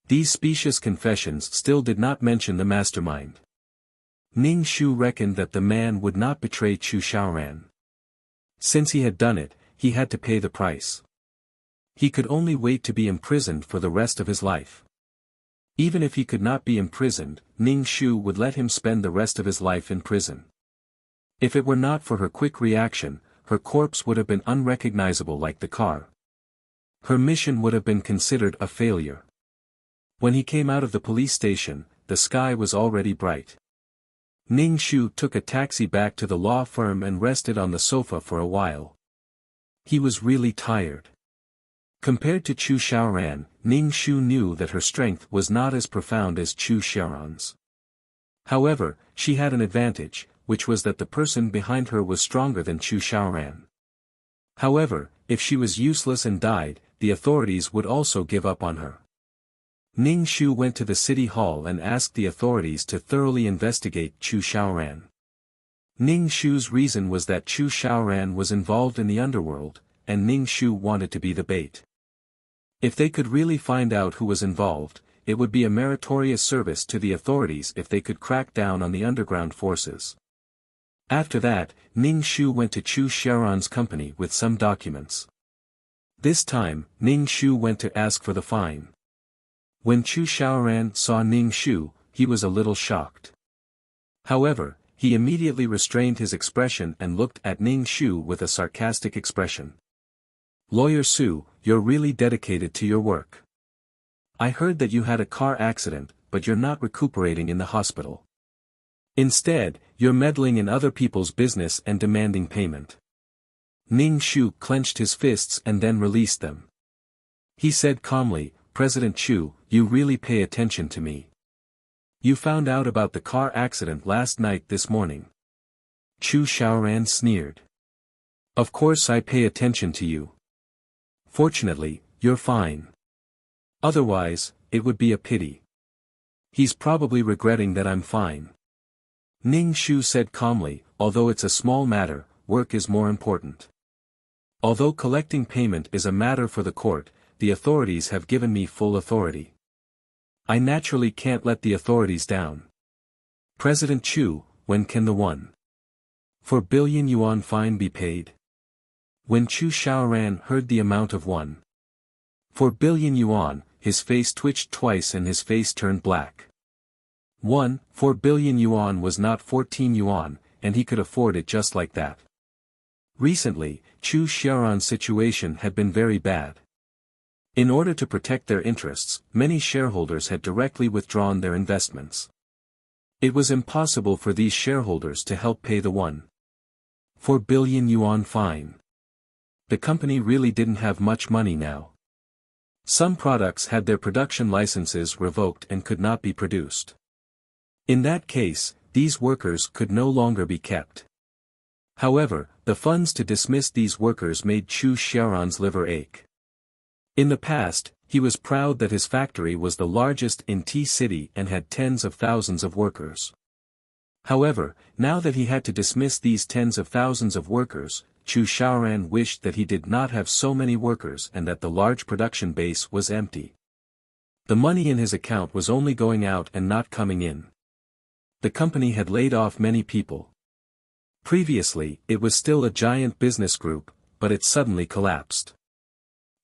These specious confessions still did not mention the mastermind. Ning Shu reckoned that the man would not betray Chu Xiaoran. Since he had done it, he had to pay the price. He could only wait to be imprisoned for the rest of his life. Even if he could not be imprisoned, Ning Shu would let him spend the rest of his life in prison. If it were not for her quick reaction, her corpse would have been unrecognizable like the car. Her mission would have been considered a failure. When he came out of the police station, the sky was already bright. Ning Shu took a taxi back to the law firm and rested on the sofa for a while. He was really tired. Compared to Chu Xiaoran, Ning Shu knew that her strength was not as profound as Chu Xiaoran's. However, she had an advantage, which was that the person behind her was stronger than Chu Xiaoran. However, if she was useless and died, the authorities would also give up on her. Ning Shu went to the city hall and asked the authorities to thoroughly investigate Chu Xiaoran. Ning Shu's reason was that Chu Xiaoran was involved in the underworld, and Ning Shu wanted to be the bait. If they could really find out who was involved, it would be a meritorious service to the authorities if they could crack down on the underground forces. After that, Ning Shu went to Chu Xiaoran's company with some documents. This time, Ning Shu went to ask for the fine. When Chu Xiaoran saw Ning Shu, he was a little shocked. However, he immediately restrained his expression and looked at Ning Shu with a sarcastic expression. "Lawyer Su, you're really dedicated to your work. I heard that you had a car accident, but you're not recuperating in the hospital. Instead, you're meddling in other people's business and demanding payment." Ning Shu clenched his fists and then released them. He said calmly, "President Chu, you really pay attention to me. You found out about the car accident last night this morning." Chu Xiaoran sneered. "Of course I pay attention to you. Fortunately, you're fine. Otherwise, it would be a pity. He's probably regretting that I'm fine." Ning Shu said calmly, "Although it's a small matter, work is more important. Although collecting payment is a matter for the court, the authorities have given me full authority. I naturally can't let the authorities down. President Chu, when can the 1.4 billion yuan fine be paid?" When Chu Xiaoran heard the amount of 1.4 billion yuan, his face twitched twice and his face turned black. 1.4 billion yuan was not 14 yuan, and he could afford it just like that. Recently, Chu Xiaoran's situation had been very bad. In order to protect their interests, many shareholders had directly withdrawn their investments. It was impossible for these shareholders to help pay the 1.4 billion yuan fine. The company really didn't have much money now. Some products had their production licenses revoked and could not be produced. In that case, these workers could no longer be kept. However, the funds to dismiss these workers made Chu Xiaoran's liver ache. In the past, he was proud that his factory was the largest in T-City and had tens of thousands of workers. However, now that he had to dismiss these tens of thousands of workers, Chu Xiaoran wished that he did not have so many workers and that the large production base was empty. The money in his account was only going out and not coming in. The company had laid off many people. Previously, it was still a giant business group, but it suddenly collapsed.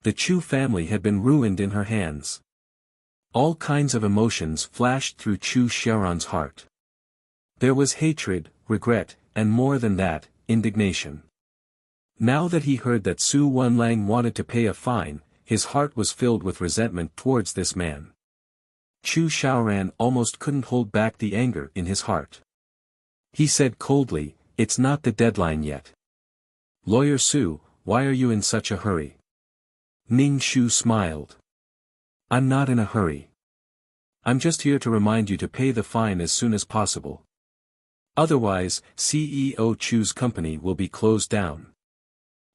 The Chu family had been ruined in her hands. All kinds of emotions flashed through Chu Xiaoran's heart. There was hatred, regret, and more than that, indignation. Now that he heard that Su Wenlang wanted to pay a fine, his heart was filled with resentment towards this man. Chu Xiaoran almost couldn't hold back the anger in his heart. He said coldly, "It's not the deadline yet. Lawyer Su, why are you in such a hurry?" Ning Shu smiled. "I'm not in a hurry. I'm just here to remind you to pay the fine as soon as possible. Otherwise, CEO Chu's company will be closed down."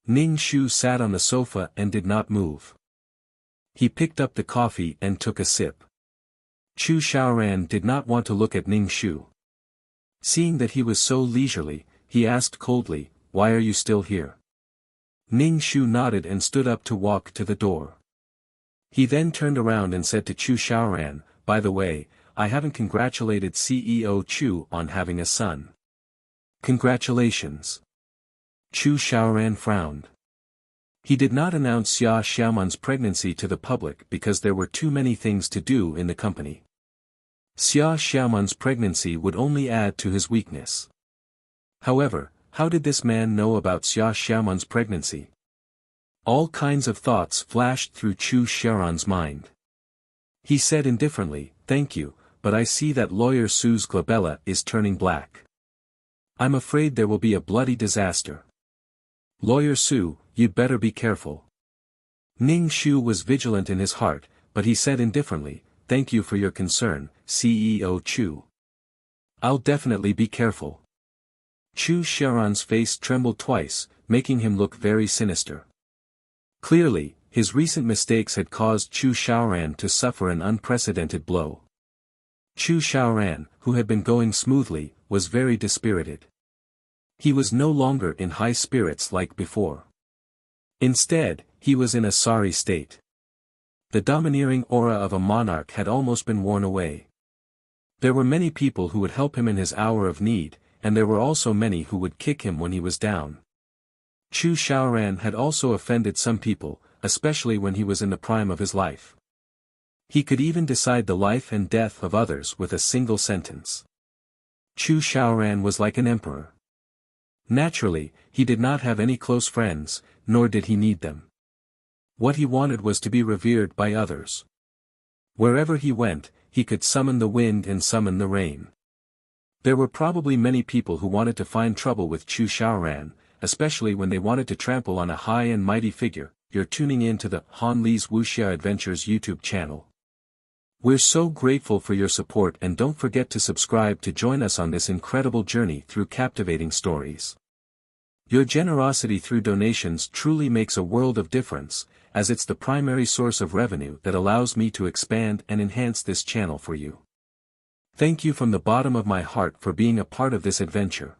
Ning Shu sat on the sofa and did not move. He picked up the coffee and took a sip. Chu Xiaoran did not want to look at Ning Shu. Seeing that he was so leisurely, he asked coldly, "Why are you still here?" Ning Shu nodded and stood up to walk to the door. He then turned around and said to Chu Xiaoran, "By the way, I haven't congratulated CEO Chu on having a son." "Congratulations." Chu Xiaoran frowned. He did not announce Xia Xiaoman's pregnancy to the public because there were too many things to do in the company. Xia Xiaoman's pregnancy would only add to his weakness. However, how did this man know about Xia Xiaoman's pregnancy? All kinds of thoughts flashed through Chu Xiaoran's mind. He said indifferently, "Thank you, but I see that Lawyer Su's glabella is turning black. I'm afraid there will be a bloody disaster. Lawyer Su, you'd better be careful." Ning Shu was vigilant in his heart, but he said indifferently, "Thank you for your concern, CEO Chu. I'll definitely be careful." Chu Xiaoran's face trembled twice, making him look very sinister. Clearly, his recent mistakes had caused Chu Xiaoran to suffer an unprecedented blow. Chu Xiaoran, who had been going smoothly, was very dispirited. He was no longer in high spirits like before. Instead, he was in a sorry state. The domineering aura of a monarch had almost been worn away. There were many people who would help him in his hour of need, and there were also many who would kick him when he was down. Chu Xiaoran had also offended some people, especially when he was in the prime of his life. He could even decide the life and death of others with a single sentence. Chu Xiaoran was like an emperor. Naturally, he did not have any close friends, nor did he need them. What he wanted was to be revered by others. Wherever he went, he could summon the wind and summon the rain. There were probably many people who wanted to find trouble with Chu Xiaoran, especially when they wanted to trample on a high and mighty figure. You're tuning in to the Han Li's Wuxia Adventures YouTube channel. We're so grateful for your support, and don't forget to subscribe to join us on this incredible journey through captivating stories. Your generosity through donations truly makes a world of difference, as it's the primary source of revenue that allows me to expand and enhance this channel for you. Thank you from the bottom of my heart for being a part of this adventure.